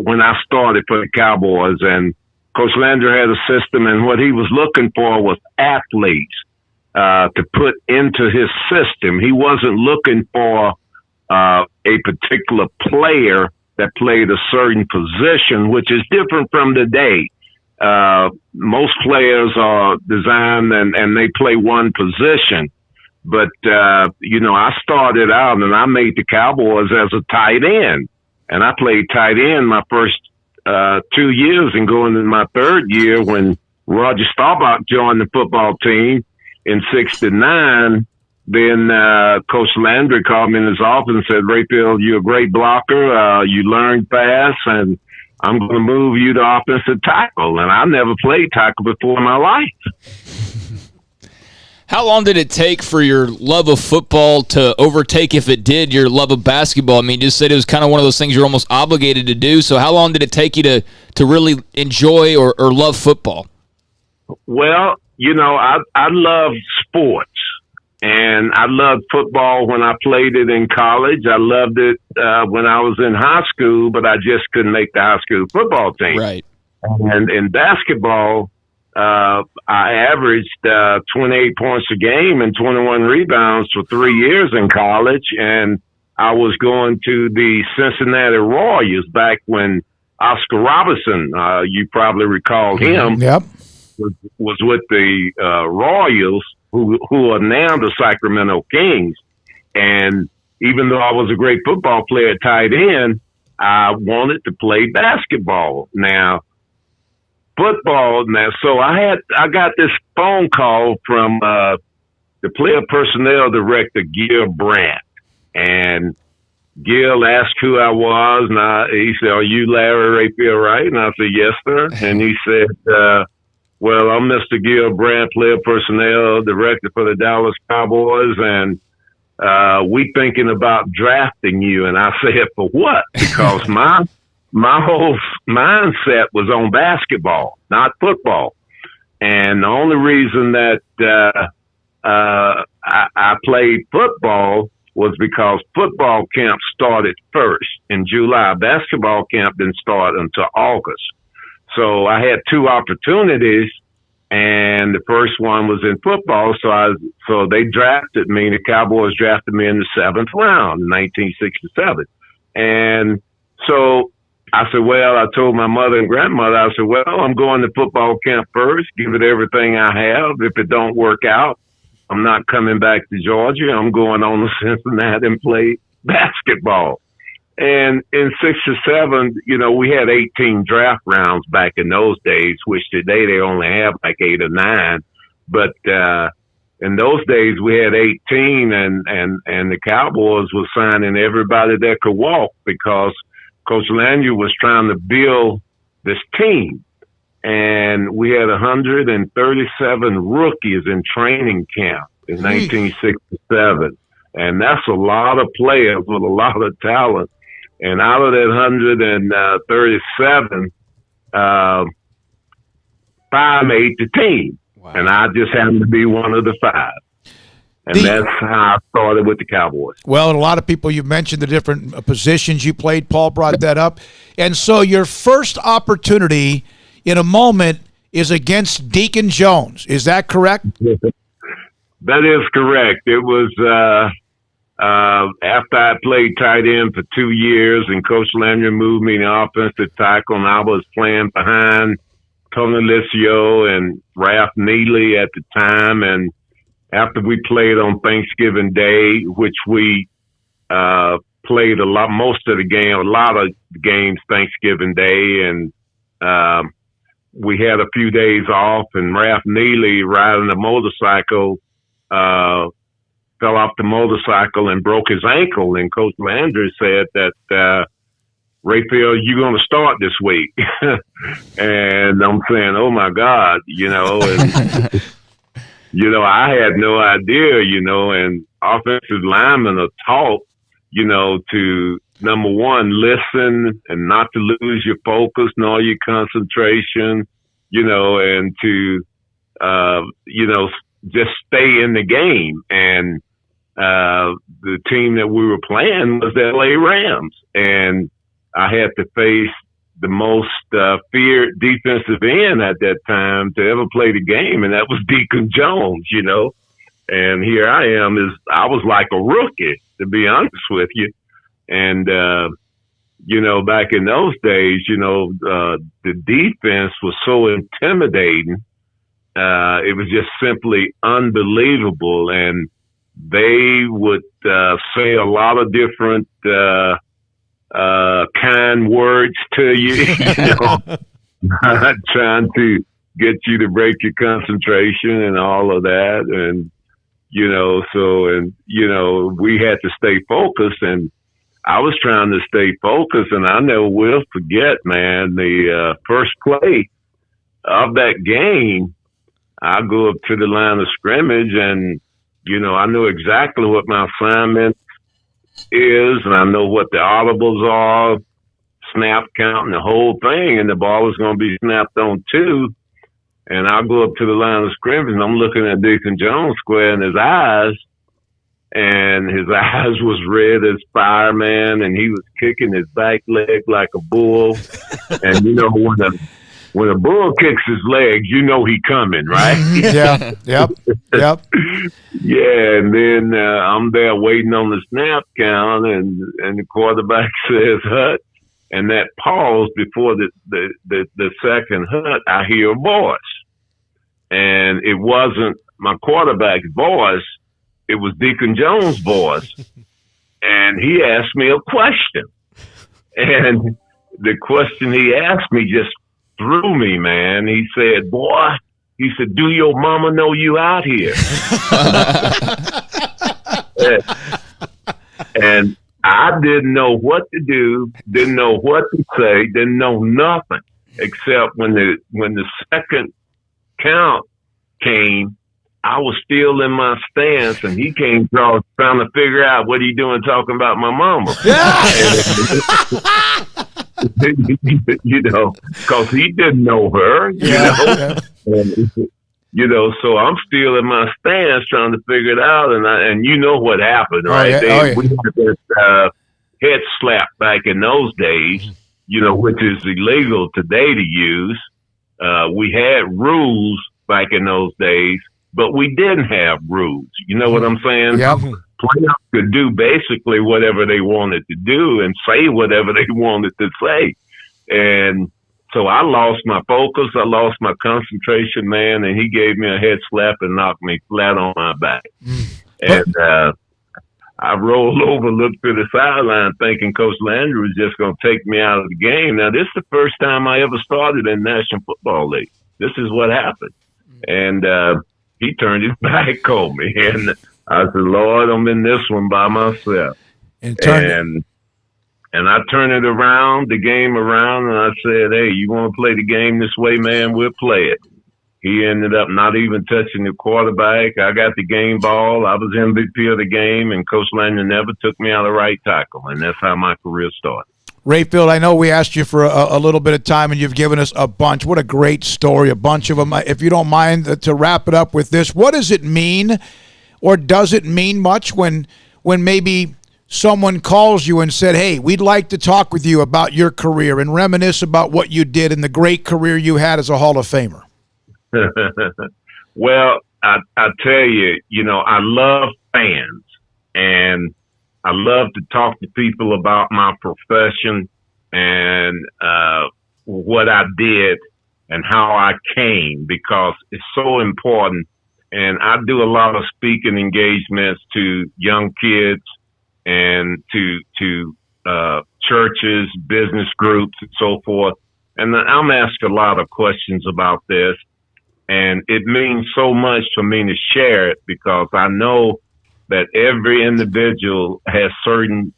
when I started for the Cowboys, and Coach Landry had a system, and what he was looking for was athletes to put into his system. He wasn't looking for a particular player that played a certain position, which is different from today. Most players are designed and they play one position. But, I started out and I made the Cowboys as a tight end. And I played tight end my first 2 years, and going into my third year when Roger Staubach joined the football team in '69. Then Coach Landry called me in his office and said, "Rayfield, you're a great blocker. You learn fast, and I'm going to move you to offensive tackle." And I never played tackle before in my life. How long did it take for your love of football to overtake, if it did, your love of basketball? I mean, you just said it was kind of one of those things you're almost obligated to do. So how long did it take you to really enjoy or love football? Well, I love sports. And I loved football when I played it in college. I loved it when I was in high school, but I just couldn't make the high school football team. Right. And in basketball, I averaged 28 points a game and 21 rebounds for 3 years in college. And I was going to the Cincinnati Royals back when Oscar Robertson, you probably recall him, Yep. was with the Royals, who are now the Sacramento Kings. And even though I was a great football player at tight end, I wanted to play basketball. So I got this phone call from the player personnel director, Gil Brandt. And Gil asked who I was, and he said, "Are you Larry Rayfield Wright?" And I said, "Yes, sir." And he said, "Well, I'm Mr. Gil Brandt, player personnel director for the Dallas Cowboys, and we thinking about drafting you." And I said, "For what?" Because my whole mindset was on basketball, not football. And the only reason that I played football was because football camp started first in July. Basketball camp didn't start until August. So I had two opportunities, and the first one was in football. So they drafted me. The Cowboys drafted me in the 7th round in 1967. And so I said, I told my mother and grandmother, I said, I'm going to football camp first, give it everything I have. If it don't work out, I'm not coming back to Georgia. I'm going on to Cincinnati and play basketball. And in 67, we had 18 draft rounds back in those days, which today they only have like 8 or 9. But in those days we had 18, and the Cowboys were signing everybody that could walk because Coach Landry was trying to build this team. And we had 137 rookies in training camp in 1967. And that's a lot of players with a lot of talent. And out of that 137, 5 made the team. Wow. And I just happened to be one of the 5. And that's how I started with the Cowboys. Well, and a lot of people, you mentioned the different positions you played. Paul brought that up. And so your first opportunity in a moment is against Deacon Jones. Is that correct? That is correct. It was after I played tight end for 2 years, and Coach Landry moved me to offensive tackle, and I was playing behind Tony Licio and Ralph Neely at the time. And after we played on Thanksgiving Day, which we played a lot of games Thanksgiving Day, and we had a few days off, and Ralph Neely, riding a motorcycle, fell off the motorcycle and broke his ankle. And Coach Landry said that, Rayfield, you're going to start this week. And I'm saying, oh my God, and, I had no idea, and offensive linemen are taught, to, number one, listen and not to lose your focus nor your concentration, and to, just stay in the game. And the team that we were playing was the LA Rams. And I had to face the most feared defensive end at that time to ever play the game, and that was Deacon Jones, you know. And here I am, I was like a rookie, to be honest with you. And, you know, back in those days, you know, the defense was so intimidating. It was just simply unbelievable. And they would say a lot of different kind words to you, you know, trying to get you to break your concentration and all of that. And, you know, you know, we had to stay focused, and I was trying to stay focused, and I never will forget, man, the first play of that game, I go up to the line of scrimmage, and, you know, I knew exactly what my assignment is, and I know what the audibles are, snap count, and the whole thing, and the ball was going to be snapped on too. And I go up to the line of scrimmage, and I'm looking at Deacon Jones square in his eyes, and his eyes was red as fire, man, and he was kicking his back leg like a bull. And, you know, when a bull kicks his legs, you know he coming, right? Yeah, yep. Yeah, and then I'm there waiting on the snap count, and the quarterback says, "Hut." And that pause before the second hut, I hear a voice. And it wasn't my quarterback's voice. It was Deacon Jones' voice. And he asked me a question. And the question he asked me just threw me, man. He said, "Boy," he said, "do your mama know you out here?" And I didn't know what to do, didn't know what to say, didn't know nothing except when the second count came, I was still in my stance, and he came trying to figure out what he doing talking about my mama. You know, because he didn't know her, you know. And, you know, so I'm still in my stance trying to figure it out, and you know what happened, right? We had this head slap back in those days, you know, which is illegal today to use. We had rules back in those days, but we didn't have rules. You know what I'm saying? Yep. Players could do basically whatever they wanted to do and say whatever they wanted to say. And so I lost my focus. I lost my concentration, man, and he gave me a head slap and knocked me flat on my back. And I rolled over, looked to the sideline, thinking Coach Landry was just going to take me out of the game. Now, this is the first time I ever started in National Football League. This is what happened. And he turned his back on me. And I said, "Lord, I'm in this one by myself." And I turned it around, the game around, and I said, "Hey, you want to play the game this way, man? We'll play it." He ended up not even touching the quarterback. I got the game ball. I was MVP of the game, and Coach Landry never took me out of right tackle, and that's how my career started. Rayfield, I know we asked you for a little bit of time, and you've given us a bunch. What a great story, a bunch of them. If you don't mind, to wrap it up with this, what does it mean, or does it mean much when maybe someone calls you and said, "Hey, we'd like to talk with you about your career and reminisce about what you did and the great career you had as a Hall of Famer"? Well, I tell you, you know, I love fans, and I love to talk to people about my profession and what I did and how I came, because it's so important. And I do a lot of speaking engagements to young kids and to churches, business groups, and so forth. And I'm asked a lot of questions about this. And it means so much for me to share it, because I know that every individual has certain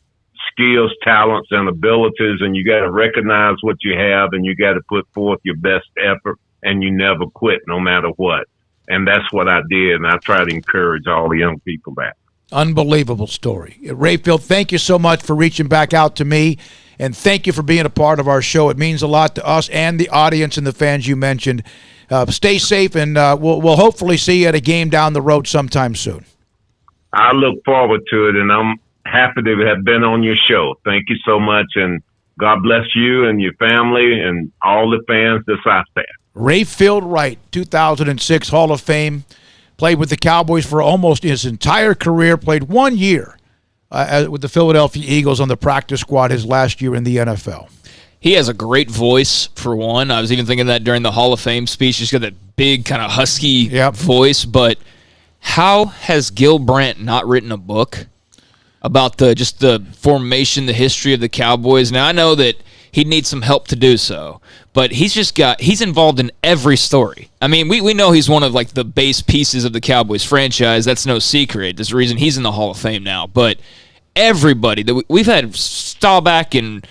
skills, talents, and abilities, and you got to recognize what you have, and you got to put forth your best effort, and you never quit no matter what. And that's what I did, and I try to encourage all the young people back. Unbelievable story. Rayfield, thank you so much for reaching back out to me, and thank you for being a part of our show. It means a lot to us and the audience and the fans you mentioned. Stay safe, and we'll hopefully see you at a game down the road sometime soon. I look forward to it, and I'm happy to have been on your show. Thank you so much, and God bless you and your family and all the fans that's out there. Rayfield Wright, 2006 Hall of Fame, played with the Cowboys for almost his entire career, played 1 year with the Philadelphia Eagles on the practice squad his last year in the NFL. He has a great voice, for one. I was even thinking that during the Hall of Fame speech. He's got that big kind of husky voice. But how has Gil Brandt not written a book about the formation, the history of the Cowboys? Now, I know that he'd need some help to do so, but he's involved in every story. I mean, we know he's one of like the base pieces of the Cowboys franchise. That's no secret. There's a reason he's in the Hall of Fame now. But everybody that we've had, Staubach and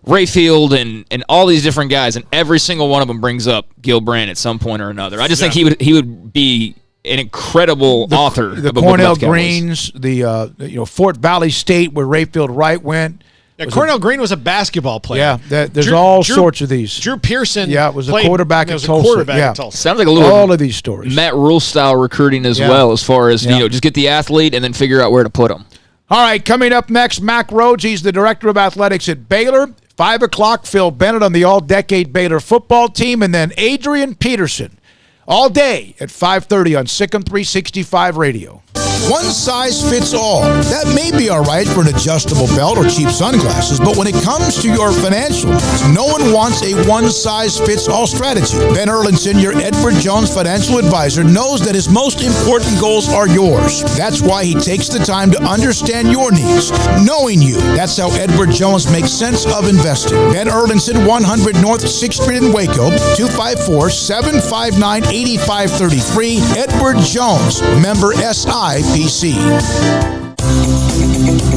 Rayfield and all these different guys, and every single one of them brings up Gil Brandt at some point or another. I just think he would be an incredible author. The Cornell Greens, the Fort Valley State where Rayfield Wright went. Yeah, Cornell Green was a basketball player. Yeah, there's all sorts of these. Drew Pearson. Yeah, was a quarterback at Tulsa. Sounds like a little all of these stories. Matt Rule style recruiting as well, as far as just get the athlete and then figure out where to put them. All right, coming up next, Mack Rhoades. He's the director of athletics at Baylor. 5 o'clock, Phil Bennett on the all-decade Baylor football team, and then Adrian Peterson all day at 5:30 on Sikkim 365 Radio. One size fits all. That may be all right for an adjustable belt or cheap sunglasses, but when it comes to your financials, no one wants a one-size-fits-all strategy. Ben Erlinson, your Edward Jones financial advisor, knows that his most important goals are yours. That's why he takes the time to understand your needs, knowing you. That's how Edward Jones makes sense of investing. Ben Erlinson, 100 North 6th Street in Waco, 254-759-8533. Edward Jones, member SIPC.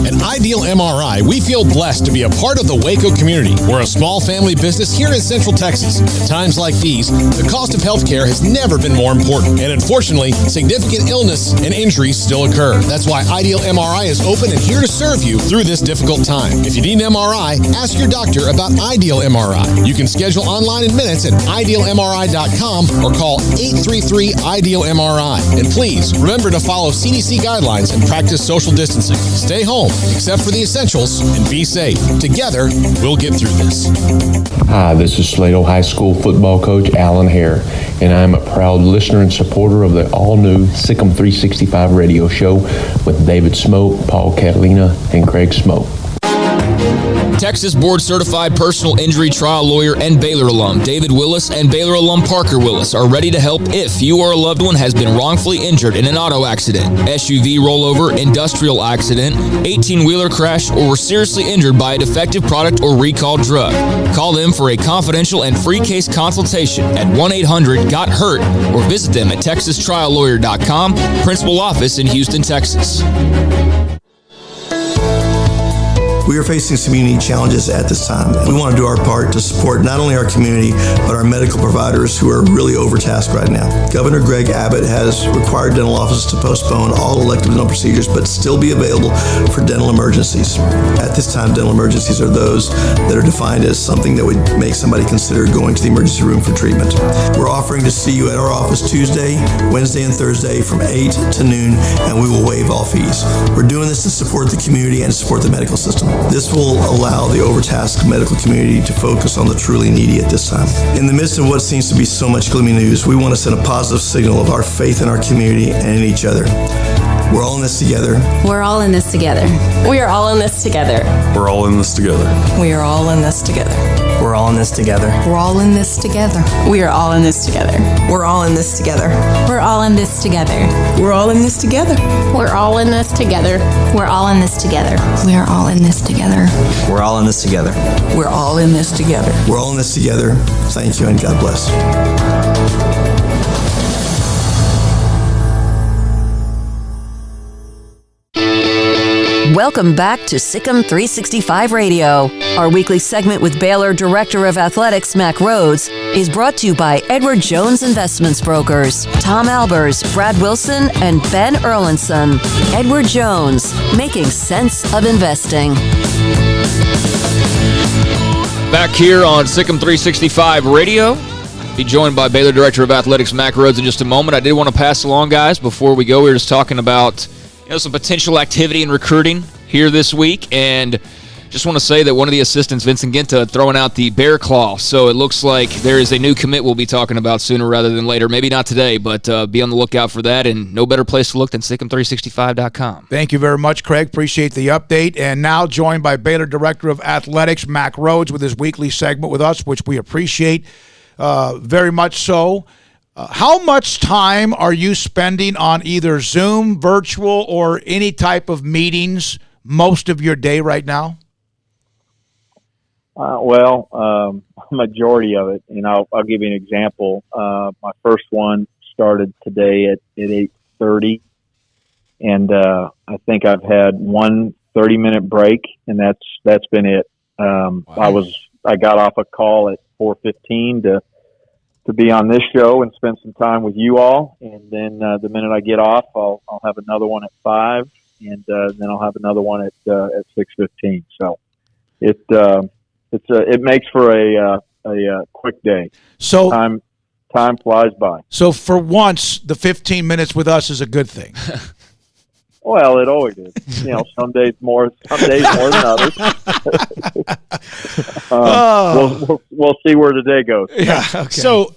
At Ideal MRI, we feel blessed to be a part of the Waco community. We're a small family business here in Central Texas. At times like these, the cost of healthcare has never been more important. And unfortunately, significant illness and injuries still occur. That's why Ideal MRI is open and here to serve you through this difficult time. If you need an MRI, ask your doctor about Ideal MRI. You can schedule online in minutes at idealmri.com or call 833-IDEAL-MRI. And please, remember to follow CDC guidelines and practice social distancing. Stay home, except for the essentials, and be safe. Together, we'll get through this. Hi, this is Slato High School football coach Alan Hare, and I'm a proud listener and supporter of the all-new Sikkim 365 radio show with David Smoke, Paul Catalina, and Craig Smoke. Texas board-certified personal injury trial lawyer and Baylor alum David Willis and Baylor alum Parker Willis are ready to help if you or a loved one has been wrongfully injured in an auto accident, SUV rollover, industrial accident, 18-wheeler crash, or were seriously injured by a defective product or recalled drug. Call them for a confidential and free case consultation at 1-800-GOT-HURT or visit them at texastriallawyer.com, principal office in Houston, Texas. We are facing some unique challenges at this time. We want to do our part to support not only our community, but our medical providers who are really overtasked right now. Governor Greg Abbott has required dental offices to postpone all elective dental procedures, but still be available for dental emergencies. At this time, dental emergencies are those that are defined as something that would make somebody consider going to the emergency room for treatment. We're offering to see you at our office Tuesday, Wednesday, and Thursday from 8 to noon, and we will waive all fees. We're doing this to support the community and support the medical system. This will allow the overtasked medical community to focus on the truly needy at this time. In the midst of what seems to be so much gloomy news, we want to send a positive signal of our faith in our community and in each other. We're all in this together. We're all in this together. We are all in this together. We're all in this together. We are all in this together. We're all in this together. We're all in this together. We are all in this together. We're all in this together. We're all in this together. We're all in this together. We're all in this together. We're all in this together. We are all in this together. We're all in this together. We're all in this together. We're all in this together. Thank you and God bless. Welcome back to Sikkim 365 Radio. Our weekly segment with Baylor Director of Athletics Mack Rhoades is brought to you by Edward Jones Investments Brokers, Tom Albers, Brad Wilson, and Ben Erlinson. Edward Jones, making sense of investing. Back here on Sikkim 365 Radio. Be joined by Baylor Director of Athletics Mack Rhoades in just a moment. I did want to pass along, guys, before we go, we were just talking about some potential activity in recruiting here this week, and Just want to say that one of the assistants, Vincent Ginta, throwing out the bear claw. So it looks like there is a new commit we'll be talking about sooner rather than later. Maybe not today, but be on the lookout for that. And no better place to look than Sikkim365.com. Thank you very much, Craig. Appreciate the update. And now joined by Baylor Director of Athletics, Mack Rhoades, with his weekly segment with us, which we appreciate very much so. How much time are you spending on either Zoom, virtual, or any type of meetings most of your day right now? Majority of it. And I'll give you an example. My first one started today at 8:30, and I think I've had one 30-minute break, and that's been it. Wow. I got off a call at 4:15 to be on this show and spend some time with you all, and then the minute I get off, I'll have another one at 5, and then I'll have another one at 6:15. So it makes for a quick day. So time flies by. So for once, the 15 minutes with us is a good thing. Well, it always is. Some days more than others. We'll see where the day goes. Yeah. Okay. So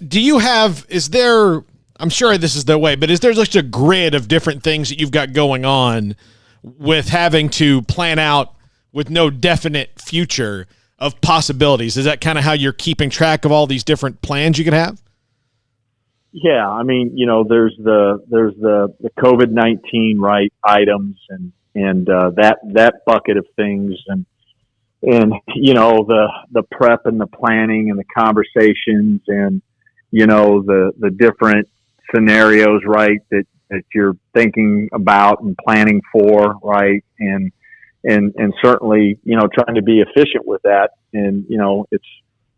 I'm sure this is the way, but is there just a grid of different things that you've got going on with having to plan out with no definite future of possibilities? Is that kind of how you're keeping track of all these different plans you could have? Yeah, I mean, there's the COVID-19 items and that bucket of things and the prep and the planning and the conversations and the different scenarios that you're thinking about and planning for, right? And certainly, trying to be efficient with that. And,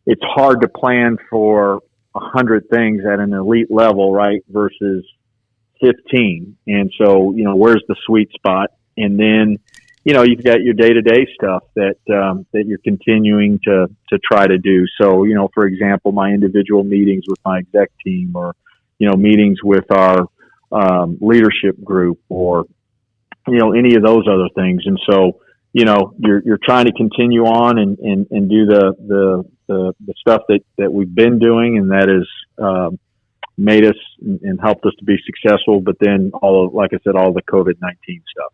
it's hard to plan for 100 things at an elite level, right? Versus 15. And so, where's the sweet spot? And then, you've got your day-to-day stuff that you're continuing to try to do. So, for example, my individual meetings with my exec team or, meetings with our leadership group or, any of those other things. And so, you're trying to continue on and do the stuff that we've been doing, and that has made us and helped us to be successful. But then like I said, all the COVID-19 stuff.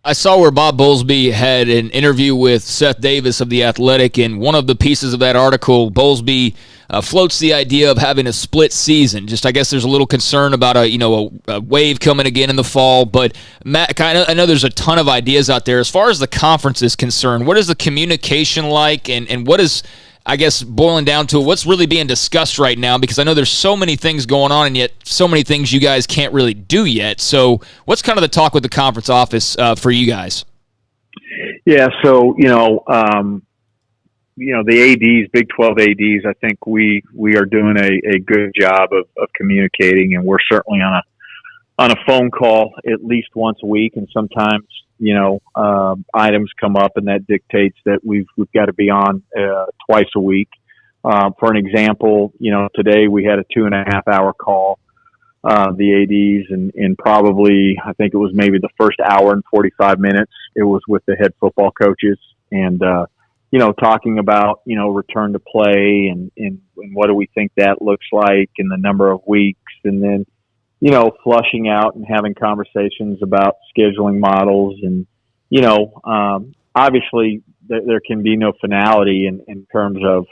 I saw where Bob Bowlesby had an interview with Seth Davis of The Athletic, and one of the pieces of that article, Bowlesby floats the idea of having a split season. Just, I guess there's a little concern about a wave coming again in the fall. But Matt, I know there's a ton of ideas out there. As far as the conference is concerned, what is the communication like, and what is, I guess, boiling down to what's really being discussed right now? Because I know there's so many things going on, and yet so many things you guys can't really do yet. So what's kind of the talk with the conference office for you guys? Yeah, so, the ADs, Big 12 ADs, I think we are doing a good job of communicating, and we're certainly on a phone call at least once a week, and sometimes items come up, and that dictates that we've got to be on twice a week. For an example, today we had a 2.5-hour call, the ADs, and probably I think it was maybe the first hour and 45 minutes. It was with the head football coaches, and talking about return to play and what do we think that looks like in the number of weeks, and then flushing out and having conversations about scheduling models. And, obviously there can be no finality in terms of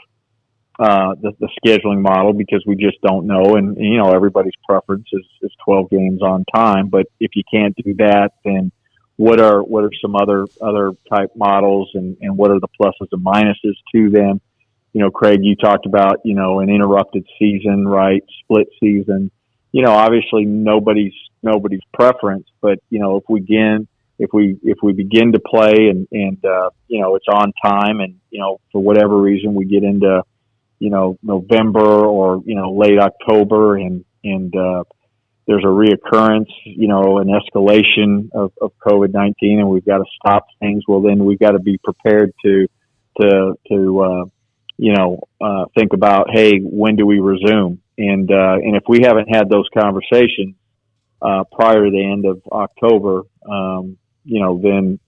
the scheduling model because we just don't know. And everybody's preference is 12 games on time. But if you can't do that, then what are some other type models and what are the pluses and minuses to them? Craig, you talked about, an interrupted season, right? Split season. Obviously nobody's preference, but if we begin to play and it's on time and for whatever reason we get into November or late October and there's a reoccurrence, an escalation of COVID-19, and we've got to stop things. Well, then we've got to be prepared to think about, hey, when do we resume? And if we haven't had those conversations prior to the end of October, then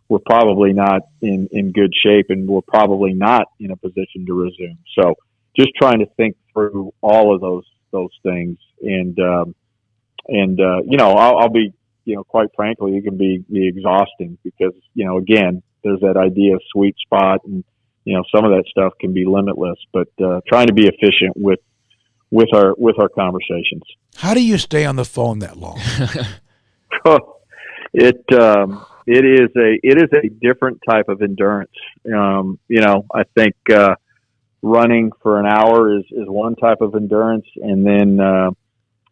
we're we're probably not in good shape, and we're probably not in a position to resume. So just trying to think through all of those things, and I'll be, quite frankly, it can be exhausting because, again, there's that idea of sweet spot, and some of that stuff can be limitless, but trying to be efficient with our conversations. How do you stay on the phone that long? It is a different type of endurance. I think running for an hour is one type of endurance, and then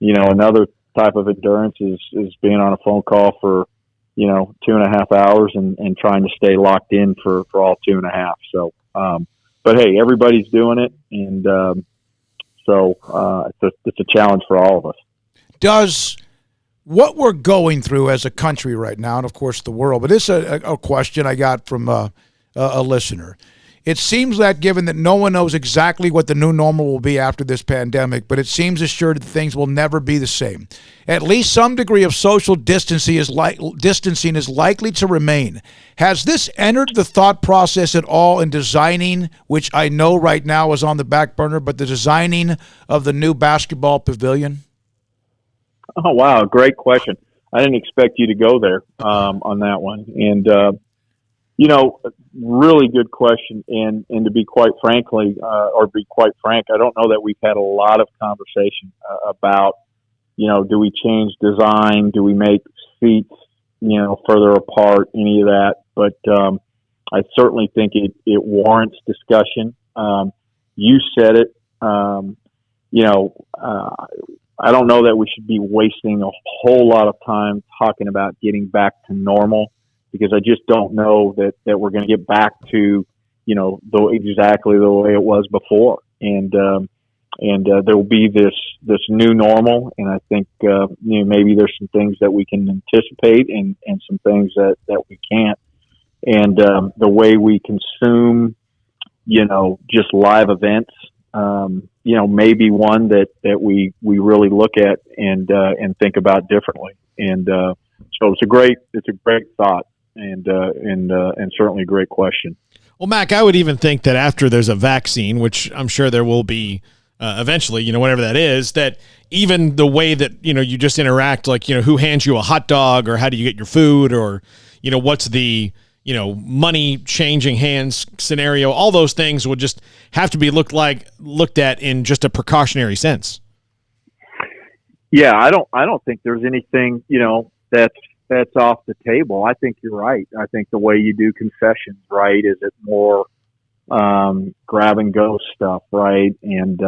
another type of endurance is being on a phone call for 2.5 hours and trying to stay locked in for all 2.5. So, but hey, everybody's doing it, and so it's a challenge for all of us. Does what we're going through as a country right now, and of course the world, but it's a question I got from a listener. It seems that given that no one knows exactly what the new normal will be after this pandemic, but it seems assured that things will never be the same. At least some degree of social distancing is likely to remain. Has this entered the thought process at all in designing, which I know right now is on the back burner, but the designing of the new basketball pavilion? Oh, wow. Great question. I didn't expect you to go there on that one. And, really good question. And to be quite frank, I don't know that we've had a lot of conversation about, do we change design? Do we make seats, further apart, any of that? But I certainly think it warrants discussion. You said it. I don't know that we should be wasting a whole lot of time talking about getting back to normal, because I just don't know that we're going to get back to, exactly the way it was before. And there will be this new normal. And I think, maybe there's some things that we can anticipate and some things that we can't. And the way we consume, just live events, maybe one that we really look at and think about differently. And so it's a great thought, and certainly a great question. Well, Mac, I would even think that after there's a vaccine, which I'm sure there will be eventually, whatever that is, that even the way that, you just interact, like, who hands you a hot dog, or how do you get your food, or, what's the, money changing hands scenario, all those things would just have to be looked at in just a precautionary sense. Yeah, I don't think there's anything, that's off the table. I think you're right. I think the way you do concessions, right, is it more grab and go stuff, right? And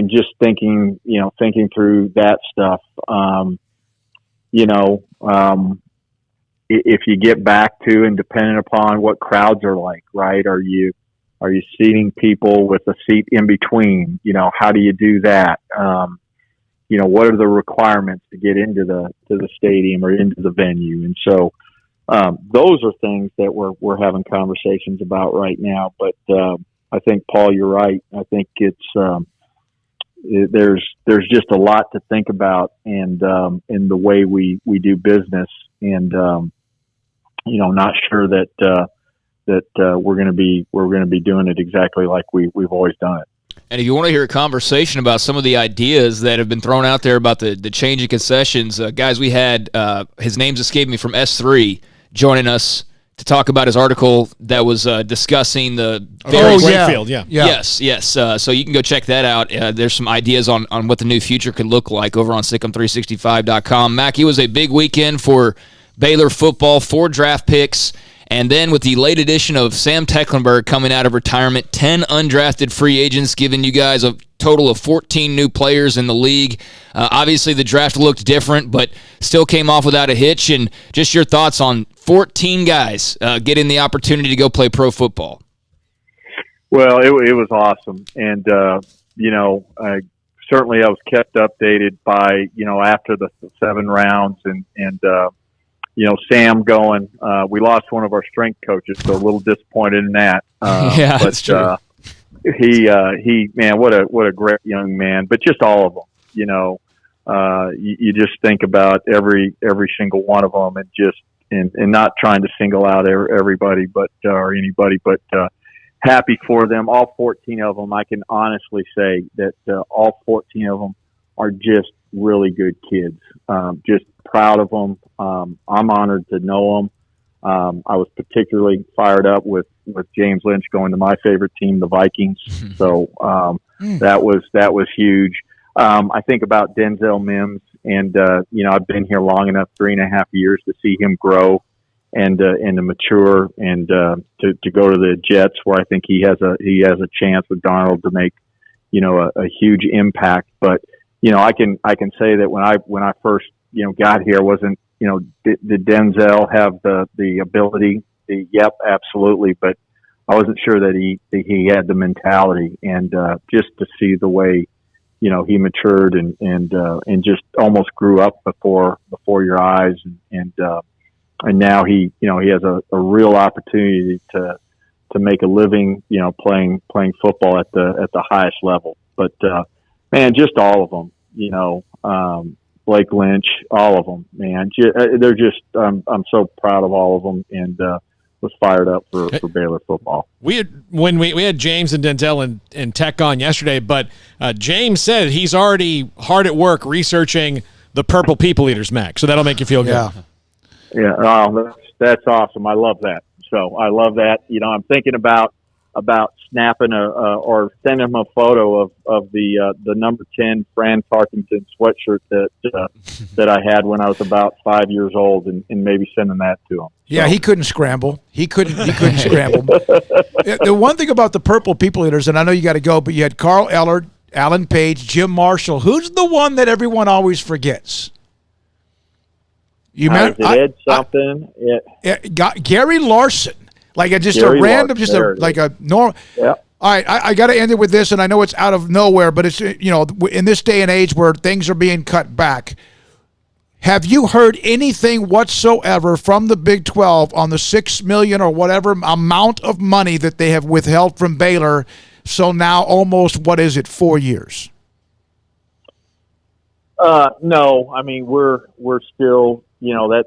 just thinking through that stuff, if you get back to, and depending upon what crowds are like, right? Are you seating people with a seat in between? How do you do that? What are the requirements to get into the stadium or into the venue? And so, those are things that we're having conversations about right now. But, I think, Paul, you're right. I think it's, there's just a lot to think about, and in the way we do business, and, not sure that we're going to be doing it exactly like we've always done it. And if you want to hear a conversation about some of the ideas that have been thrown out there about the change in concessions, guys, we had his name's escaped me, from S3 joining us to talk about his article that was discussing the Rayfield, yeah. Yes. So you can go check that out. There's some ideas on what the new future could look like over on Sikkim365.com. Mack, it was a big weekend for Baylor football, 4 draft picks. And then with the late addition of Sam Tecklenburg coming out of retirement, 10 undrafted free agents, giving you guys a total of 14 new players in the league. Obviously, the draft looked different, but still came off without a hitch. And just your thoughts on 14 guys getting the opportunity to go play pro football. Well, it was awesome. And, certainly I was kept updated by, after the 7 rounds and Sam going, we lost one of our strength coaches, so a little disappointed in that. Yeah, that's true. He, man, what a great young man, but just all of them, you just think about every single one of them, and just, not trying to single out everybody, or anybody, but happy for them. All 14 of them, I can honestly say that all 14 of them are just really good kids. Just proud of them. I'm honored to know them. I was particularly fired up with James Lynch going to my favorite team, the Vikings. So that was huge. I think about Denzel Mims, and I've been here long enough, 3.5 years, to see him grow and to mature, and to go to the Jets, where I think he has a chance with Darnold to make a huge impact. But I can say that when I first got here, wasn't did Denzel have the ability? Yep, absolutely. But I wasn't sure that he had the mentality, and just to see the way he matured and just almost grew up before your eyes, and now he has a real opportunity to make a living playing football at the highest level. But man, just all of them, Blake Lynch, all of them, man. They're just I'm so proud of all of them, and was fired up for Baylor football. We had James and Denzel and Tech on yesterday, but James said he's already hard at work researching the Purple People Eaters, Mac. So that'll make you feel good. Yeah. Oh, that's awesome. I love that. So I love that. I'm thinking about snapping or sending him a photo of the number 10 Fran Tarkenton sweatshirt that I had when I was about 5 years old, and maybe sending that to him. Yeah, he couldn't scramble. He couldn't scramble. The one thing about the Purple People Eaters, and I know you got to go, but you had Carl Ellard, Alan Page, Jim Marshall. Who's the one that everyone always forgets? You remember Ed something? Gary Larson. Like a normal. Yeah. All right, I got to end it with this, and I know it's out of nowhere, but it's in this day and age where things are being cut back. Have you heard anything whatsoever from the Big 12 on the $6 million or whatever amount of money that they have withheld from Baylor? So now almost 4 years? No, I mean we're still.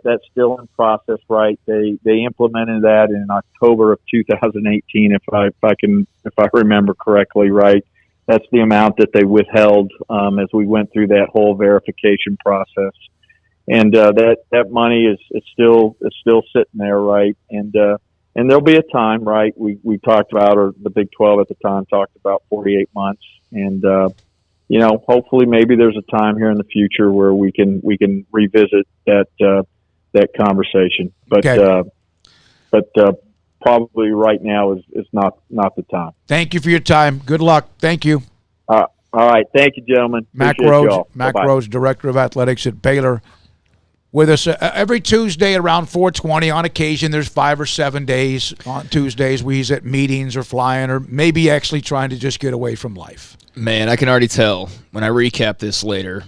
That's still in process, right? They implemented that in October of 2018, if I remember correctly, right? That's the amount that they withheld as we went through that whole verification process, and that money is still sitting there, right? And there'll be a time, right? We talked about, or the Big 12 at the time talked about 48 months, and hopefully maybe there's a time here in the future where we can revisit that conversation. But okay. Probably right now is not the time. Thank you for your time. Good luck. Thank you. All right. Thank you, gentlemen. Mack Rhoades, Director of Athletics at Baylor, with us every Tuesday around 4:20. On occasion, there's 5 or 7 days on Tuesdays where he's at meetings or flying or maybe actually trying to just get away from life. Man, I can already tell when I recap this later.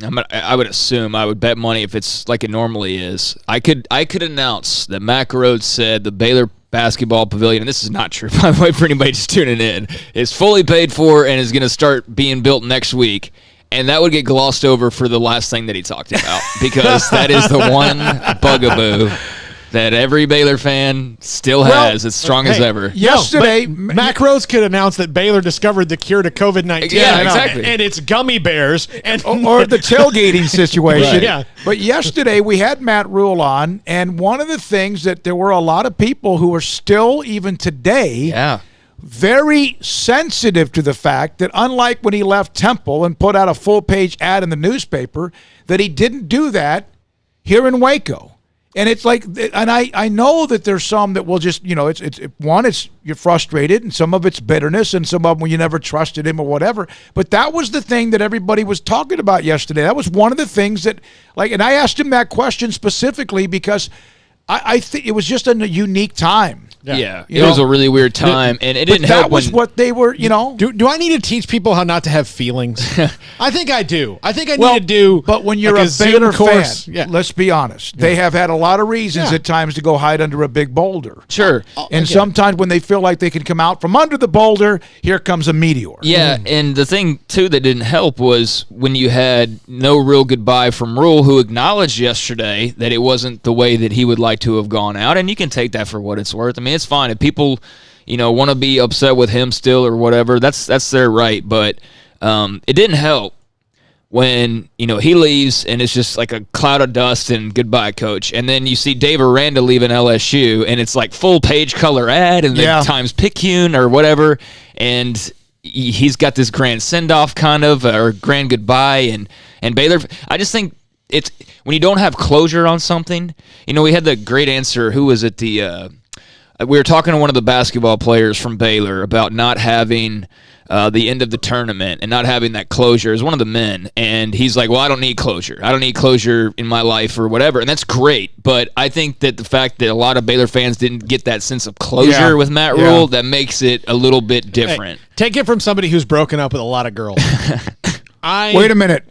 I would assume, I would bet money if it's like it normally is. I could announce that Mack Rhoades said the Baylor basketball pavilion, and this is not true, by the way, for anybody just tuning in, is fully paid for and is going to start being built next week. And that would get glossed over for the last thing that he talked about, because that is the one bugaboo that every Baylor fan still has, as strong as ever. Yesterday, Mack Rhoades could announce that Baylor discovered the cure to COVID-19. Yeah, exactly. And it's gummy bears. And or the tailgating situation. Right. Yeah. But yesterday we had Matt Rhule on, and one of the things that there were a lot of people who are still, even today, very sensitive to the fact that, unlike when he left Temple and put out a full-page ad in the newspaper, that he didn't do that here in Waco. And it's like, and I know that there's some that will just, it's you're frustrated, and some of it's bitterness, and some of them you never trusted him or whatever. But that was the thing that everybody was talking about yesterday. That was one of the things that, and I asked him that question specifically because I think it was just a unique time. Yeah, it was a really weird time, and it didn't help. That was what they were, Do I need to teach people how not to have feelings? I think I do. I think I need to do. But when you're like a Baylor course, fan, let's be honest, they have had a lot of reasons at times to go hide under a big boulder. Sure. And sometimes when they feel like they can come out from under the boulder, here comes a meteor. Yeah, and the thing, too, that didn't help was when you had no real goodbye from Rule, who acknowledged yesterday that it wasn't the way that he would like to have gone out, and you can take that for what it's worth. I mean, it's fine. If people, want to be upset with him still or whatever, that's their right. But it didn't help when, he leaves and it's just like a cloud of dust and goodbye, coach. And then you see Dave Aranda leaving LSU, and it's like full page color ad and then Times Picayune or whatever. And he's got this grand send-off kind of, or grand goodbye. And Baylor, I just think it's when you don't have closure on something. We had the great answer. Who was it? We were talking to one of the basketball players from Baylor about not having the end of the tournament and not having that closure. As one of the men, and he's like, well, I don't need closure. I don't need closure in my life or whatever, and that's great. But I think that the fact that a lot of Baylor fans didn't get that sense of closure with Matt Rule, that makes it a little bit different. Hey, take it from somebody who's broken up with a lot of girls. Wait a minute.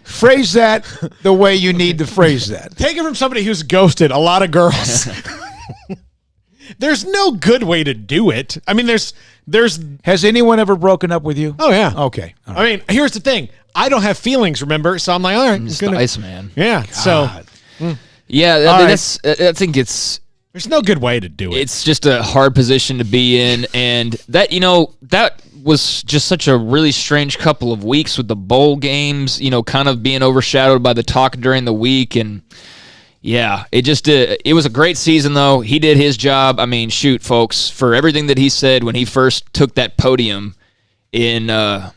Phrase that the way you need to phrase that. Take it from somebody who's ghosted a lot of girls. There's no good way to do it. I mean, there's. Has anyone ever broken up with you? Oh yeah. Okay. Right. I mean, here's the thing. I don't have feelings, remember? So I'm like, all right, I'm just the Iceman. Yeah. God. So. Yeah, I think it's. There's no good way to do it. It's just a hard position to be in, and that that was just such a really strange couple of weeks with the bowl games, kind of being overshadowed by the talk during the week. And yeah, it was a great season, though. He did his job. I mean, shoot, folks, for everything that he said when he first took that podium in the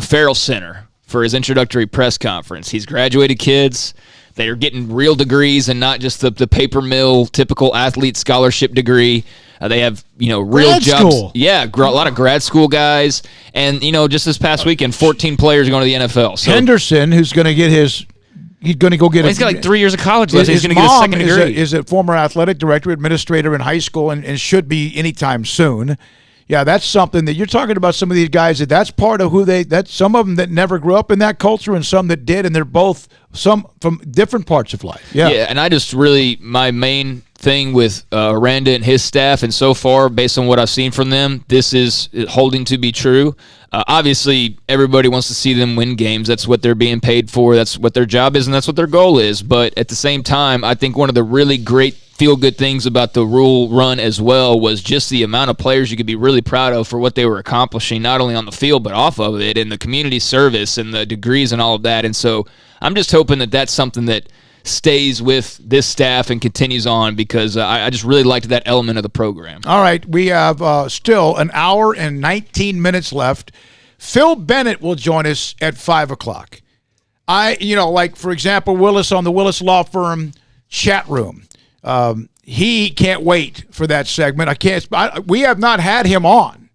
Farrell Center for his introductory press conference. He's graduated kids. They are getting real degrees and not just the paper mill typical athlete scholarship degree. They have, real grad jobs. School. Yeah, a lot of grad school guys. And, just this past weekend, 14 players are going to the NFL. So Henderson, who's going to get he's going to go get he's got like 3 years of college left. He's going to get a second degree. Is a former athletic director, administrator in high school, and should be anytime soon. Yeah, that's something that you're talking about. Some of these guys that's part of who that's some of them that never grew up in that culture and some that did, and they're both some from different parts of life. Yeah, and I just really, my main thing with Aranda and his staff, and so far, based on what I've seen from them, this is holding to be true. Obviously, everybody wants to see them win games. That's what they're being paid for. That's what their job is, and that's what their goal is. But at the same time, I think one of the really great feel-good things about the Rule run as well was just the amount of players you could be really proud of for what they were accomplishing, not only on the field but off of it, and the community service and the degrees and all of that. And so I'm just hoping that that's something that stays with this staff and continues on, because I just really liked that element of the program. All right, we have still an hour and 19 minutes left. Phil Bennett will join us at 5 o'clock. Like, for example, Willis on the Willis Law Firm chat room. He can't wait for that segment. We have not had him on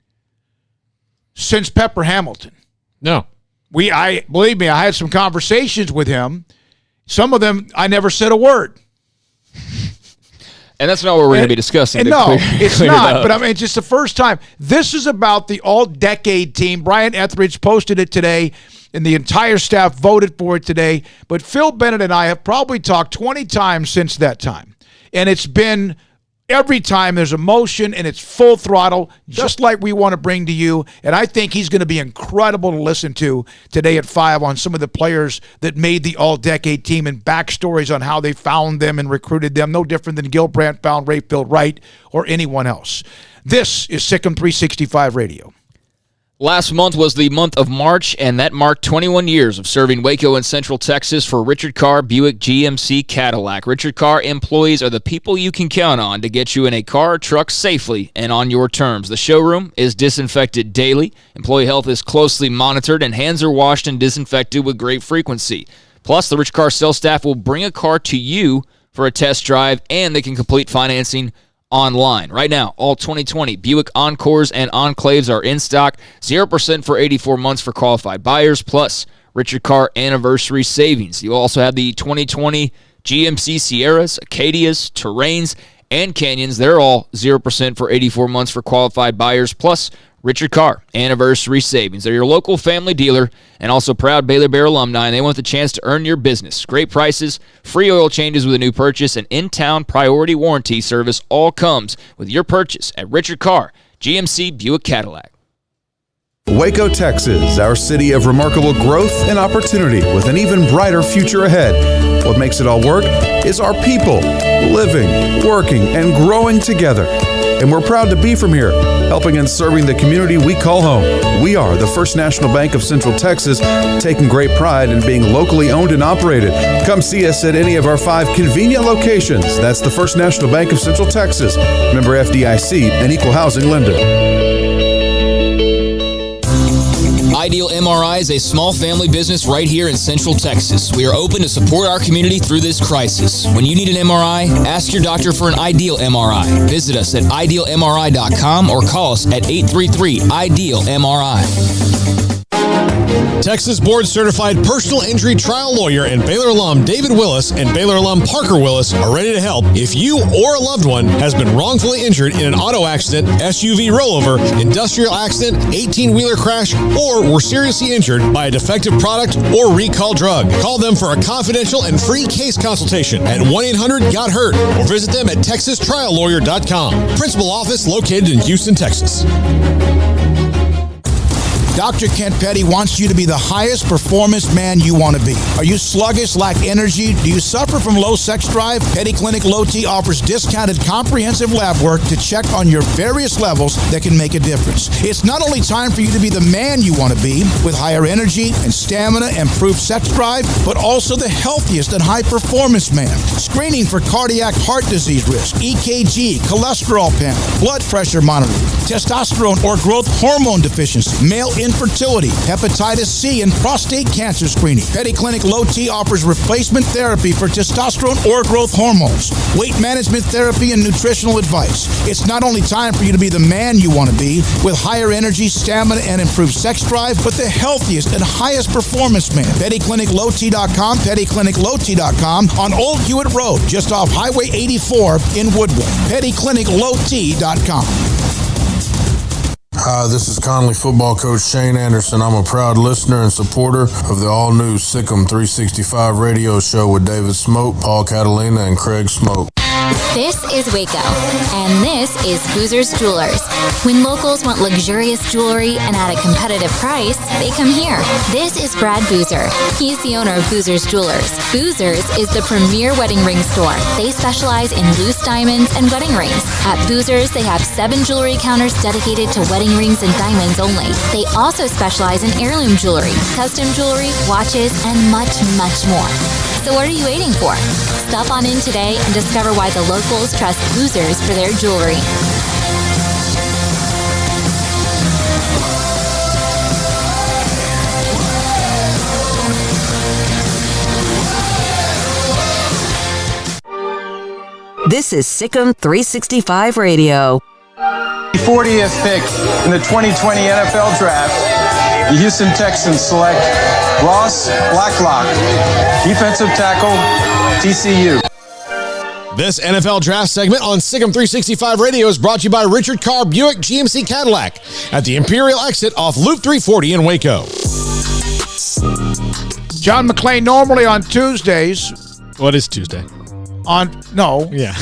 since Pepper Hamilton. No. Believe me, I had some conversations with him. Some of them, I never said a word. And that's not what we're going to be discussing. No, it's not. But I mean, it's just the first time. This is about the all-decade team. Brian Etheridge posted it today, and the entire staff voted for it today. But Phil Bennett and I have probably talked 20 times since that time. And it's been every time there's emotion, and it's full throttle, just like we want to bring to you. And I think he's going to be incredible to listen to today at 5 on some of the players that made the all-decade team and backstories on how they found them and recruited them. No different than Gil Brandt found Rayfield, Wright, or anyone else. This is Sikkim 365 Radio. Last month was the month of March, and that marked 21 years of serving Waco and Central Texas for Richard Carr Buick GMC Cadillac. Richard Carr employees are the people you can count on to get you in a car or truck safely and on your terms. The showroom is disinfected daily. Employee health is closely monitored, and hands are washed and disinfected with great frequency. Plus, the Richard Carr sales staff will bring a car to you for a test drive, and they can complete financing online. Right now, all 2020 Buick Encores and Enclaves are in stock. 0% for 84 months for qualified buyers, plus Richard Carr anniversary savings. You also have the 2020 GMC Sierras, Acadias, Terrains, and Canyons. They're all 0% for 84 months for qualified buyers, plus Richard Carr anniversary savings. They're your local family dealer and also proud Baylor Bear alumni, and they want the chance to earn your business. Great prices, free oil changes with a new purchase, and in-town priority warranty service all comes with your purchase at Richard Carr, GMC Buick Cadillac. Waco, Texas, our city of remarkable growth and opportunity with an even brighter future ahead. What makes it all work is our people living, working, and growing together. And we're proud to be from here, helping and serving the community we call home. We are the First National Bank of Central Texas, taking great pride in being locally owned and operated. Come see us at any of our 5 convenient locations. That's the First National Bank of Central Texas, member FDIC, and equal housing lender. Ideal MRI is a small family business right here in Central Texas. We are open to support our community through this crisis. When you need an MRI, ask your doctor for an Ideal MRI. Visit us at idealmri.com or call us at 833-IDEAL-MRI. Texas Board Certified Personal Injury Trial Lawyer and Baylor alum David Willis and Baylor alum Parker Willis are ready to help if you or a loved one has been wrongfully injured in an auto accident, SUV rollover, industrial accident, 18-wheeler crash, or were seriously injured by a defective product or recall drug. Call them for a confidential and free case consultation at 1-800-GOT-HURT or visit them at texastriallawyer.com. Principal office located in Houston, Texas. Dr. Kent Petty wants you to be the highest performance man you want to be. Are you sluggish, lack energy? Do you suffer from low sex drive? Petty Clinic Low T offers discounted comprehensive lab work to check on your various levels that can make a difference. It's not only time for you to be the man you want to be with higher energy and stamina and improved sex drive, but also the healthiest and high performance man. Screening for cardiac heart disease risk, EKG, cholesterol panel, blood pressure monitoring, testosterone or growth hormone deficiency, male infertility, hepatitis C, and prostate cancer screening. Petty Clinic Low T offers replacement therapy for testosterone or growth hormones, weight management therapy, and nutritional advice. It's not only time for you to be the man you want to be with higher energy, stamina, and improved sex drive, but the healthiest and highest performance man. PettyClinicLowT.com, PettyClinicLowT.com on Old Hewitt Road, just off Highway 84 in Woodward. PettyClinicLowT.com. Hi, this is Conley football coach Shane Anderson. I'm a proud listener and supporter of the all-new Sikkim 365 radio show with David Smoke, Paul Catalina, and Craig Smoke. This is Waco, and this is Boozer's Jewelers. When locals want luxurious jewelry and at a competitive price, they come here. This is Brad Boozer. He's the owner of Boozer's Jewelers. Boozer's is the premier wedding ring store. They specialize in loose diamonds and wedding rings. At Boozer's, they have 7 jewelry counters dedicated to wedding rings and diamonds only. They also specialize in heirloom jewelry, custom jewelry, watches, and much, much more. So what are you waiting for? Stop on in today and discover why the locals trust Boozer's for their jewelry. This is Sikkim 365 Radio. 40th pick in the 2020 NFL Draft, the Houston Texans select Ross Blacklock, defensive tackle, TCU. This NFL draft segment on Sikkim 365 Radio is brought to you by Richard Carr Buick GMC Cadillac at the Imperial exit off Loop 340 in Waco. John McClain, normally on Tuesdays. What is Tuesday? Yeah.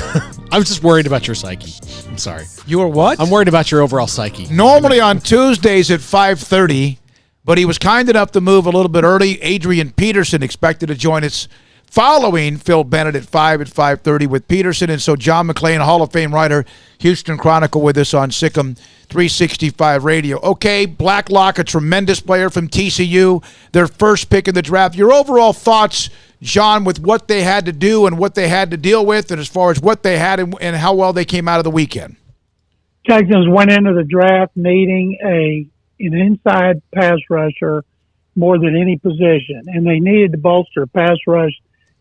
I was just worried about your psyche. I'm sorry. You were what? I'm worried about your overall psyche. Normally on Tuesdays at 5:30, but he was kind enough to move a little bit early. Adrian Peterson expected to join us following Phil Bennett at 5:30 with Peterson. And so John McClain, Hall of Fame writer, Houston Chronicle, with us on Sikkim 365 Radio. Okay, Blacklock, a tremendous player from TCU, their first pick in the draft. Your overall thoughts, John, with what they had to do and what they had to deal with, and as far as what they had and how well they came out of the weekend? Texans went into the draft needing an inside pass rusher more than any position, and they needed to bolster a pass rush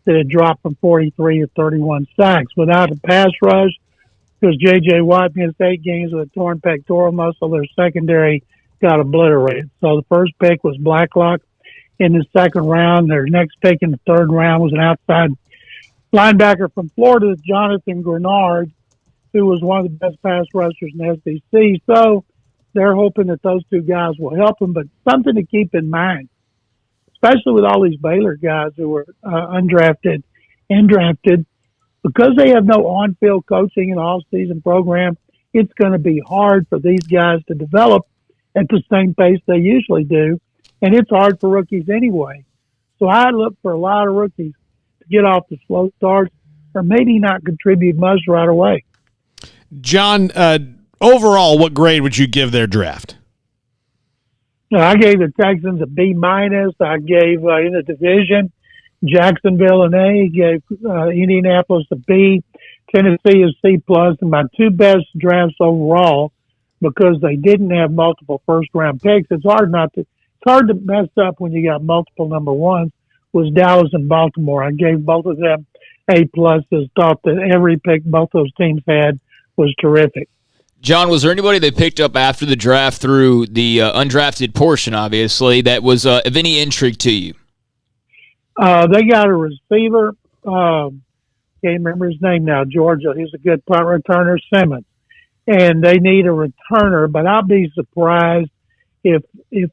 that had dropped from 43 to 31 sacks. Without a pass rush, because J.J. Watt missed 8 games with a torn pectoral muscle, their secondary got obliterated. So the first pick was Blacklock in the second round. Their next pick in the third round was an outside linebacker from Florida, Jonathan Grenard, who was one of the best pass rushers in the SEC. So they're hoping that those two guys will help them. But something to keep in mind, especially with all these Baylor guys who were undrafted and drafted, because they have no on-field coaching and off-season program, it's going to be hard for these guys to develop at the same pace they usually do. And it's hard for rookies anyway. So I look for a lot of rookies to get off the slow starts or maybe not contribute much right away. John, overall, what grade would you give their draft? I gave the Texans a B-. I gave in the division Jacksonville an A, gave Indianapolis a B, Tennessee a C+, and my two best drafts overall, because they didn't have multiple first-round picks. It's hard to mess up when you got multiple number ones, was Dallas and Baltimore. I gave both of them A+, thought that every pick both those teams had was terrific. John, was there anybody they picked up after the draft through the undrafted portion, obviously, that was of any intrigue to you? They got a receiver. Can't remember his name now. Georgia. He's a good punt returner, Simmons. And they need a returner, but I'll be surprised if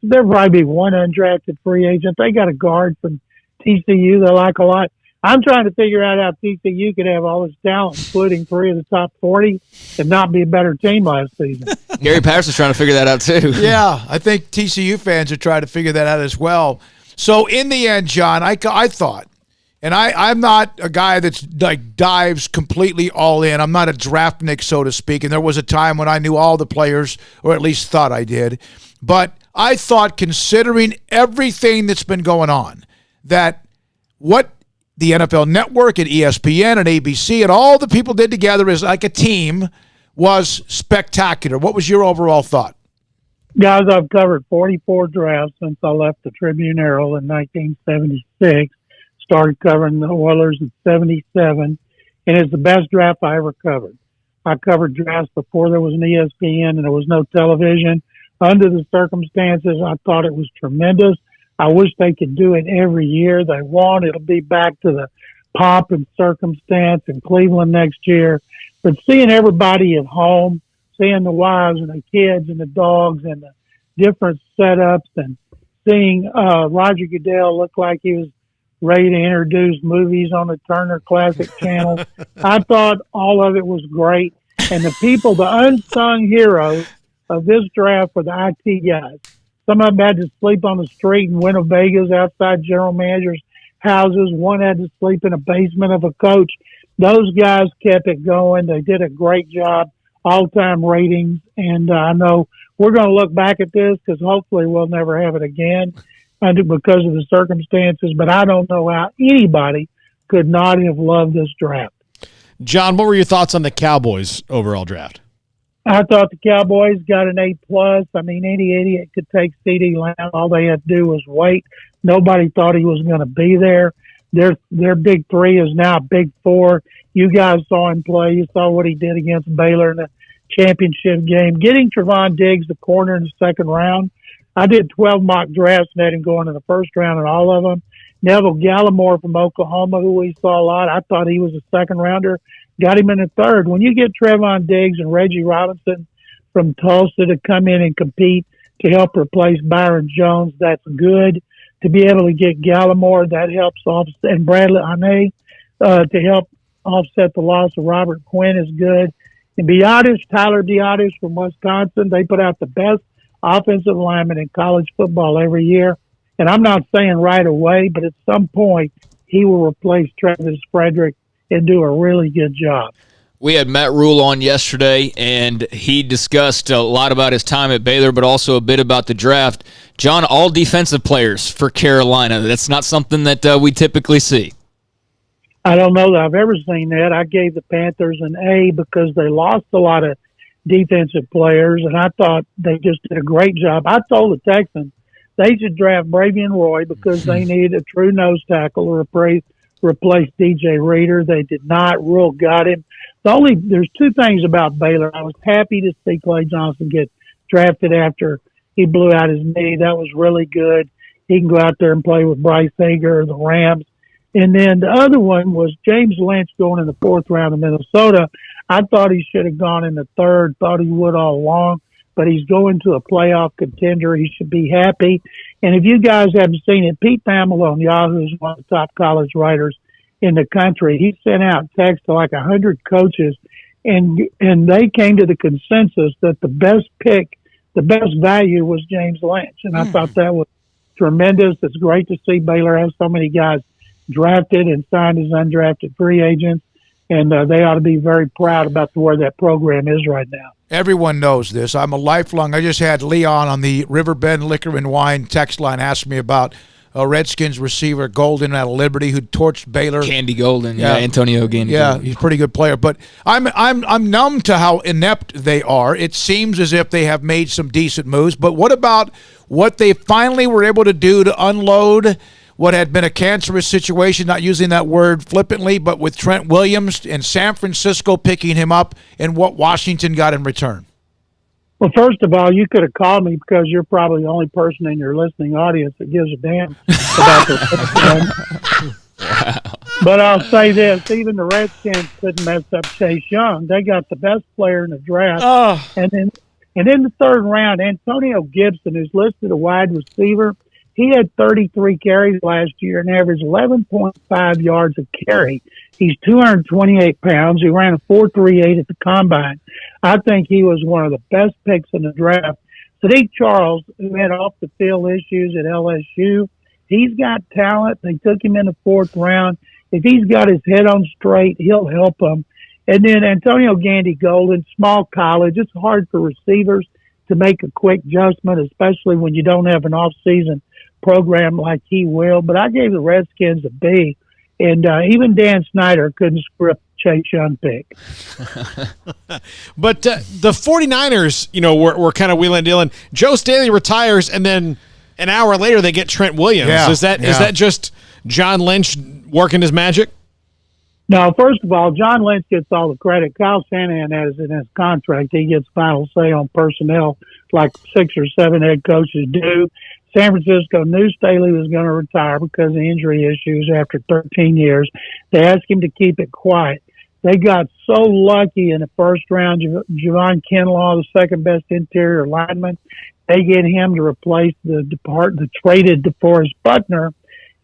there'll probably be one undrafted free agent. They got a guard from TCU they like a lot. I'm trying to figure out how TCU could have all this talent, including 3 of the top 40, and not be a better team last season. Gary Patterson's trying to figure that out too. Yeah, I think TCU fans are trying to figure that out as well. So in the end, John, I thought, and I'm not a guy that's like dives completely all in. I'm not a draftnik, so to speak. And there was a time when I knew all the players, or at least thought I did. But I thought, considering everything that's been going on, that what the NFL Network and ESPN and ABC and all the people did together as like a team was spectacular. What was your overall thought? Guys, I've covered 44 drafts since I left the Tribune-Herald in 1976. Started covering the Oilers in 77, and it's the best draft I ever covered. I covered drafts before there was an ESPN and there was no television. Under the circumstances, I thought it was tremendous. I wish they could do it every year. They won't. It'll be back to the pomp and circumstance in Cleveland next year. But seeing everybody at home, seeing the wives and the kids and the dogs and the different setups, and seeing Roger Goodell look like he was ready to introduce movies on the Turner Classic Channel, I thought all of it was great. And the people, the unsung heroes of this draft were the IT guys. Some of them had to sleep on the street in Winnebago's outside general managers' houses. One had to sleep in a basement of a coach. Those guys kept it going. They did a great job, all-time ratings. And I know we're going to look back at this because hopefully we'll never have it again because of the circumstances. But I don't know how anybody could not have loved this draft. John, what were your thoughts on the Cowboys' overall draft? I thought the Cowboys got an A+. I mean, any idiot could take CeeDee Lamb. All they had to do was wait. Nobody thought he was going to be there. Their big three is now big four. You guys saw him play. You saw what he did against Baylor in the championship game. Getting Trevon Diggs, the corner, in the second round. I did 12 mock drafts and had him going in the first round in all of them. Neville Gallimore from Oklahoma, who we saw a lot. I thought he was a second rounder. Got him in the third. When you get Trevon Diggs and Reggie Robinson from Tulsa to come in and compete to help replace Byron Jones, that's good. To be able to get Gallimore, that helps offset, and Bradley Ane to help offset the loss of Robert Quinn is good. And Tyler Biotis from Wisconsin, they put out the best offensive lineman in college football every year. And I'm not saying right away, but at some point he will replace Travis Frederick and do a really good job. We had Matt Rhoades on yesterday, and he discussed a lot about his time at Baylor, but also a bit about the draft. John, all defensive players for Carolina. That's not something that we typically see. I don't know that I've ever seen that. I gave the Panthers an A because they lost a lot of defensive players, and I thought they just did a great job. I told the Texans they should draft Bravion Roy because they needed a true nose tackle to replace DJ Reader. They did not. Rule got him. There's two things about Baylor. I was happy to see Clay Johnson get drafted after he blew out his knee. That was really good. He can go out there and play with Bryce Hager or the Rams And then the other one was James Lynch going in the 4th round of Minnesota. I thought he should have gone in the 3rd, thought he would all along, but he's going to a playoff contender. He should be happy. And if you guys haven't seen it, Pete Thamel on Yahoo is one of the top college writers in the country. He sent out texts to like 100 coaches, and they came to the consensus that the best pick, the best value was James Lynch. And I thought that was tremendous. It's great to see Baylor have so many guys drafted and signed as undrafted free agents, and they ought to be very proud about where that program is right now. Everyone knows this. I'm a lifelong. I just had Leon on the Riverbend Liquor and Wine text line ask me about a Redskins receiver, Golden out of Liberty, who torched Baylor. Candy Golden, Antonio Gandy. Yeah, Golden. he's a pretty good player. But I'm numb to how inept they are. It seems as if they have made some decent moves. But what about what they finally were able to do to unload what had been a cancerous situation, not using that word flippantly, but with Trent Williams and San Francisco picking him up, and what Washington got in return? Well, first of all, you could have called me because you're probably the only person in your listening audience that gives a damn about the wow. But I'll say this, even the Redskins couldn't mess up Chase Young. They got the best player in the draft. And in the 3rd round, Antonio Gibson, who's listed a wide receiver, he had 33 carries last year and averaged 11.5 yards a carry. He's 228 pounds. He ran a 4.38 at the combine. I think he was one of the best picks in the draft. Sadiq Charles, who had off-the-field issues at LSU, he's got talent. They took him in the 4th round. If he's got his head on straight, he'll help them. And then Antonio Gandy Golden, small college. It's hard for receivers to make a quick adjustment, especially when you don't have an off-season program like he will. But I gave the Redskins a B, and even Dan Snyder couldn't script Chase Young pick. But the 49ers, were kind of wheeling and dealing. Joe Staley retires, and then an hour later they get Trent Williams. Yeah, is that just John Lynch working his magic? No, first of all, John Lynch gets all the credit. Kyle Shanahan has in his contract. He gets final say on personnel like 6 or 7 head coaches do. San Francisco knew Staley was going to retire because of injury issues after 13 years. They asked him to keep it quiet. They got so lucky in the 1st round. Javon Kinlaw, the 2nd best interior lineman, they get him to replace the traded DeForest Buckner.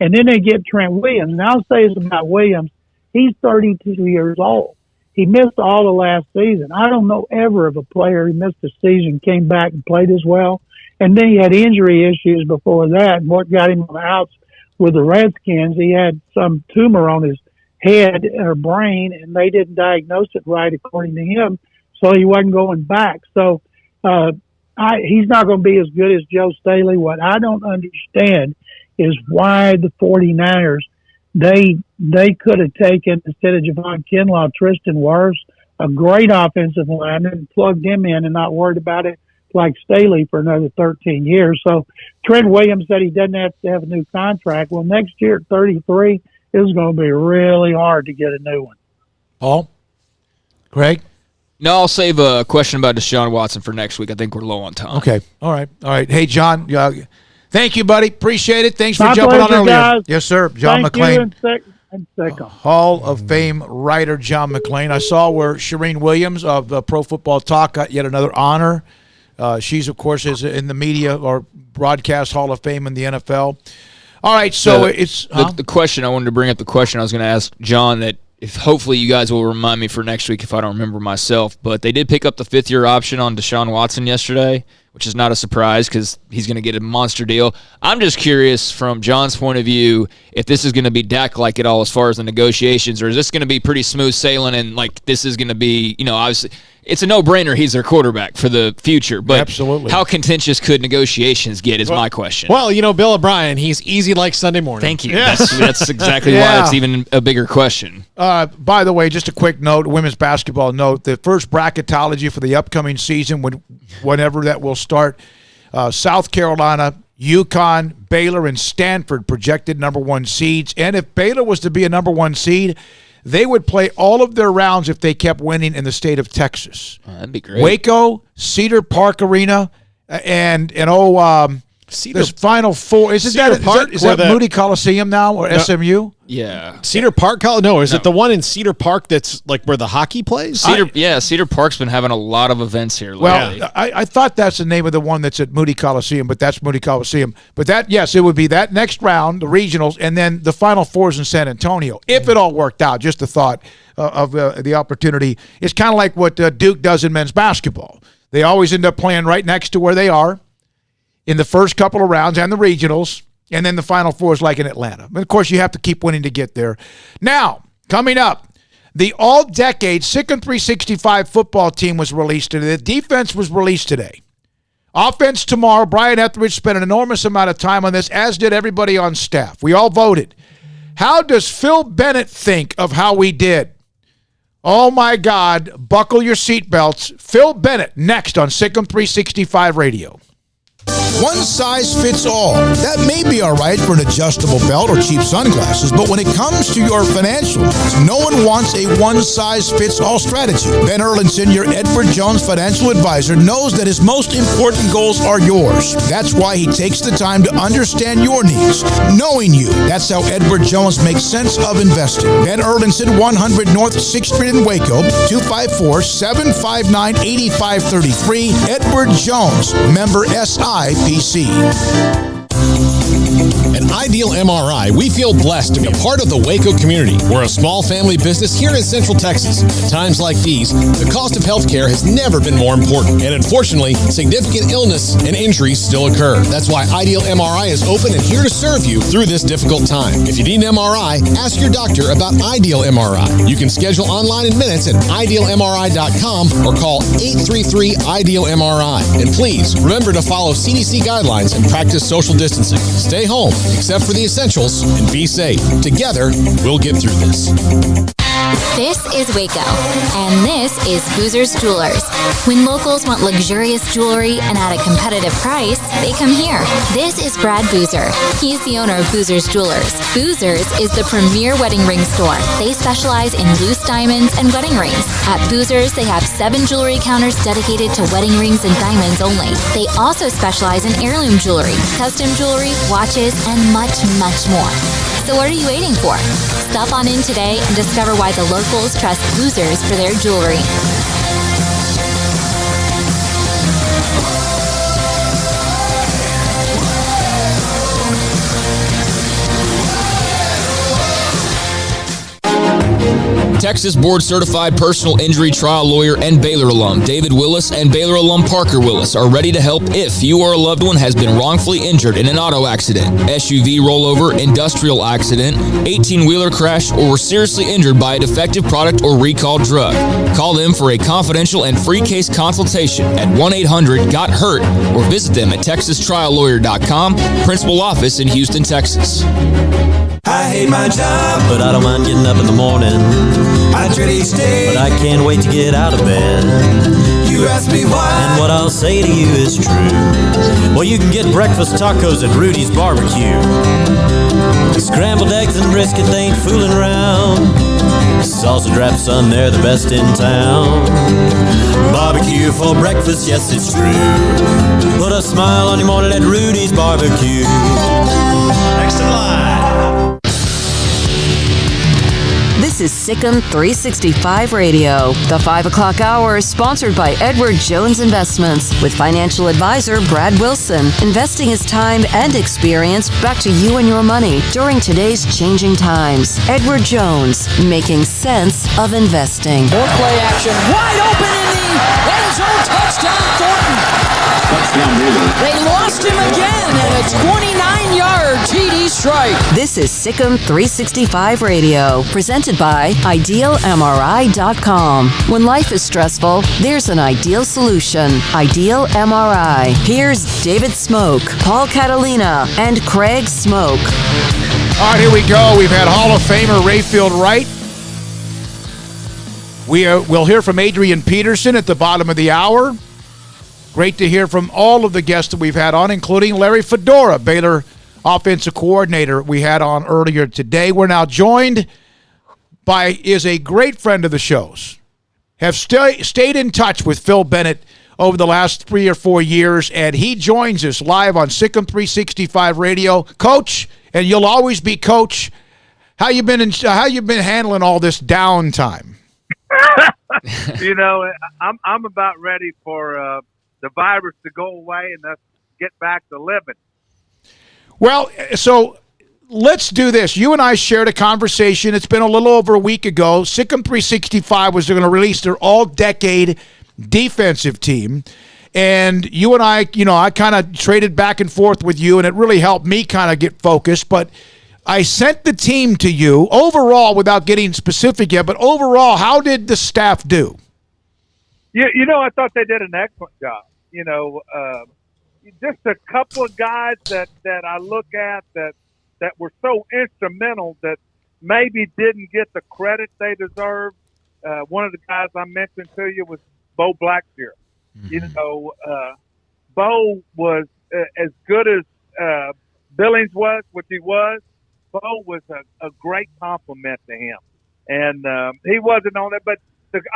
And then they get Trent Williams. And I'll say this about Williams. He's 32 years old. He missed all the last season. I don't know ever of a player who missed a season, came back and played as well. And then he had injury issues before that. And what got him on the outs with the Redskins, he had some tumor on his head or brain, and they didn't diagnose it right according to him. So he wasn't going back. So he's not going to be as good as Joe Staley. What I don't understand is why the 49ers, they could have taken, instead of Javon Kinlaw, Tristan Wirfs, a great offensive lineman, and plugged him in and not worried about it like Staley for another 13 years. So Trent Williams said he doesn't have to have a new contract. Well, next year at 33, it's going to be really hard to get a new one. Paul? Craig? No, I'll save a question about Deshaun Watson for next week. I think we're low on time. Okay. All right. Hey, John, thank you, buddy. Appreciate it. Thanks for My jumping on pleasure, earlier. guys. Yes, sir. John Thank McClain. You Hall of Fame writer John McClain. I saw where Shireen Williams of Pro Football Talk got yet another honor. She's, of course, is in the media or broadcast Hall of Fame in the NFL. All right, so it's the question I wanted to bring up. The question I was going to ask John, that if hopefully you guys will remind me for next week if I don't remember myself. But they did pick up the 5th-year option on Deshaun Watson yesterday, which is not a surprise because he's going to get a monster deal. I'm just curious from John's point of view if this is going to be Dak-like at all as far as the negotiations, or is this going to be pretty smooth sailing and like this is going to be, obviously it's a no-brainer he's their quarterback for the future. But absolutely, how contentious could negotiations get is my question. Well, Bill O'Brien, he's easy like Sunday morning. Thank you. Yeah. That's exactly why it's even a bigger question. By the way, just a quick note, women's basketball note, the first bracketology for the upcoming season, whenever that will start, South Carolina, UConn, Baylor, and Stanford projected number 1 seeds. And if Baylor was to be a number 1 seed, they would play all of their rounds if they kept winning in the state of Texas. That'd be great. Waco, Cedar Park Arena, and This Final Four. Is that Moody Coliseum now or SMU? Yeah. Cedar Park College? No, is it the one in Cedar Park that's like where the hockey plays? Cedar Park's been having a lot of events here lately. Well, I thought that's the name of the one that's at Moody Coliseum, but that's Moody Coliseum. But it would be that next round, the regionals, and then the Final Fours in San Antonio, if it all worked out. Just the thought of the opportunity. It's kind of like what Duke does in men's basketball. They always end up playing right next to where they are in the first couple of rounds and the regionals, and then the Final Four is like in Atlanta. And, of course, you have to keep winning to get there. Now, coming up, the all-decade Sikkim 365 football team was released today. The defense was released today. Offense tomorrow. Brian Etheridge spent an enormous amount of time on this, as did everybody on staff. We all voted. How does Phil Bennett think of how we did? Oh, my God. Buckle your seatbelts. Phil Bennett next on Sikkim 365 Radio. One size fits all. That may be all right for an adjustable belt or cheap sunglasses, but when it comes to your financial needs, no one wants a one-size-fits-all strategy. Ben Erlinson, your Edward Jones financial advisor, knows that his most important goals are yours. That's why he takes the time to understand your needs, knowing you. That's how Edward Jones makes sense of investing. Ben Erlinson, 100 North 6th Street in Waco, 254-759-8533. Edward Jones, member SIPC. At Ideal MRI, we feel blessed to be a part of the Waco community. We're a small family business here in Central Texas. At times like these, the cost of healthcare has never been more important. And unfortunately, significant illness and injuries still occur. That's why Ideal MRI is open and here to serve you through this difficult time. If you need an MRI, ask your doctor about Ideal MRI. You can schedule online in minutes at idealmri.com or call 833-IDEAL-MRI. And please, remember to follow CDC guidelines and practice social distancing. Stay home, except for the essentials, and be safe. Together, we'll get through this. This is Waco, and this is Boozer's Jewelers. When locals want luxurious jewelry and at a competitive price, they come here. This is Brad Boozer. He's the owner of Boozer's Jewelers. Boozer's is the premier wedding ring store. They specialize in loose diamonds and wedding rings. At Boozer's, they have 7 jewelry counters dedicated to wedding rings and diamonds only. They also specialize in heirloom jewelry, custom jewelry, watches, and much, much more. So what are you waiting for? Stop on in today and discover why the locals trust Boozer's for their jewelry. Texas Board Certified Personal Injury Trial Lawyer and Baylor alum David Willis and Baylor alum Parker Willis are ready to help if you or a loved one has been wrongfully injured in an auto accident, SUV rollover, industrial accident, 18-wheeler crash, or were seriously injured by a defective product or recalled drug. Call them for a confidential and free case consultation at 1-800-GOT-HURT or visit them at texastriallawyer.com, principal office in Houston, Texas. I hate my job, but I don't mind getting up in the morning. I dread each day, but I can't wait to get out of bed. You ask me why, and what I'll say to you is true. Well, you can get breakfast tacos at Rudy's Barbecue. Scrambled eggs and brisket, they ain't fooling around. Sausage wrap, son, they're the best in town. Barbecue for breakfast, yes, it's true. Put a smile on your morning at Rudy's Barbecue. Next in line. This is Sikkim 365 Radio. The 5 o'clock hour is sponsored by Edward Jones Investments with financial advisor Brad Wilson. Investing his time and experience back to you and your money during today's changing times. Edward Jones, making sense of investing. More play action, wide open in the end zone, touchdown Thornton. They lost him again, and a 29-yard TD strike. This is Sikkim 365 Radio, presented by IdealMRI.com. When life is stressful, there's an ideal solution. Ideal MRI. Here's David Smoke, Paul Catalina, and Craig Smoke. All right, here we go. We've had Hall of Famer Rayfield Wright. We'll hear from Adrian Peterson at the bottom of the hour. Great to hear from all of the guests that we've had on, including Larry Fedora, Baylor offensive coordinator we had on earlier today. We're now joined by, is a great friend of the show's, have stayed in touch with Phil Bennett over the last 3 or 4 years, and he joins us live on Sikkim 365 Radio. Coach, and you'll always be Coach. How you been handling all this downtime? You know, I'm about ready for the virus to go away and us get back to living. Well, so let's do this. You and I shared a conversation. It's been a little over a week ago. Sikkim 365 was going to release their all-decade defensive team. And you and I kind of traded back and forth with you, and it really helped me kind of get focused. But I sent the team to you. Overall, without getting specific yet, but overall, how did the staff do? You know, I thought they did an excellent job. You know, just a couple of guys that I look at that were so instrumental that maybe didn't get the credit they deserved. One of the guys I mentioned to you was Bo Blackshear. Mm-hmm. You know, Bo was as good as Billings was, which he was. Bo was a great compliment to him. And he wasn't on it, but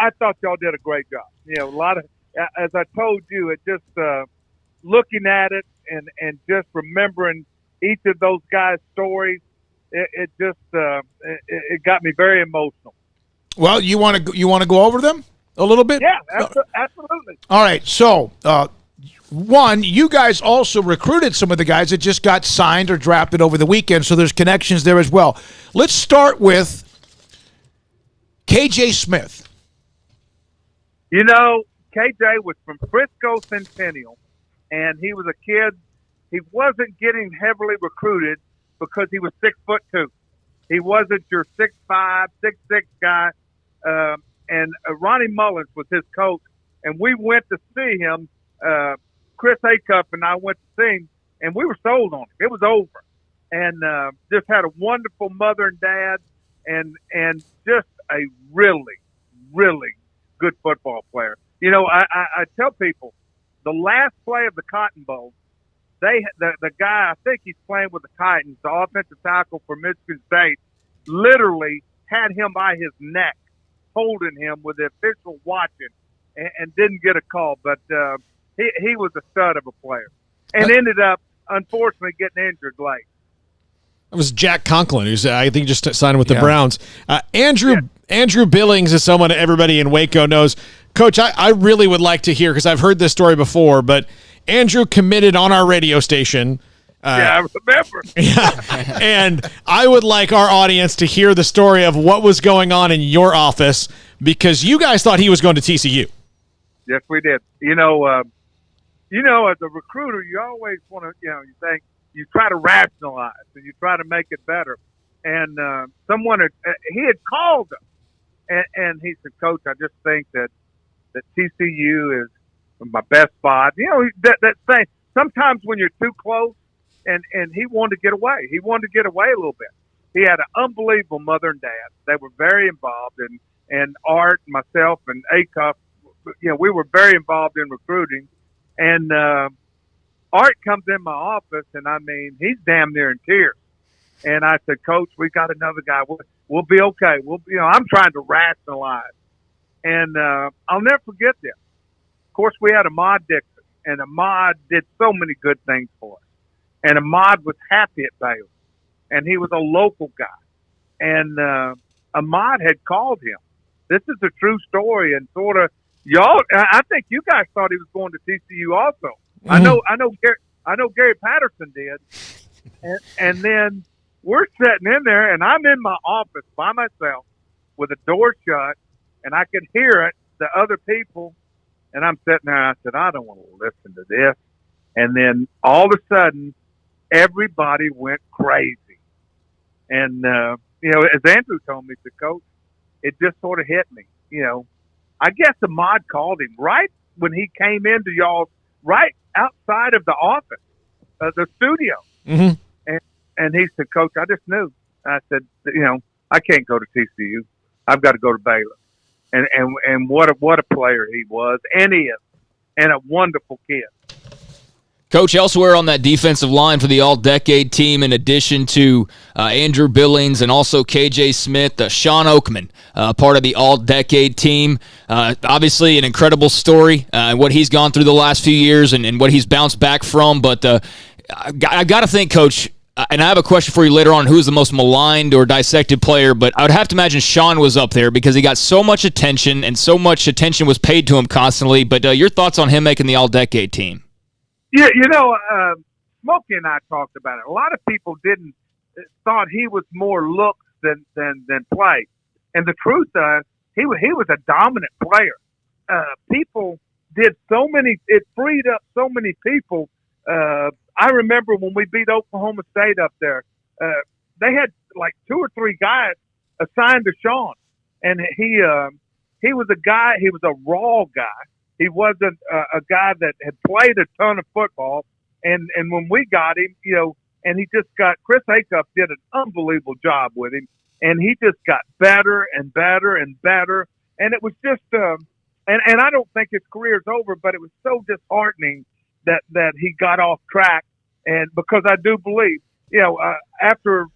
I thought y'all did a great job. You know, a lot of, as I told you, it just looking at it and just remembering each of those guys' stories, it just it got me very emotional. Well, you want to go over them a little bit? Yeah, absolutely. All right. So, one, you guys also recruited some of the guys that just got signed or drafted over the weekend, so there's connections there as well. Let's start with KJ Smith. You know, KJ was from Frisco Centennial, and he was a kid. He wasn't getting heavily recruited because he was 6'2". He wasn't your 6'5", 6'6" guy. And Ronnie Mullins was his coach, and we went to see him. Chris Acuff and I went to see him, and we were sold on it. It was over, and just had a wonderful mother and dad, and just a really, really good football player. You know, I tell people the last play of the Cotton Bowl, the guy, I think he's playing with the Titans, the offensive tackle for Michigan State, literally had him by his neck, holding him with the official watching, and didn't get a call. But he was a stud of a player, and ended up, unfortunately, getting injured late. It was Jack Conklin, who's I think just signed with the Browns. Andrew Billings is someone everybody in Waco knows. Coach, I really would like to hear, because I've heard this story before, but Andrew committed on our radio station. I remember. Yeah, and I would like our audience to hear the story of what was going on in your office, because you guys thought he was going to TCU. Yes, we did. You know, as a recruiter, you always want to, you think, you try to rationalize and you try to make it better. And someone he had called him, and he said, "Coach, I just think that TCU is my best spot." You know, that thing. Sometimes when you're too close, and he wanted to get away. He wanted to get away a little bit. He had an unbelievable mother and dad. They were very involved, and Art, myself, and Acuff, you know, we were very involved in recruiting. And Art comes in my office, and I mean, he's damn near in tears. And I said, "Coach, we got another guy. We'll be okay. I'm trying to rationalize." And I'll never forget this. Of course, we had Ahmad Dixon, and Ahmad did so many good things for us. And Ahmad was happy at Baylor, and he was a local guy. And Ahmad had called him. This is a true story, and sort of y'all. I think you guys thought he was going to TCU also. Mm-hmm. I know Gary Patterson did. And then we're sitting in there, and I'm in my office by myself with the door shut, and I could hear it, the other people, and I'm sitting there, and I said, "I don't want to listen to this." And then all of a sudden, everybody went crazy. And, as Andrew told me, the coach, it just sort of hit me. You know, I guess Ahmad called him right when he came into y'all, right outside of the office, the studio. Mm-hmm. And he said, "Coach, I just knew." I said, "I can't go to TCU. I've got to go to Baylor." And what a player he was, and he is, and a wonderful kid. Coach, elsewhere on that defensive line for the all-decade team, in addition to Andrew Billings and also KJ Smith, Sean Oakman, part of the all-decade team. Obviously an incredible story, what he's gone through the last few years and what he's bounced back from. But I got to think, Coach, and I have a question for you later on, who's the most maligned or dissected player, but I would have to imagine Sean was up there because he got so much attention and so much attention was paid to him constantly. But your thoughts on him making the all-decade team? Yeah, Smokey and I talked about it. A lot of people thought he was more looks than play. And the truth is, he was a dominant player. People did it freed up so many people. I remember when we beat Oklahoma State up there, they had like 2 or 3 guys assigned to Sean. And he was a guy, he was a raw guy. He wasn't a guy that had played a ton of football. And when we got him, and he just Chris Acuff did an unbelievable job with him. And he just got better and better and better. And it was just, and I don't think his career's over, but it was so disheartening that he got off track. And because I do believe, after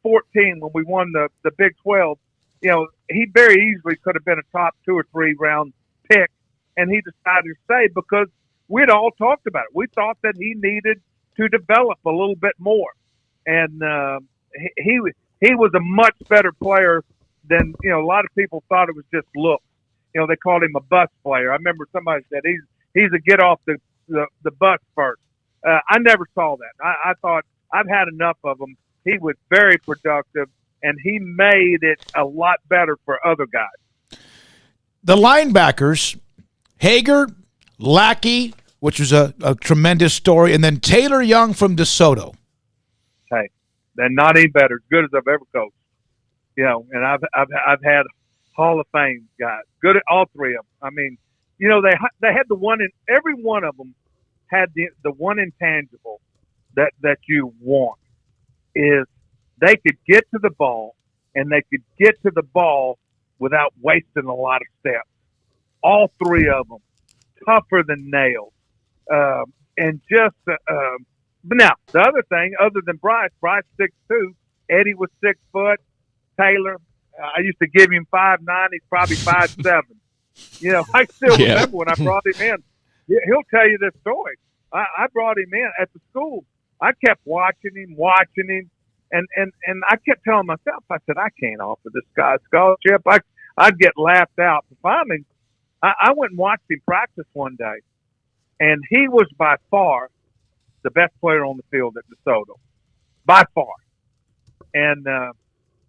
14, when we won the Big 12, he very easily could have been a top 2 or 3 round pick. And he decided to stay because we'd all talked about it. We thought that he needed to develop a little bit more. And he was a much better player than, a lot of people thought it was just looks. They called him a bus player. I remember somebody said he's a get off the bus first. I never saw that. I thought I've had enough of him. He was very productive, and he made it a lot better for other guys. The linebackers, Hager, Lackey, which was a tremendous story, and then Taylor Young from DeSoto. Hey, they're not any better, as good as I've ever coached. And I've had Hall of Fame guys, good at all 3 of them. I mean, they had the one in every one of them had the one intangible that you want is they could get to the ball and they could get to the ball without wasting a lot of steps. All 3 of them, tougher than nails. And just, but now, the other thing, other than Bryce 6'2", Eddie was 6 foot, Taylor, I used to give him 5'9", he's probably 5'7". I still remember when I brought him in. He'll tell you this story. I brought him in at the school. I kept watching him, and I kept telling myself, I said, I can't offer this guy a scholarship. I'd get laughed out. Finally, I went and watched him practice one day, and he was by far the best player on the field at DeSoto, by far. And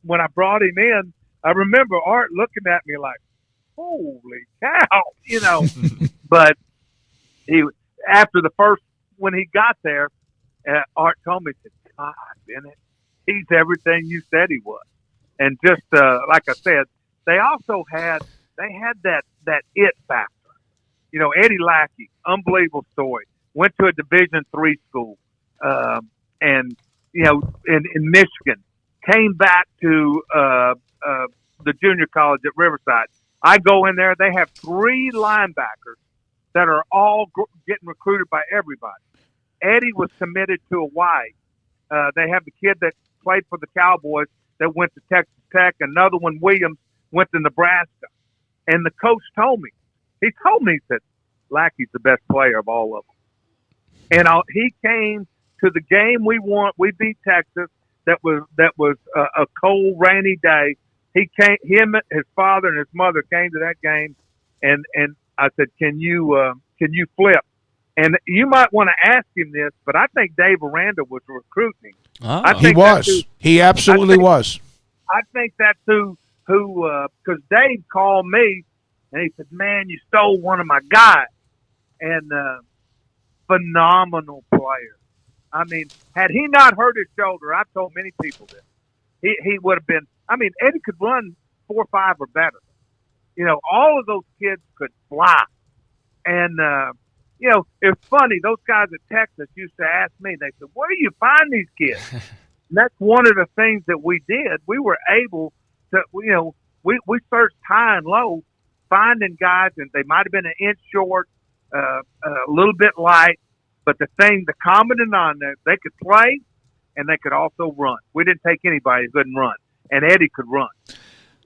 when I brought him in, I remember Art looking at me like, holy cow, But after the first, when he got there, Art told me, he said, God, Bennett, he's everything you said he was. And just like I said, they also had that it factor. Eddie Lackey, unbelievable story. Went to a Division III school, and in Michigan, came back to the junior college at Riverside. I go in there, they have 3 linebackers that are all getting recruited by everybody. Eddie was committed to Hawaii. They have the kid that played for the Cowboys that went to Texas Tech. Another one, Williams, went to Nebraska. And the coach told me, he said, Lackey's the best player of all of them. And he came to the game we won. We beat Texas. That was a cold, rainy day. He came. His father and his mother came to that game, and I said, "Can you flip?" And you might want to ask him this, but I think Dave Aranda was recruiting. Oh. He was. He absolutely was. I think that's who because Dave called me and he said, "Man, you stole one of my guys," and phenomenal player. I mean, had he not hurt his shoulder, I've told many people this, he would have been. I mean, Eddie could run 4.5 or better. All of those kids could fly. And, it's funny. Those guys at Texas used to ask me, they said, where do you find these kids? And that's one of the things that we did. We were able to, we searched high and low, finding guys, and they might have been an inch short, a little bit light, But the common denominator, they could play and they could also run. We didn't take anybody who couldn't run, and Eddie could run.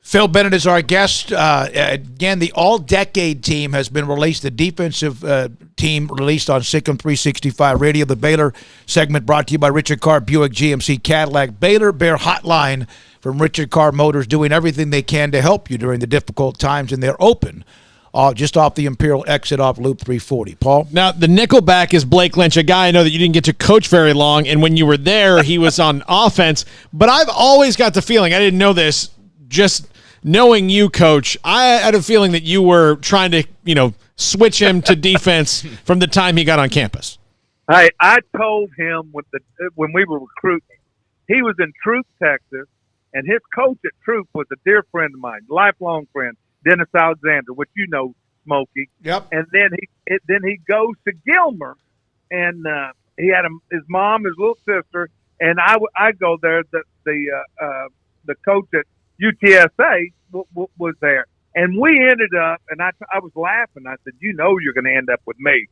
Phil Bennett is our guest. Again, the all-decade team has been released, the defensive team released on Sikkim 365 Radio. The Baylor segment brought to you by Richard Carr Buick GMC Cadillac. Baylor Bear Hotline from Richard Carr Motors, doing everything they can to help you during the difficult times, and they're open just off the Imperial exit off Loop 340. Paul? Now, the nickelback is Blake Lynch, a guy I know that you didn't get to coach very long, and when you were there, he was on offense. But I've always got the feeling, I didn't know this, just knowing you, Coach, I had a feeling that you were trying to, switch him to defense from the time he got on campus. Hey, I told him when we were recruiting, he was in Troop, Texas, and his coach at Troop was a dear friend of mine, lifelong friend, Dennis Alexander, which you know, Smokey. Yep. And then he goes to Gilmer, and he had his mom, his little sister, and I go there. The coach at UTSA was there, and we ended up. And I was laughing. I said, "You know, you're going to end up with me."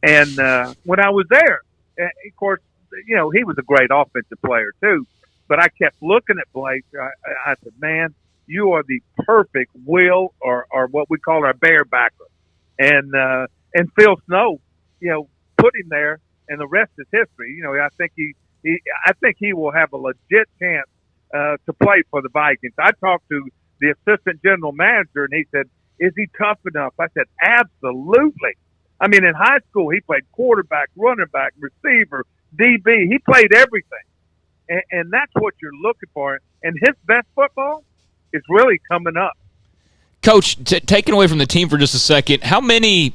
And when I was there, of course, he was a great offensive player too. But I kept looking at Blake. I said, "Man, you are the perfect will or what we call our bear backer." And Phil Snow, put him there, and the rest is history. I think he will have a legit chance to play for the Vikings. I talked to the assistant general manager, and he said, "Is he tough enough?" I said, "Absolutely." I mean, in high school, he played quarterback, running back, receiver, DB. He played everything. And that's what you're looking for. And his best football is really coming up. Coach, taking away from the team for just a second, how many,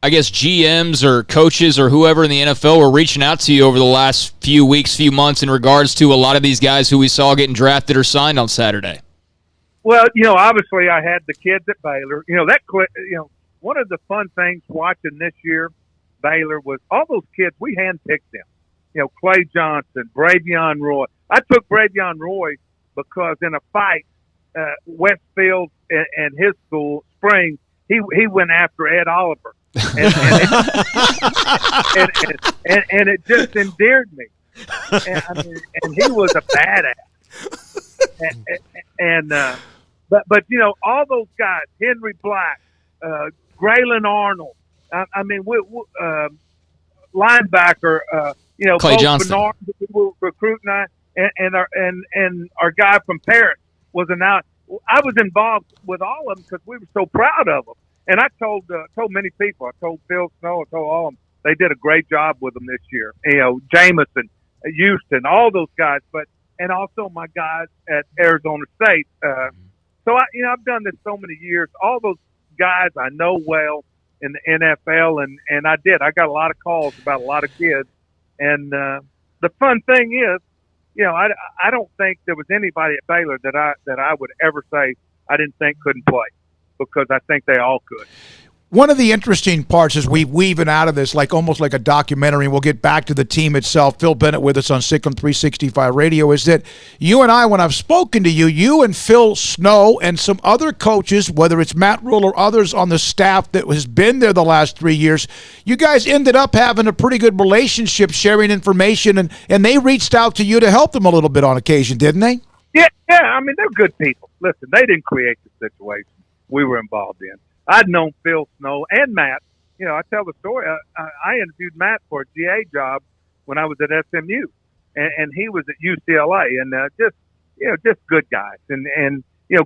I guess, GMs or coaches or whoever in the NFL were reaching out to you over the last few weeks, few months in regards to a lot of these guys who we saw getting drafted or signed on Saturday? Well, obviously I had the kids at Baylor. One of the fun things watching this year, Baylor, was all those kids, we handpicked them. Clay Johnson, Bravion Roy. I took Bravion Roy because in a fight, Westfield and his school, Springs, he went after Ed Oliver. And it just endeared me. And he was a badass. But all those guys, Henry Black, Graylin Arnold, linebacker, Clay Johnson. Bernard, we were recruiting, and our guy from Paris was announced. I was involved with all of them because we were so proud of them. And I told many people. I told Phil Snow. I told all of them. They did a great job with them this year. Jameson, Houston, all those guys. And also my guys at Arizona State. So I've done this so many years. All those guys I know well in the NFL, and I got a lot of calls about a lot of kids. And the fun thing is, I don't think there was anybody at Baylor that I would ever say I didn't think couldn't play, because I think they all could. One of the interesting parts is we weave it out of this almost like a documentary, and we'll get back to the team itself. Phil Bennett with us on Sikkim 365 Radio, is that you and I, when I've spoken to you and Phil Snow and some other coaches, whether it's Matt Rule or others on the staff that has been there the last 3 years, you guys ended up having a pretty good relationship, sharing information, and they reached out to you to help them a little bit on occasion, didn't they? Yeah. I mean, they're good people. Listen, they didn't create the situation we were involved in. I'd known Phil Snow and Matt. I tell the story. I interviewed Matt for a GA job when I was at SMU, and he was at UCLA, and just good guys. And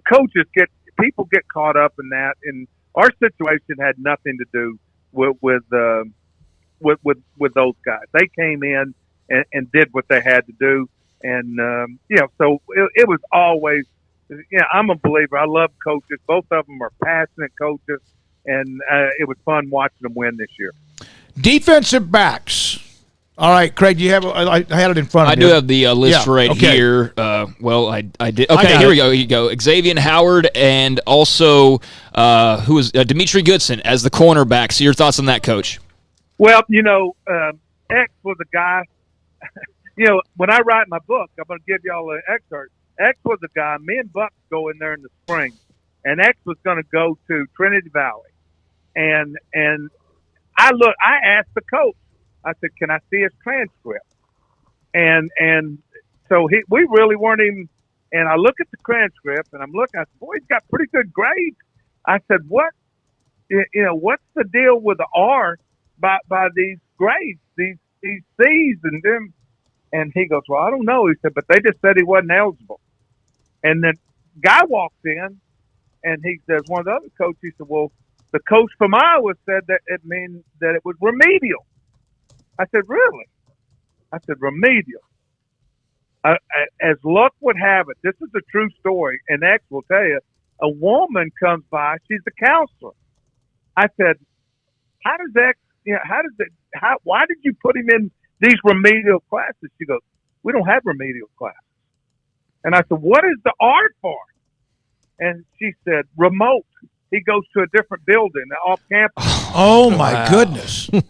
coaches people get caught up in that, and our situation had nothing to do with those guys. They came in and did what they had to do, and so it was always. I'm a believer. I love coaches. Both of them are passionate coaches, and it was fun watching them win this year. Defensive backs. All right, Craig, you have? I had it in front of me. I do have the list here. I did. Okay, here we go. Here you go. Xavier Howard, and also who was Dimitri Goodson as the cornerback. So your thoughts on that, Coach? Well, X was a guy. When I write my book, I'm going to give y'all an excerpt. X was a guy. Me and Buck go in there in the spring, and X was going to go to Trinity Valley, and I asked the coach. I said, can I see his transcript? And so we really weren't even. And I look at the transcript, and I'm looking. I said, boy, he's got pretty good grades. I said, what's the deal with the R by these grades, these C's and them? And he goes, well, I don't know. He said, but they just said he wasn't eligible. And then guy walks in, and he says, one of the other coaches, he said, well, the coach from Iowa said that it means that it was remedial. I said, really? I said, remedial. As luck would have it, this is a true story, and X will tell you, a woman comes by, she's a counselor. I said, why did you put him in these remedial classes? She goes, we don't have remedial classes. And I said, what is the R for? And she said, remote. He goes to a different building off campus. Oh, my goodness. And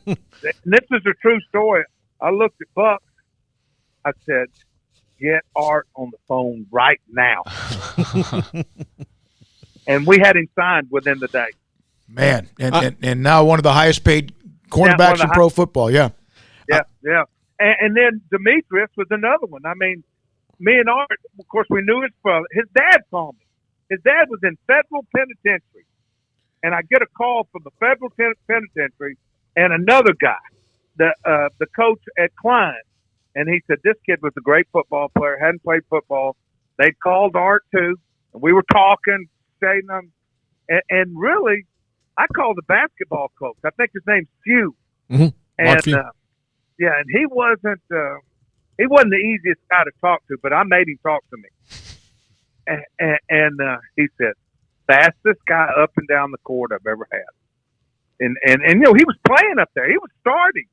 this is a true story. I looked at Buck. I said, get Art on the phone right now. And we had him signed within the day. Man, and now one of the highest paid cornerbacks in pro football, yeah. Yeah. And then Demetrius was another one. I mean, me and Art, of course, we knew his father. His dad called me. His dad was in federal penitentiary. And I get a call from the federal penitentiary and another guy, the coach at Klein. And he said, this kid was a great football player, hadn't played football. They called Art, too. And we were talking, shading him. And really, I called the basketball coach. I think his name's Few. Mm-hmm. And, and he wasn't the easiest guy to talk to, but I made him talk to me. And he said, fastest guy up and down the court I've ever had. And he was playing up there. He was starting.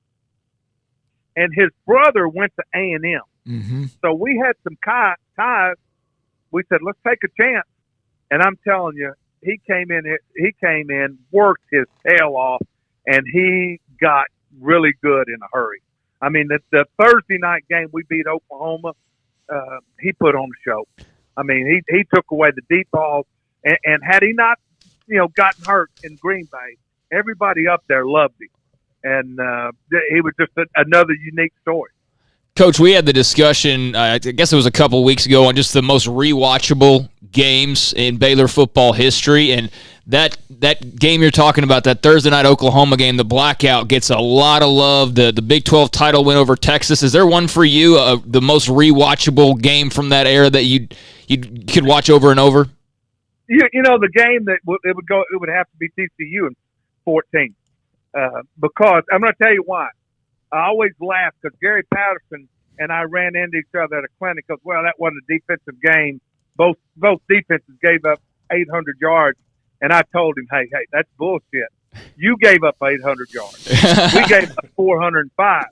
And his brother went to A&M. Mm-hmm. So we had some ties. We said, let's take a chance. And I'm telling you, he came in, worked his tail off, and he got really good in a hurry. I mean, the Thursday night game we beat Oklahoma, he put on the show. I mean, he took away the deep balls, and had he not, gotten hurt in Green Bay, everybody up there loved him. And he was just another unique story. Coach, we had the discussion, I guess it was a couple of weeks ago, on just the most rewatchable games in Baylor football history. And that game you're talking about, that Thursday night Oklahoma game, the blackout, gets a lot of love. The Big 12 title win over Texas. Is there one for you, the most rewatchable game from that era that you could watch over and over? The game that it would have to be TCU in 14. Because I'm going to tell you why. I always laugh because Gary Peterson and I ran into each other at a clinic because, well, that wasn't a defensive game. Both defenses gave up 800 yards. And I told him, hey, that's bullshit. You gave up 800 yards. We gave up 405.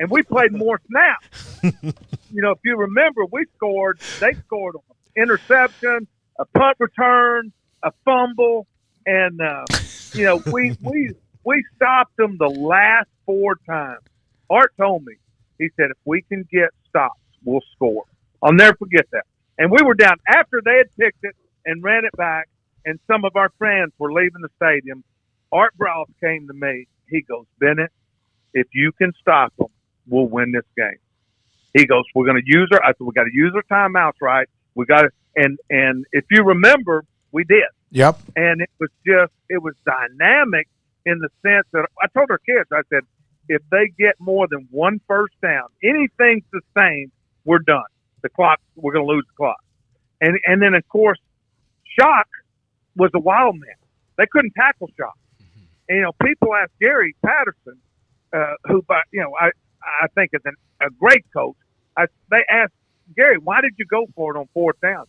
And we played more snaps. If you remember, they scored on an interception, a punt return, a fumble. And, we stopped them the last 4 times. Art told me, he said, if we can get stops, we'll score. I'll never forget that. And we were down after they had picked it and ran it back, and some of our friends were leaving the stadium. Art Browse came to me. He goes, Bennett, if you can stop them, we'll win this game. He goes, we're going to use I said, we got to use our timeouts, right? We got to, and if you remember, we did. Yep. And it was dynamic in the sense that I told our kids, I said, if they get more than one first down, anything sustained, we're done. We're going to lose the clock. And then, of course, Shock was a wild man. They couldn't tackle Shock. And, people ask Gary Peterson, who, I think is a great coach. They asked Gary, why did you go for it on 4th down?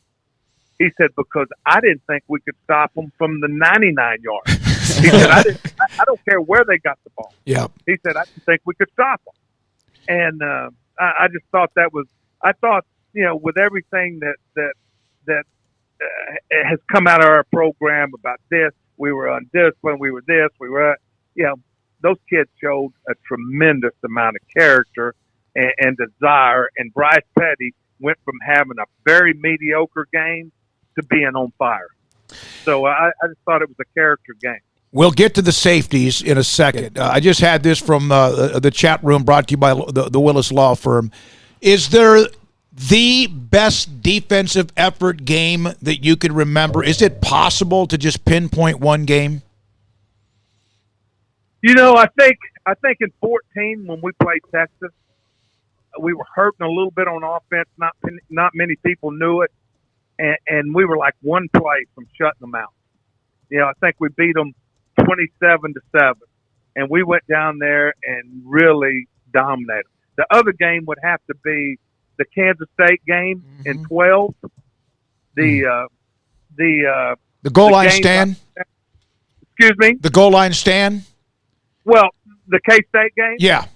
He said, because I didn't think we could stop them from the 99 yards. He said, I don't care where they got the ball. Yeah. He said, I didn't think we could stop them. And I just thought with everything that has come out of our program about this, we were undisciplined, we were this, those kids showed a tremendous amount of character and desire. And Bryce Petty went from having a very mediocre game to being on fire. So I just thought it was a character game. We'll get to the safeties in a second. I just had this from the chat room brought to you by the Willis Law Firm. Is there the best defensive effort game that you can remember? Is it possible to just pinpoint one game? I think in 14 when we played Texas, we were hurting a little bit on offense. Not many people knew it, and we were like one play from shutting them out. I think we beat them 27-7, and we went down there and really dominated. The other game would have to be the Kansas State game in 12. The goal line stand. Excuse me. The goal line stand. Well, the K-State game. Yeah.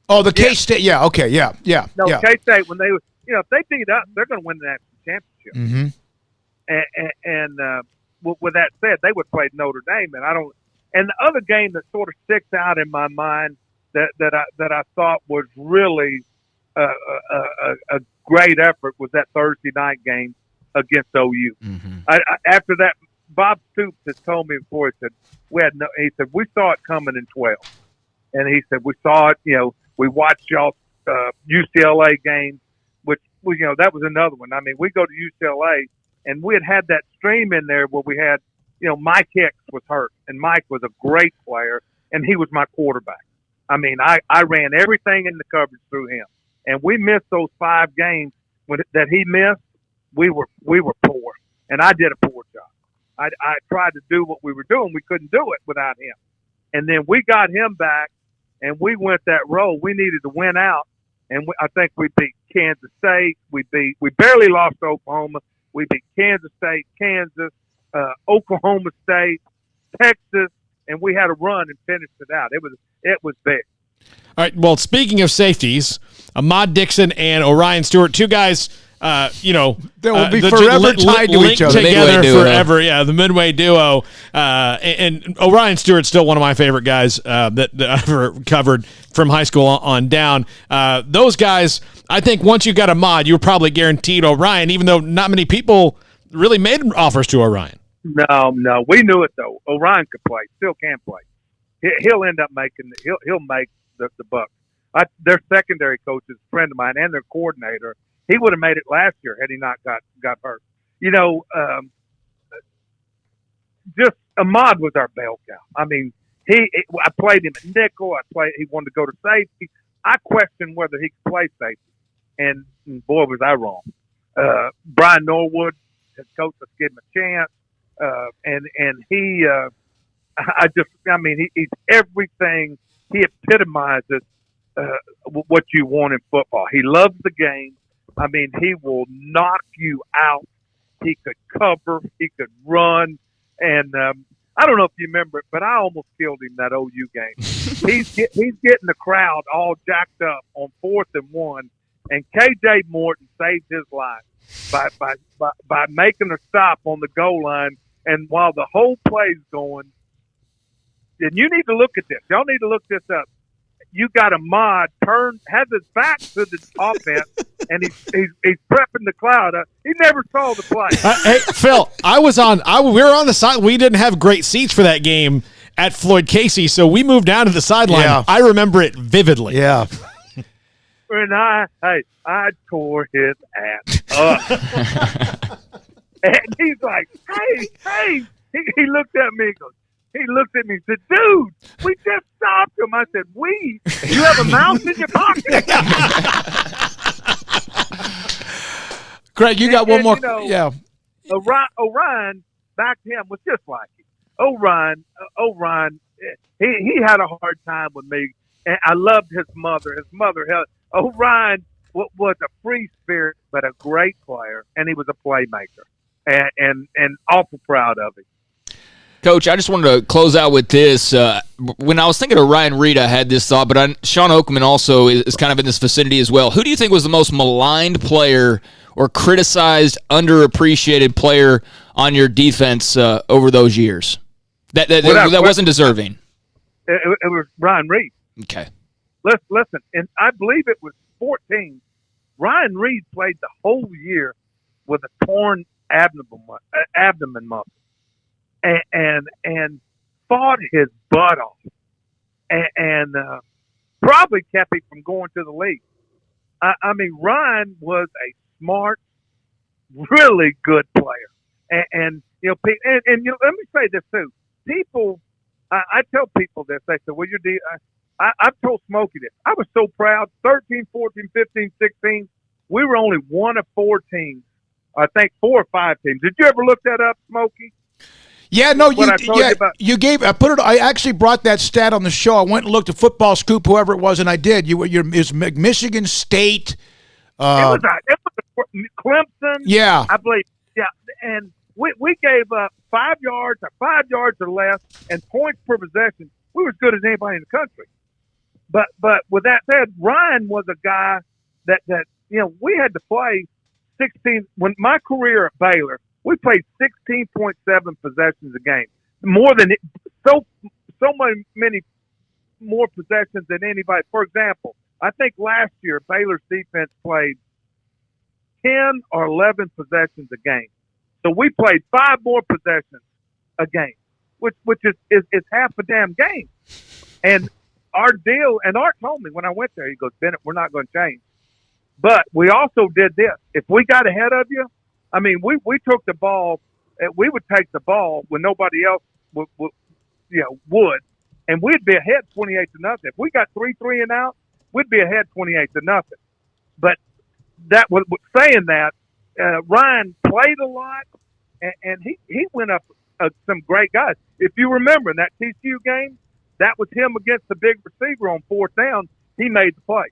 Oh, the K-State. Yeah. Okay. Yeah. No, K-State when they were, if they beat us, they're going to win the national championship. And with that said, they would play Notre Dame, and I don't. And the other game that sort of sticks out in my mind that I thought was really a great effort was that Thursday night game against OU. After that, Bob Stoops has told me before. He said he said we saw it coming in 12, and he said we saw it. We watched y'all UCLA game, which that was another one. I mean, we go to UCLA, and we had that stream in there where we had. Mike Hicks was hurt, and Mike was a great player, and he was my quarterback. I mean, I ran everything in the coverage through him, and we missed those 5 games that he missed. We were poor, and I did a poor job. I tried to do what we were doing. We couldn't do it without him, and then we got him back, and we went that road. We needed to win out, and I think we beat Kansas State. We barely lost to Oklahoma. We beat Kansas State, Kansas. Oklahoma State, Texas, and we had a run and finished it out. It was big. All right. Well, speaking of safeties, Ahmad Dixon and Orion Stewart, two guys, they will be forever tied to each other. Together forever. Yeah, the Midway duo. And Orion Stewart's still one of my favorite guys that I've ever covered from high school on down. Those guys, I think once you got Ahmad, you were probably guaranteed Orion, even though not many people really made offers to Orion. No, we knew it though. Orion could play, still can play. He'll end up making. He'll make the buck. Their secondary coach is a friend of mine, and their coordinator. He would have made it last year had he not got hurt. Just Ahmad was our bell cow. I mean, I played him at nickel. He wanted to go to safety. I questioned whether he could play safety, and boy was I wrong. Brian Norwood, his coach, let's give him a chance. And he, he's everything. He epitomizes what you want in football. He loves the game. I mean, he will knock you out. He could cover. He could run. And I don't know if you remember it, but I almost killed him that OU game. He's getting the crowd all jacked up on 4th and 1, and KJ Morton saved his life by making a stop on the goal line. And while the whole play's going, and you need to look at this. Y'all need to look this up. You got Ahmad has his back to the offense, and he's prepping the cloud. He never saw the play. Hey, Phil, we were on the side. We didn't have great seats for that game at Floyd Casey, so we moved down to the sideline. Yeah. I remember it vividly. Yeah. And I tore his ass up. And he's like, hey. He looked at me and goes, he looked at me and said, dude, we just stopped him. I said, you have a mouse in your pocket? Craig, you got one more. Yeah. Orion, back then, was just like him. Orion, he had a hard time with me. And I loved his mother. Orion was a free spirit, but a great player, and he was a playmaker. And awful proud of him. Coach, I just wanted to close out with this. When I was thinking of Ryan Reed, I had this thought, but Sean Oakman also is kind of in this vicinity as well. Who do you think was the most maligned player or criticized, underappreciated player on your defense over those years that wasn't deserving? It was Ryan Reed. Okay. Listen, and I believe it was 14. Ryan Reed played the whole year with a torn abdomen muscle. And fought his butt off and probably kept him from going to the league. I mean, Ryan was a smart, really good player. And you know, and you know, let me say this too. People, I tell people this. They say, well, I've told Smokey this. I was so proud. 13, 14, 15, 16. We were only one of 4 teams. I think 4 or 5 teams. Did you ever look that up, Smokey? Yeah, no, you gave. I actually brought that stat on the show. I went and looked at Football Scoop, whoever it was, and I did. It's Michigan State. It was Clemson. Yeah, I believe. Yeah, and we gave up 5 yards or less, and points per possession. We were as good as anybody in the country. But with that said, Ryan was a guy that you know, we had to play 16. When my career at Baylor, we played 16.7 possessions a game, more than so many more possessions than anybody. For example, I think last year Baylor's defense played 10 or 11 possessions a game. So we played 5 more possessions a game, which is half a damn game. And our deal, and Art told me when I went there, he goes, Bennett, we're not going to change. But we also did this. If we got ahead of you, I mean, we took the ball. We would take the ball when nobody else would, and we'd be ahead 28-0. If we got 3 and out, we'd be ahead 28-0. But that was saying that Ryan played a lot, and he went up some great guys. If you remember in that TCU game, that was him against the big receiver on 4th down. He made the play.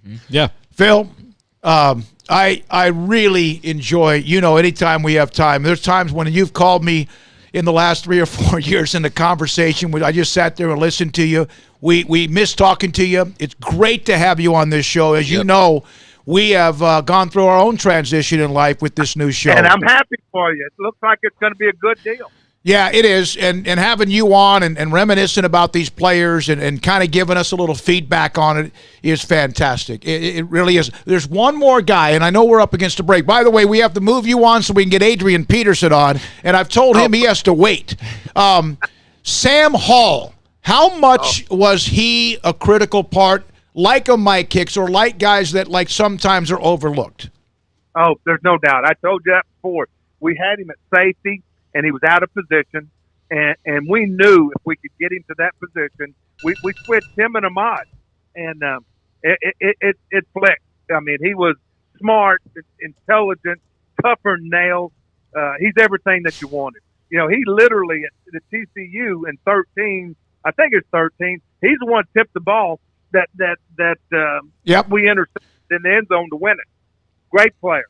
Mm-hmm. Yeah, Phil. I really enjoy, anytime we have time. There's times when you've called me in the last 3 or 4 years in the conversation. I just sat there and listened to you. We miss talking to you. It's great to have you on this show. As you know, we have gone through our own transition in life with this new show. And I'm happy for you. It looks like it's going to be a good deal. Yeah, it is. And having you on and reminiscing about these players and kind of giving us a little feedback on it is fantastic. It really is. There's one more guy, and I know we're up against a break. By the way, we have to move you on so we can get Adrian Peterson on, and I've told him he has to wait. Sam Hall, how much was he a critical part, like a Mike Hicks or like guys that sometimes are overlooked? Oh, there's no doubt. I told you that before. We had him at safety, and he was out of position, and we knew if we could get him to that position, we switched him and Ahmad, and it flicked. I mean, he was smart, intelligent, tougher than nails. He's everything that you wanted. He literally at the TCU in 13, I think it's 13. He's the one tipped the ball that we intercepted in the end zone to win it. Great player.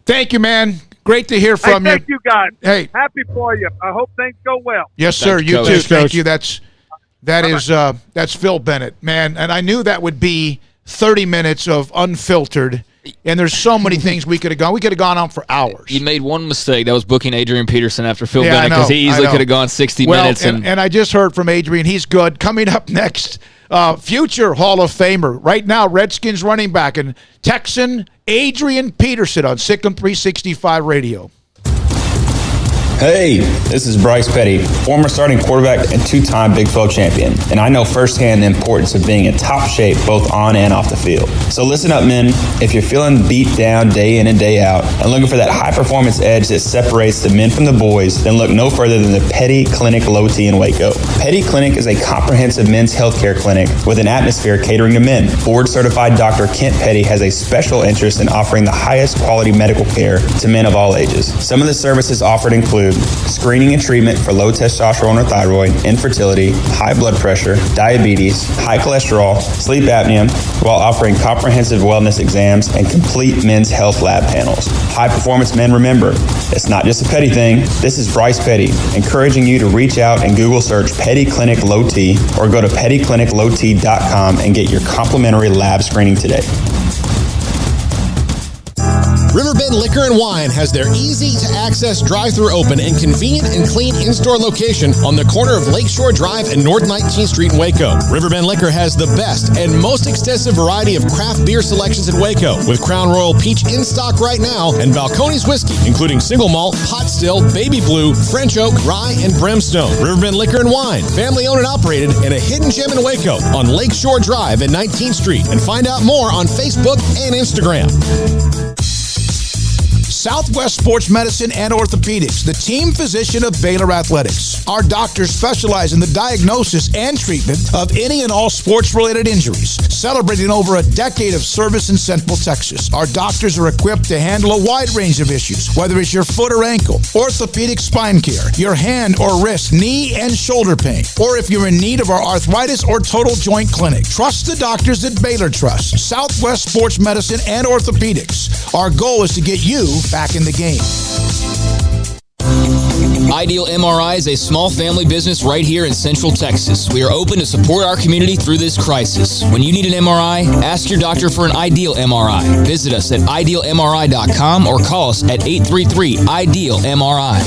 Thank you, man. Great to hear from you. Thank you, guys. Hey, happy for you. I hope things go well. Yes, sir. Thanks, you Coach. too. Thanks, Thank Coach. you. That's Phil Bennett, man. And I knew that would be 30 minutes of unfiltered. And there's so many things we could have gone. We could have gone on for hours. You made one mistake. That was booking Adrian Peterson after Phil Yeah, Bennett, because he easily could have gone 60 minutes. And I just heard from Adrian. He's good. Coming up next, future Hall of Famer. Right now, Redskins running back and Texan Adrian Peterson on Sikkim 365 Radio. Hey, this is Bryce Petty, former starting quarterback and 2-time Big 12 champion, and I know firsthand the importance of being in top shape both on and off the field. So listen up, men. If you're feeling beat down day in and day out and looking for that high-performance edge that separates the men from the boys, then look no further than the Petty Clinic Low T in Waco. Petty Clinic is a comprehensive men's healthcare clinic with an atmosphere catering to men. Board-certified Dr. Kent Petty has a special interest in offering the highest quality medical care to men of all ages. Some of the services offered include screening and treatment for low testosterone or thyroid, infertility, high blood pressure, diabetes, high cholesterol, sleep apnea, while offering comprehensive wellness exams and complete men's health lab panels. High performance men, remember, it's not just a Petty thing. This is Bryce Petty, encouraging you to reach out and Google search Petty Clinic Low T or go to pettycliniclowt.com and get your complimentary lab screening today. Riverbend Liquor and Wine has their easy-to-access drive-thru open and convenient and clean in-store location on the corner of Lakeshore Drive and North 19th Street in Waco. Riverbend Liquor has the best and most extensive variety of craft beer selections in Waco, with Crown Royal Peach in stock right now and Balcones Whiskey, including single malt, pot still, baby blue, French oak, rye, and brimstone. Riverbend Liquor and Wine, family-owned and operated, in a hidden gem in Waco on Lakeshore Drive and 19th Street. And find out more on Facebook and Instagram. Southwest Sports Medicine and Orthopedics, the team physician of Baylor Athletics. Our doctors specialize in the diagnosis and treatment of any and all sports-related injuries, celebrating over a decade of service in Central Texas. Our doctors are equipped to handle a wide range of issues, whether it's your foot or ankle, orthopedic spine care, your hand or wrist, knee and shoulder pain, or if you're in need of our arthritis or total joint clinic. Trust the doctors that Baylor trusts. Southwest Sports Medicine and Orthopedics. Our goal is to get you back in the game. Ideal MRI is a small family business right here in Central Texas. We are open to support our community through this crisis. When you need an MRI, ask your doctor for an Ideal MRI. Visit us at idealmri.com or call us at 833-IDEAL-MRI.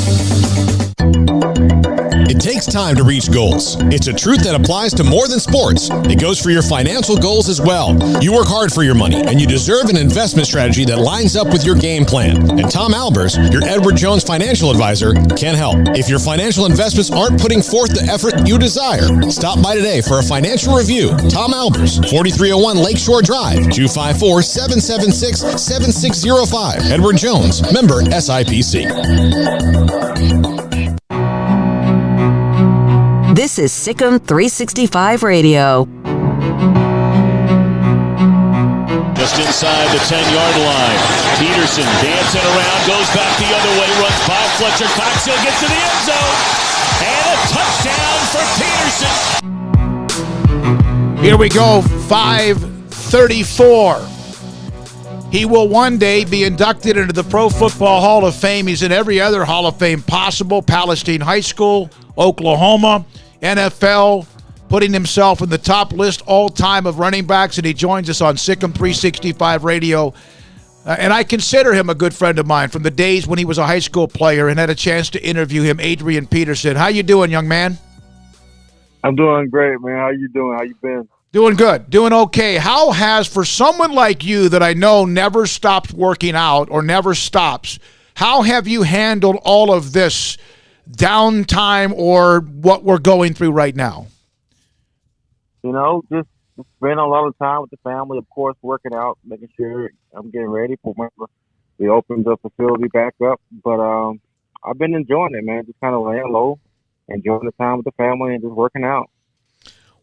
It takes time to reach goals. It's a truth that applies to more than sports. It goes for your financial goals as well. You work hard for your money, and you deserve an investment strategy that lines up with your game plan. And Tom Albers, your Edward Jones financial advisor, can help. If your financial investments aren't putting forth the effort you desire, stop by today for a financial review. Tom Albers, 4301 Lakeshore Drive, 254-776-7605. Edward Jones, member SIPC. This is Sikkim 365 Radio. Just inside the 10-yard line. Peterson dancing around, goes back the other way, runs by Fletcher Cox. He'll get to the end zone. And a touchdown for Peterson. Here we go, 5:34. He will one day be inducted into the Pro Football Hall of Fame. He's in every other Hall of Fame possible. Palestine High School, Oklahoma, NFL, putting himself in the top list all time of running backs, and he joins us on Sikkim 365 Radio. And I consider him a good friend of mine from the days when he was a high school player and had a chance to interview him, Adrian Peterson. How you doing, young man? I'm doing great, man. How you doing? How you been? Doing good. Doing okay. How has, for someone like you that I know never stops working out or never stops, how have you handled all of this downtime or what we're going through right now? You know, just spend a lot of time with the family, of course, working out, making sure I'm getting ready for when we open the facility back up. But I've been enjoying it, man. Just kind of laying low, enjoying the time with the family and just working out.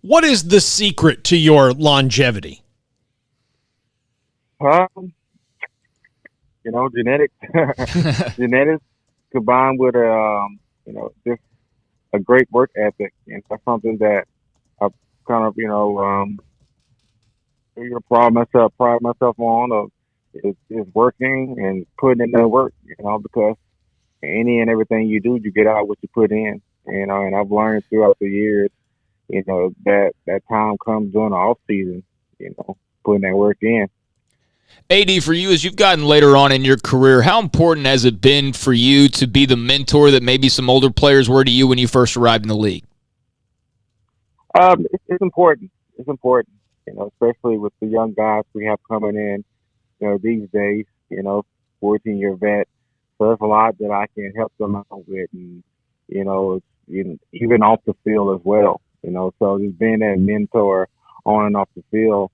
What is the secret to your longevity? You know, genetics. Genetics combined with just a great work ethic, and that's something that I've kind of pride myself on is working and putting in the work, because any and everything you do, you get out what you put in, and I've learned throughout the years, that time comes during the off season, putting that work in. AD, for you, as you've gotten later on in your career, how important has it been for you to be the mentor that maybe some older players were to you when you first arrived in the league? It's important. It's important, especially with the young guys we have coming in, these days, 14-year vet. So there's a lot that I can help them out with, and, even off the field as well, so just being that mentor on and off the field,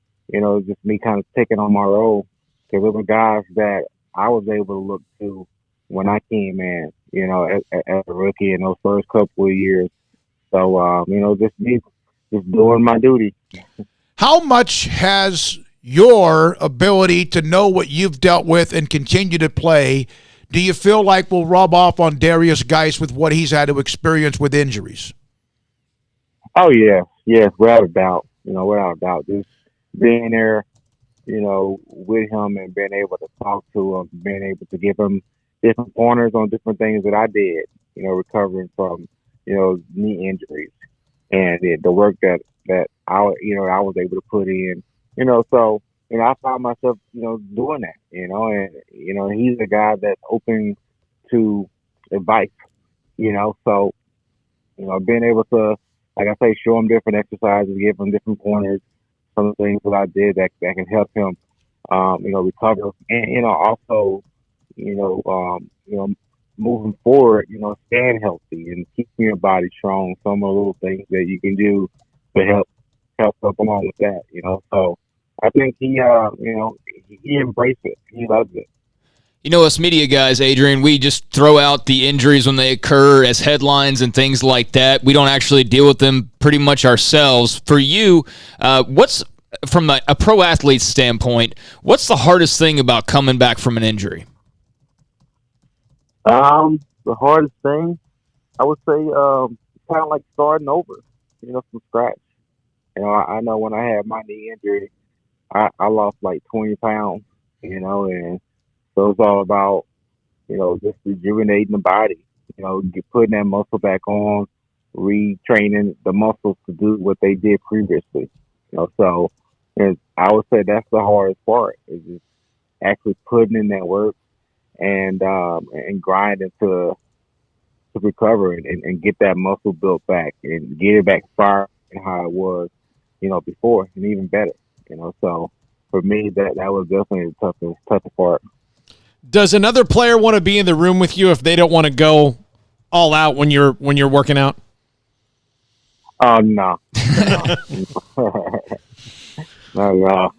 just me kind of taking on my role. Because there were guys that I was able to look to when I came in, as a rookie in those first couple of years. So, just doing my duty. How much has your ability to know what you've dealt with and continue to play, do you feel like will rub off on Darius Geis with what he's had to experience with injuries? Oh, yeah. Yes, without a doubt. Without a doubt. Just being there, with him and being able to talk to him, being able to give him different pointers on different things that I did, recovering from, knee injuries and the work that I was able to put in, so, I found myself, doing that, and, he's a guy that's open to advice, so, being able to, like I say, show him different exercises, give him different pointers, some of the things that I did that can help him, recover, and, also, moving forward, staying healthy and keeping your body strong, some of the little things that you can do to help up along with that, so I think he embraced it. He loves it. Us media guys, Adrian, we just throw out the injuries when they occur as headlines and things like that. We don't actually deal with them pretty much ourselves. For you, what's, from a pro athlete's standpoint, what's the hardest thing about coming back from an injury? The hardest thing, I would say, kind of like starting over, from scratch. I know when I had my knee injury, I lost like 20 pounds, and so it's all about, just rejuvenating the body, putting that muscle back on, retraining the muscles to do what they did previously, so and I would say that's the hardest part, is just actually putting in that work and grinding to recover and get that muscle built back and get it back firing how it was, before, and even better, so for me, that was definitely the toughest part. Does another player want to be in the room with you if they don't want to go all out when you're working out? No. No.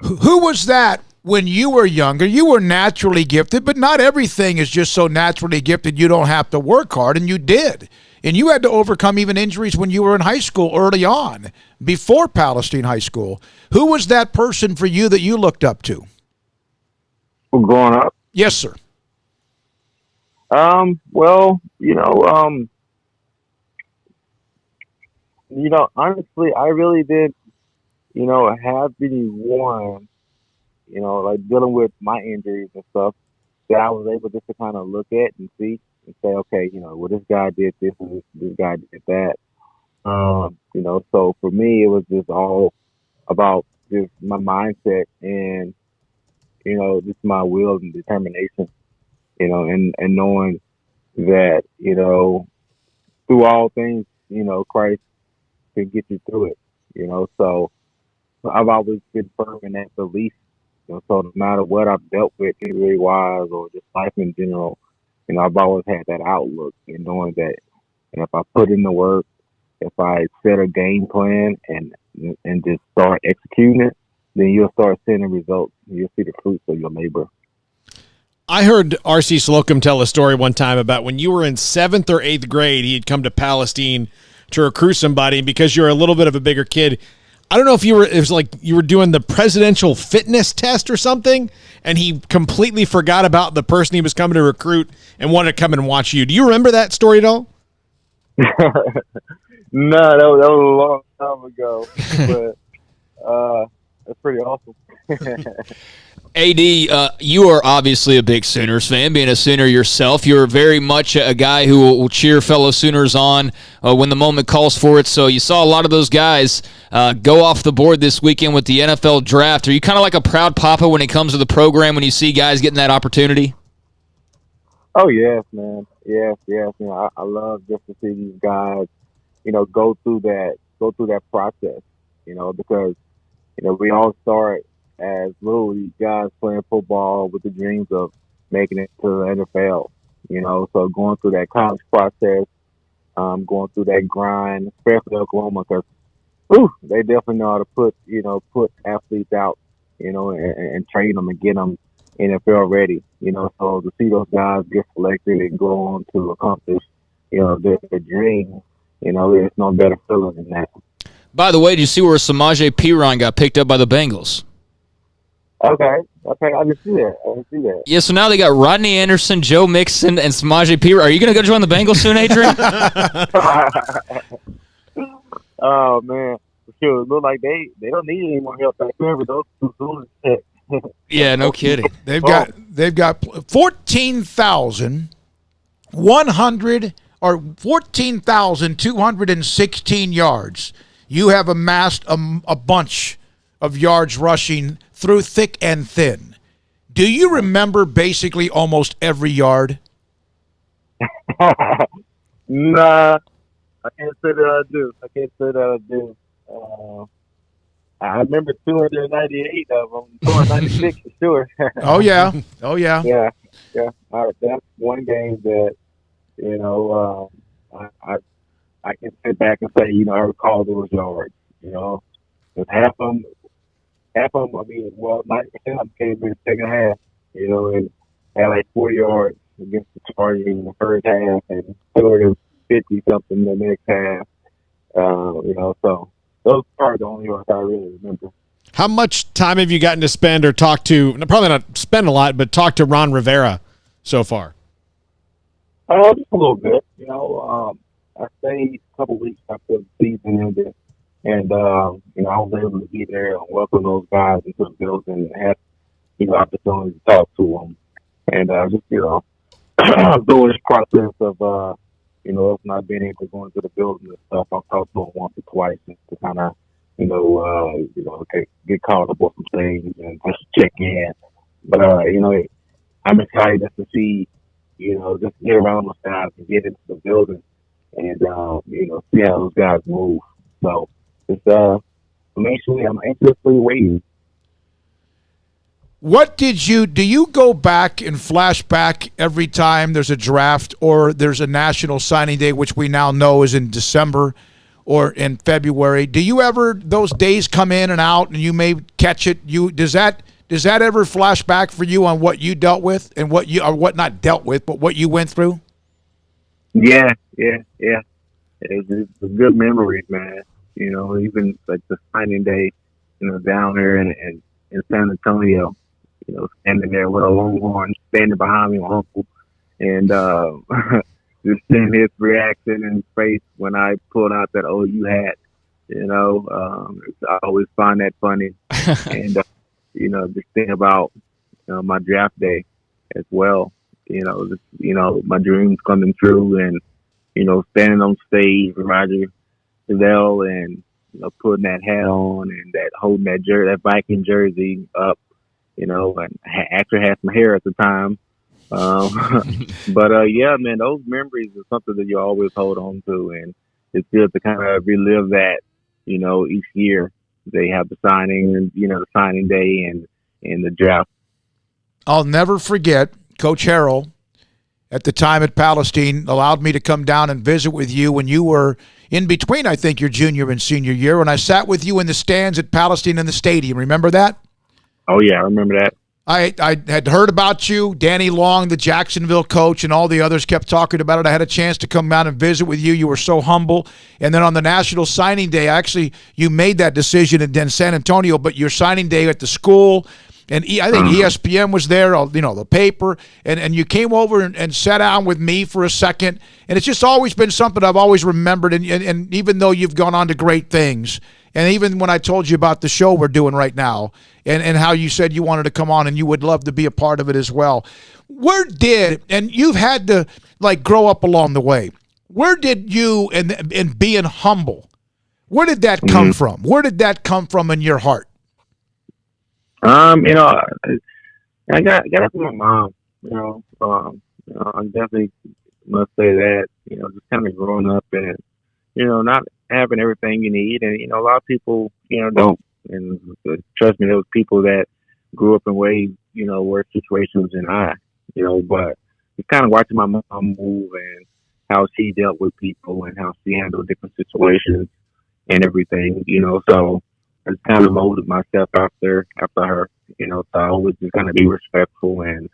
Who was that when you were younger? You were naturally gifted, but not everything is just so naturally gifted you don't have to work hard, and you did. And you had to overcome even injuries when you were in high school early on, before Palestine High School. Who was that person for you that you looked up to? Growing up? Yes, sir. Well, honestly, I really did, have anyone, like dealing with my injuries and stuff that I was able just to kind of look at and see and say, okay, well, this guy did this and this guy did that. So for me, it was just all about just my mindset and, just my will and determination, and knowing that, through all things, Christ can get you through it, so I've always been firm in that belief, so no matter what I've dealt with, injury-wise or just life in general, I've always had that outlook and knowing that, if I put in the work, if I set a game plan and just start executing it, then you'll start seeing the results. You'll see the fruits of your labor. I heard R.C. Slocum tell a story one time about when you were in 7th or 8th grade, he had come to Palestine to recruit somebody, and because you're a little bit of a bigger kid, I don't know if it was like you were doing the presidential fitness test or something, and he completely forgot about the person he was coming to recruit and wanted to come and watch you. Do you remember that story at all? No, that was a long time ago, but that's pretty awesome. AD, you are obviously a big Sooners fan. Being a Sooner yourself, you're very much a guy who will cheer fellow Sooners on when the moment calls for it. So you saw a lot of those guys go off the board this weekend with the NFL draft. Are you kind of like a proud papa when it comes to the program when you see guys getting that opportunity? Oh, yes, man. Yes. I love just to see these guys, go through that process, because, we all start as little league guys playing football with the dreams of making it to the NFL, so going through that college process, going through that grind, especially Oklahoma, because they definitely know how to put athletes out, and train them and get them NFL ready, so to see those guys get selected and go on to accomplish, their dream, there's no better feeling than that. By the way, did you see where Samaje Perine got picked up by the Bengals? Okay, I can see that. Yeah, so now they got Rodney Anderson, Joe Mixon, and Samaje Perine. Are you going to go join the Bengals soon, Adrian? Oh, man. Sure, it looks like they don't need any more help back there with those two Sooners. Yeah, no kidding. They've got 14,216 yards. You have amassed a bunch of yards rushing through thick and thin. Do you remember basically almost every yard? Nah, I can't say that I do. I remember 298 of them, 296 for sure. Oh yeah. Yeah. That's one game that I can sit back and say I recall those yards. With half of them. I mean, 90% of them came in the second half. And had like 40 yards against the Chargers in the first half, and 250 something the next half. So those are the only yards I really remember. How much time have you gotten to spend or talk to, probably not spend a lot, but talk to Ron Rivera so far? Just a little bit. I stayed a couple weeks after the season ended, and I was able to be there and welcome those guys into the building and have opportunity to talk to them, and just through this process of us not being able to go into the building and stuff, I've talked to them once or twice just to kind of get caught up on some things and just check in. But I'm excited just to see just get around those guys and get into the building and see how those guys move. So it's basically I'm anxiously waiting. What do you go back and flash back every time there's a draft or there's a national signing day, which we now know is in December or in February? Do you ever, those days come in and out and you may catch it? Does that ever flash back for you on what you dealt with and what not dealt with, but what you went through? Yeah. It's good memories, man. Even like the signing day, down there in San Antonio, standing there with a Longhorn standing behind me, my uncle, and just seeing his reaction in his face when I pulled out that OU hat. I always find that funny, and just think about my draft day as well. My dreams coming true, and standing on stage with Roger Goodell and putting that hat on and holding that Viking jersey up. And actually had some hair at the time. But yeah, man, those memories are something that you always hold on to, and it's good to kind of relive that. Each year they have the signing and the signing day and the draft. I'll never forget Coach Harrell at the time at Palestine allowed me to come down and visit with you when you were in between, I think, your junior and senior year, when I sat with you in the stands at Palestine in the stadium. Remember that? Oh, yeah, I remember that. I had heard about you. Danny Long, the Jacksonville coach, and all the others kept talking about it. I had a chance to come out and visit with you. You were so humble. And then on the National Signing Day, actually, you made that decision in San Antonio, but your signing day at the school, and I think ESPN was there, the paper, and you came over and sat down with me for a second. And it's just always been something I've always remembered, and even though you've gone on to great things, and even when I told you about the show we're doing right now and how you said you wanted to come on and you would love to be a part of it as well. And you've had to grow up along the way. Where did you, and being humble, where did that come from? Where did that come from in your heart? I got it from my mom, I definitely must say that, just kind of growing up and, not having everything you need. And, a lot of people, don't. And trust me, there was people that grew up in way, worse situations than I, but just kind of watching my mom move and how she dealt with people and how she handled different situations and everything, so I just kind of molded myself after her, so I always just kind of be respectful and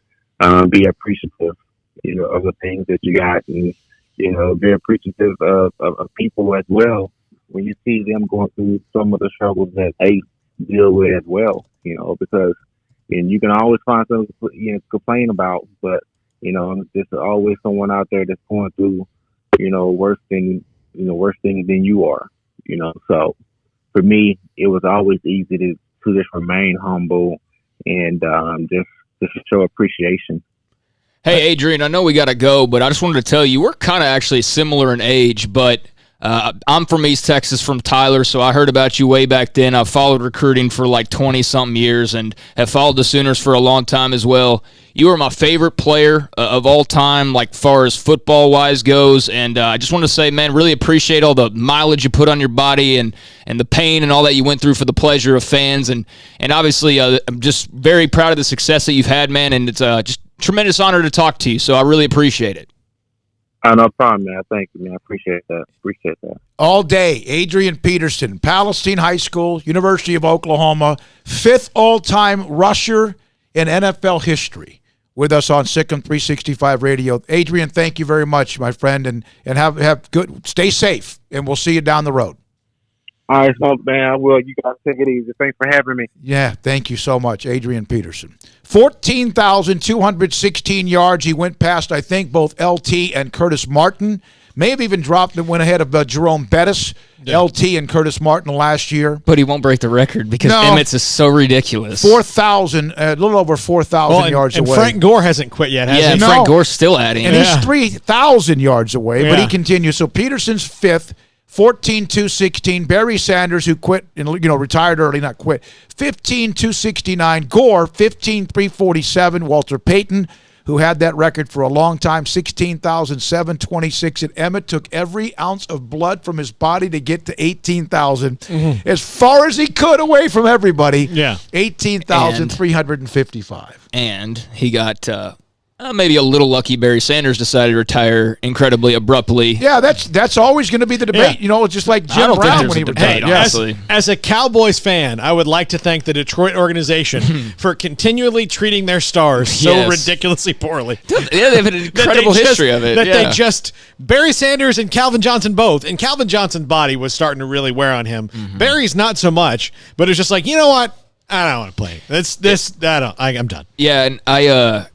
be appreciative, of the things that you got, and, be appreciative of people as well when you see them going through some of the struggles that they deal with as well, because you can always find something to complain about, but, there's always someone out there that's going through, worse things than you are, so for me, it was always easy to just remain humble and just to show appreciation. Hey, Adrian, I know we got to go, but I just wanted to tell you we're kind of actually similar in age, but I'm from East Texas, from Tyler, so I heard about you way back then. I've followed recruiting for like 20-something years and have followed the Sooners for a long time as well. You are my favorite player of all time, like far as football-wise goes, and I just want to say, man, really appreciate all the mileage you put on your body and the pain and all that you went through for the pleasure of fans, and obviously I'm just very proud of the success that you've had, man, and it's just a tremendous honor to talk to you, so I really appreciate it. No problem, man. Thank you, man. I appreciate that. All day, Adrian Peterson, Palestine High School, University of Oklahoma, 5th all-time rusher in NFL history, with us on Sikkim 365 Radio. Adrian, thank you very much, my friend, and have good. Stay safe, and we'll see you down the road. All right, Smoke, man. I will. You guys take it easy. Thanks for having me. Yeah, thank you so much, Adrian Peterson. 14,216 yards. He went past, I think, both LT and Curtis Martin. May have even dropped and went ahead of Jerome Bettis, LT and Curtis Martin last year. But he won't break the record because Emmett's is so ridiculous. 4,000, a little over 4,000 yards away. And Frank Gore hasn't quit yet, has he? No. Frank Gore's still adding. And he's 3,000 yards away, but he continues. So Peterson's 5th. 14,216. Barry Sanders, who quit and retired early, not quit. 15,269. Gore, 15,347. Walter Payton, who had that record for a long time, 16,726. And Emmett took every ounce of blood from his body to get to 18,000, as far as he could away from everybody. Yeah, 18,355. And he got. Maybe a little lucky. Barry Sanders decided to retire incredibly abruptly. Yeah, that's always going to be the debate. Yeah. Just like Jim Brown when he retired. As a Cowboys fan, I would like to thank the Detroit organization for continually treating their stars so ridiculously poorly. Yeah, they have an incredible history of it. They just Barry Sanders and Calvin Johnson both, and Calvin Johnson's body was starting to really wear on him. Barry's not so much, but it's just like, you know what? I don't want to play. I'm done. Yeah, and I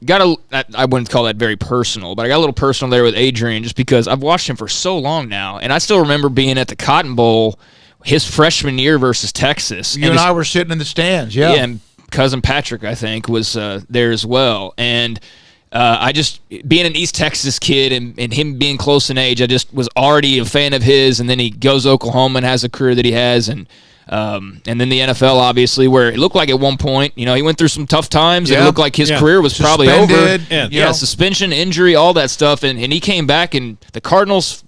wouldn't call that very personal, but I got a little personal there with Adrian just because I've watched him for so long now, and I still remember being at the Cotton Bowl his freshman year versus Texas. You and I were sitting in the stands, Yeah, and cousin Patrick, I think, was there as well. And I just, being an East Texas kid and him being close in age, I just was already a fan of his, and then he goes to Oklahoma and has a career that he has, and then the NFL, obviously, where it looked like at one point, he went through some tough times. Yeah. It looked like his career was probably over. Suspension, injury, all that stuff. And he came back, and the Cardinals'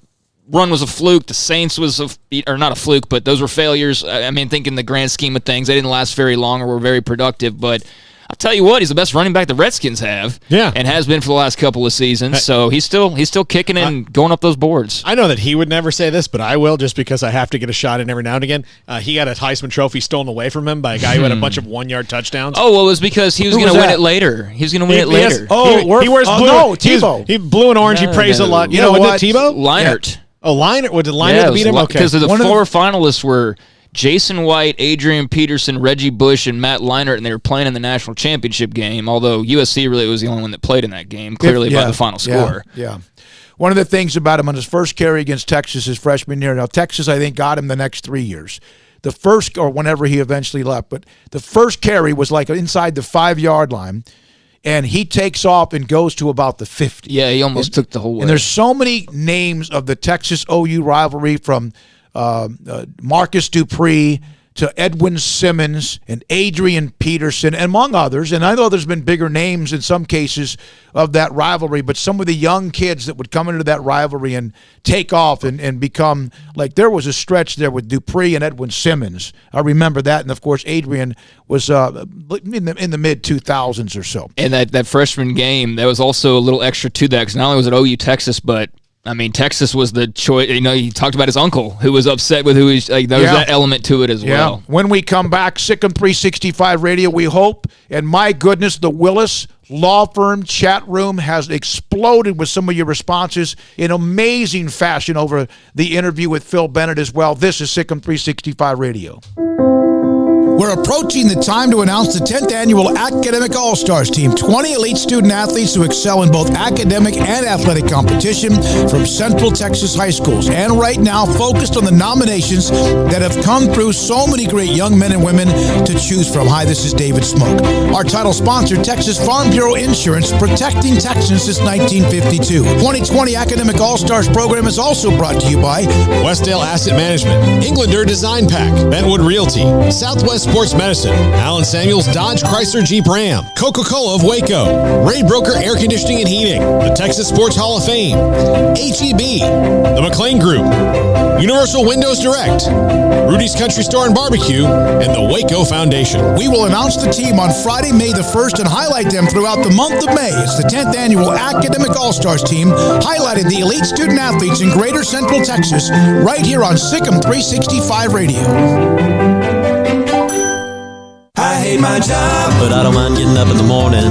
run was a fluke. The Saints was not a fluke, but those were failures. I mean, thinking the grand scheme of things, they didn't last very long or were very productive. But I'll tell you what, he's the best running back the Redskins have, and has been for the last couple of seasons. So he's still kicking and going up those boards. I know that he would never say this, but I will, just because I have to get a shot in every now and again. He got a Heisman Trophy stolen away from him by a guy who had a bunch of 1-yard touchdowns. Oh, well, it was because he was going to win it later. He was going to win it later. He wears blue. No, Tebow. He blue and orange. He prays a lot. You know what? Tebow? Leinart. Oh, Leinart. Did Leinart beat him? Okay. Because the four finalists were Jason White, Adrian Peterson, Reggie Bush, and Matt Leinart, and they were playing in the national championship game, although USC really was the only one that played in that game, clearly by the final score. Yeah. One of the things about him on his first carry against Texas his freshman year, now Texas, I think, got him the next 3 years. The first, or whenever he eventually left, but the first carry was like inside the 5-yard line, and he takes off and goes to about the 50. Yeah, he almost took the whole way. And there's so many names of the Texas-OU rivalry, from Marcus Dupree to Edwin Simmons and Adrian Peterson, among others. And I know there's been bigger names in some cases of that rivalry, but some of the young kids that would come into that rivalry and take off and become, like, there was a stretch there with Dupree and Edwin Simmons. I remember that. And, of course, Adrian was in the mid-2000s or so. And that freshman game, there was also a little extra to that, because not only was it OU Texas, but I mean, Texas was the choice. He talked about his uncle who was upset with who he's like. There was that element to it as well. When we come back, Sikkim 365 Radio, we hope. And my goodness, the Willis Law Firm chat room has exploded with some of your responses in amazing fashion over the interview with Phil Bennett as well. This is Sikkim 365 Radio. We're approaching the time to announce the 10th annual Academic All-Stars team. 20 elite student athletes who excel in both academic and athletic competition from Central Texas high schools. And right now, focused on the nominations that have come through so many great young men and women to choose from. Hi, this is David Smoke. Our title sponsor, Texas Farm Bureau Insurance, protecting Texans since 1952. 2020 Academic All-Stars program is also brought to you by Westdale Asset Management, Englander Design Pack, Bentwood Realty, Southwest Sports Medicine, Allen Samuels Dodge Chrysler Jeep Ram, Coca-Cola of Waco, Ray Broker Air Conditioning and Heating, the Texas Sports Hall of Fame, HEB, the McClain Group, Universal Windows Direct, Rudy's Country Store and Barbecue, and the Waco Foundation. We will announce the team on Friday, May the 1st, and highlight them throughout the month of May. It's the 10th annual Academic All-Stars team, highlighting the elite student athletes in Greater Central Texas, right here on Sikkim 365 Radio. I hate my job, but I don't mind getting up in the morning.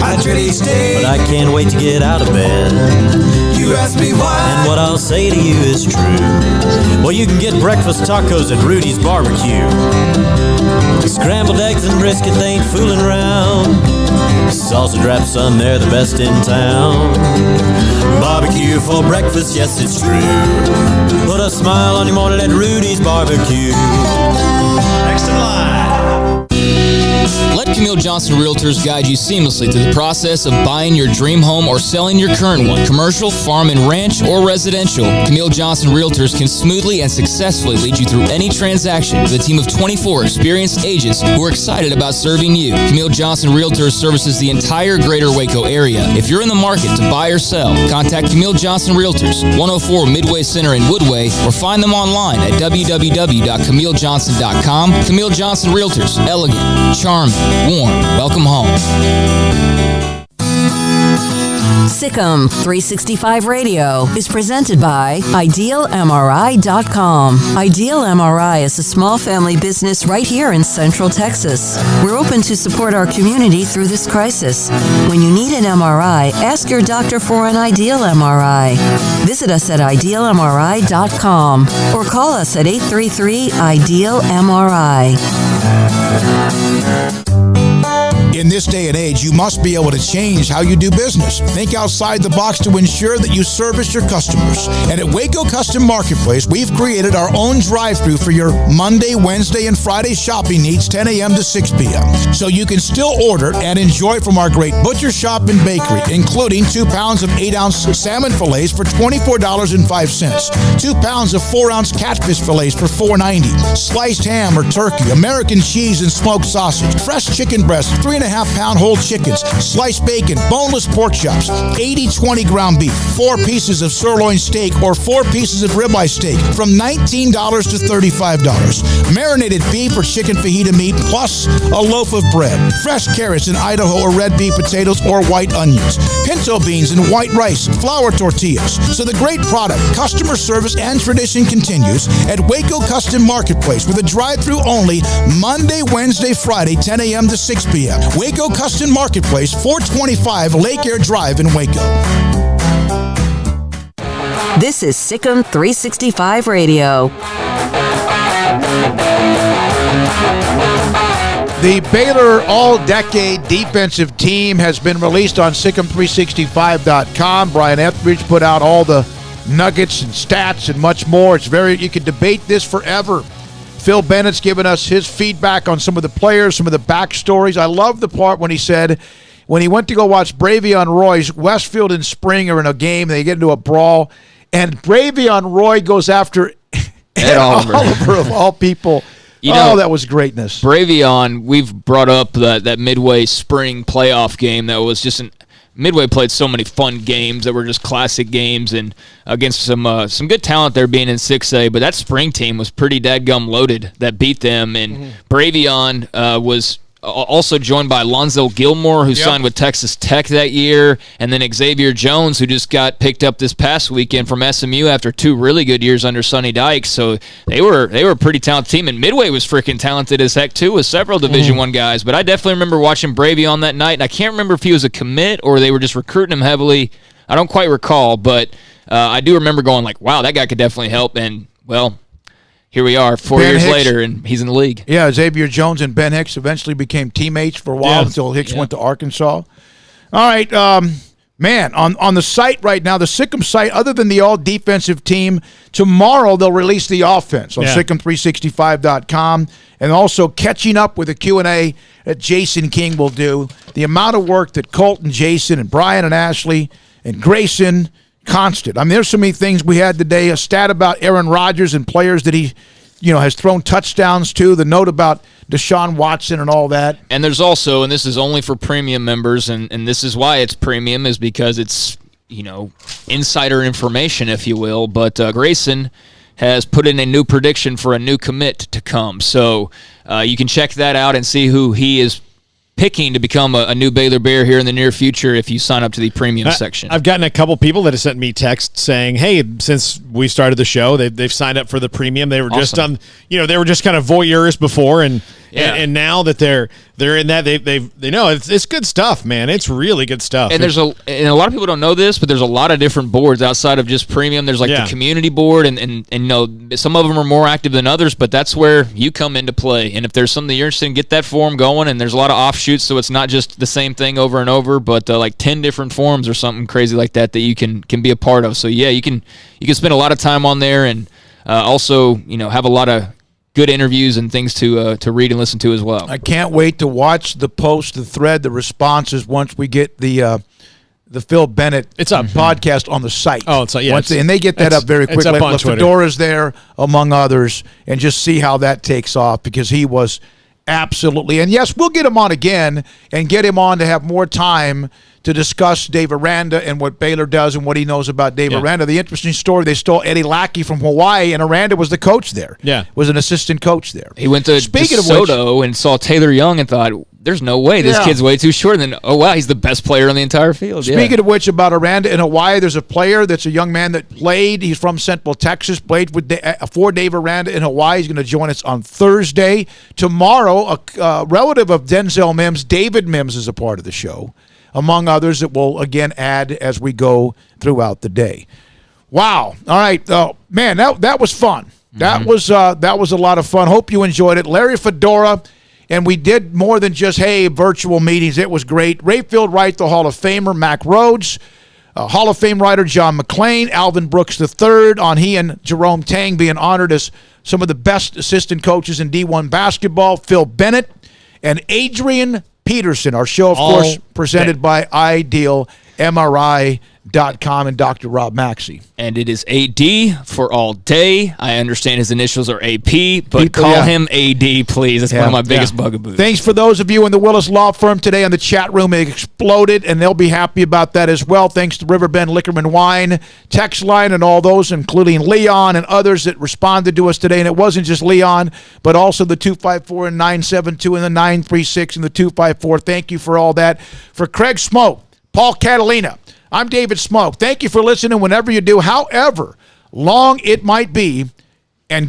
I dread each day, but I can't wait to get out of bed. You ask me why, and what I'll say to you is true. Well, you can get breakfast tacos at Rudy's Barbecue. Scrambled eggs and brisket, they ain't fooling around. Salsa drap, son, they're the best in town. Barbecue for breakfast, yes, it's true. Put a smile on your morning at Rudy's Barbecue. Next in line. Let Camille Johnson Realtors guide you seamlessly through the process of buying your dream home or selling your current one, commercial, farm and ranch, or residential. Camille Johnson Realtors can smoothly and successfully lead you through any transaction with a team of 24 experienced agents who are excited about serving you. Camille Johnson Realtors services the entire greater Waco area. If you're in the market to buy or sell, contact Camille Johnson Realtors, 104 Midway Center in Woodway, or find them online at www.camillejohnson.com. Camille Johnson Realtors, elegant, charming, warm. Welcome home. Sikkim 365 Radio is presented by IdealMRI.com. Ideal MRI is a small family business right here in Central Texas. We're open to support our community through this crisis. When you need an MRI, ask your doctor for an Ideal MRI. Visit us at IdealMRI.com or call us at 833-IDEAL-MRI. In this day and age, you must be able to change how you do business. Think outside the box to ensure that you service your customers. And at Waco Custom Marketplace, we've created our own drive-thru for your Monday, Wednesday, and Friday shopping needs, 10 a.m. to 6 p.m. So you can still order and enjoy from our great butcher shop and bakery, including 2 pounds of 8-ounce salmon fillets for $24.05, 2 pounds of 4-ounce catfish fillets for $4.90, sliced ham or turkey, American cheese and smoked sausage, fresh chicken breasts, 3.5-pound whole chickens, sliced bacon, boneless pork chops, 80/20 ground beef, 4 pieces of sirloin steak or 4 pieces of ribeye steak from $19 to $35. Marinated beef or chicken fajita meat plus a loaf of bread. Fresh carrots and Idaho or red beef potatoes or white onions. Pinto beans and white rice, flour tortillas. So the great product, customer service, and tradition continues at Waco Custom Marketplace with a drive-thru only Monday, Wednesday, Friday, 10 a.m. to 6 p.m. Waco Custom Marketplace, 425 Lake Air Drive in Waco. This is Sikkim 365 Radio. The Baylor All-Decade Defensive Team has been released on Sikkim365.com. Brian Etheridge put out all the nuggets and stats and much more. You could debate this forever. Phil Bennett's given us his feedback on some of the players, some of the backstories. I love the part when he said when he went to go watch Bravion Roy's Westfield and Spring are in a game, they get into a brawl, and Bravion Roy goes after Ed Oliver of all people. That was greatness. Bravion, we've brought up that Midway Spring playoff game that was just Midway played so many fun games that were just classic games and against some good talent there being in 6A, but that spring team was pretty dadgum loaded that beat them, and Bravion was also joined by Lonzo Gilmore, who signed with Texas Tech that year, and then Xavier Jones, who just got picked up this past weekend from SMU after 2 really good years under Sonny Dykes. So they were a pretty talented team, and Midway was freaking talented as heck too, with several Division I guys. But I definitely remember watching Bravion that night, and I can't remember if he was a commit or they were just recruiting him heavily. I don't quite recall, but I do remember going like, wow, that guy could definitely help. And, well, here we are 4 years later, and he's in the league. Yeah, Xavier Jones and Ben Hicks eventually became teammates for a while until Hicks went to Arkansas. All right, man, on the site right now, the Sikkim site, other than the all-defensive team, tomorrow they'll release the offense on Sikkim365.com, and also catching up with a Q&A that Jason King will do. The amount of work that Colton, Jason, and Brian and Ashley and Grayson, constant. I mean, there's so many things we had today. A stat about Aaron Rodgers and players that he, has thrown touchdowns to. The note about Deshaun Watson and all that. And there's also, and this is only for premium members, and this is why it's premium, is because it's, insider information, if you will. But Grayson has put in a new prediction for a new commit to come. So you can check that out and see who he is picking to become a new Baylor Bear here in the near future if you sign up to the premium section. I've gotten a couple people that have sent me texts saying, hey, since we started the show, they've signed up for the premium. They were just on, they were just kind of voyeurs before, and now that they're in that, they know it's good stuff, man. It's really good stuff. And and a lot of people don't know this, but there's a lot of different boards outside of just premium. There's the community board, and some of them are more active than others, but that's where you come into play. And if there's something you're interested in, get that forum going. And there's a lot of offshoots, so it's not just the same thing over and over, but like 10 different forums or something crazy like that you can be a part of. So you can spend a lot of time on there, and also have a lot of good interviews and things to read and listen to as well. I can't wait to watch the post, the thread, the responses once we get the Phil Bennett podcast on the site. Oh, it's and they get that up very quickly. It's up on Twitter. Fedora's there, among others, and just see how that takes off, because he was absolutely. And yes, we'll get him on again and get him on to have more time to discuss Dave Aranda and what Baylor does and what he knows about Dave Aranda. The interesting story, they stole Eddie Lackey from Hawaii, and Aranda was the coach there. Yeah. Was an assistant coach there. He went to DeSoto and saw Taylor Young and thought, there's no way. This kid's way too short. And then, oh, wow, he's the best player on the entire field. Speaking of which, about Aranda in Hawaii, there's a player that's a young man that played. He's from Central Texas, played for Dave Aranda in Hawaii. He's going to join us on Thursday. Tomorrow, a relative of Denzel Mims, David Mims, is a part of the show, among others that we'll, again, add as we go throughout the day. Wow. All right. Man, that was fun. That was a lot of fun. Hope you enjoyed it. Larry Fedora, and we did more than just, virtual meetings. It was great. Rayfield, Wright, the Hall of Famer, Mack Rhoades, Hall of Fame writer John McClain, Alvin Brooks III, on he and Jerome Tang being honored as some of the best assistant coaches in D1 basketball, Phil Bennett, and Adrian Peterson. Our show, of course, presented by IdealMRI.com and Dr. Rob Maxey. And it is AD for all day. I understand his initials are AP, but call him AD, please. That's one of my biggest bugaboos. Thanks for those of you in the Willis Law Firm today on the chat room. It exploded, and they'll be happy about that as well. Thanks to Riverbend Liquor and Wine, text line, and all those, including Leon and others that responded to us today. And it wasn't just Leon, but also the 254 and 972 and the 936 and the 254. Thank you for all that. For Craig Smoke, Paul Catalina, I'm David Smoke. Thank you for listening whenever you do, however long it might be, and good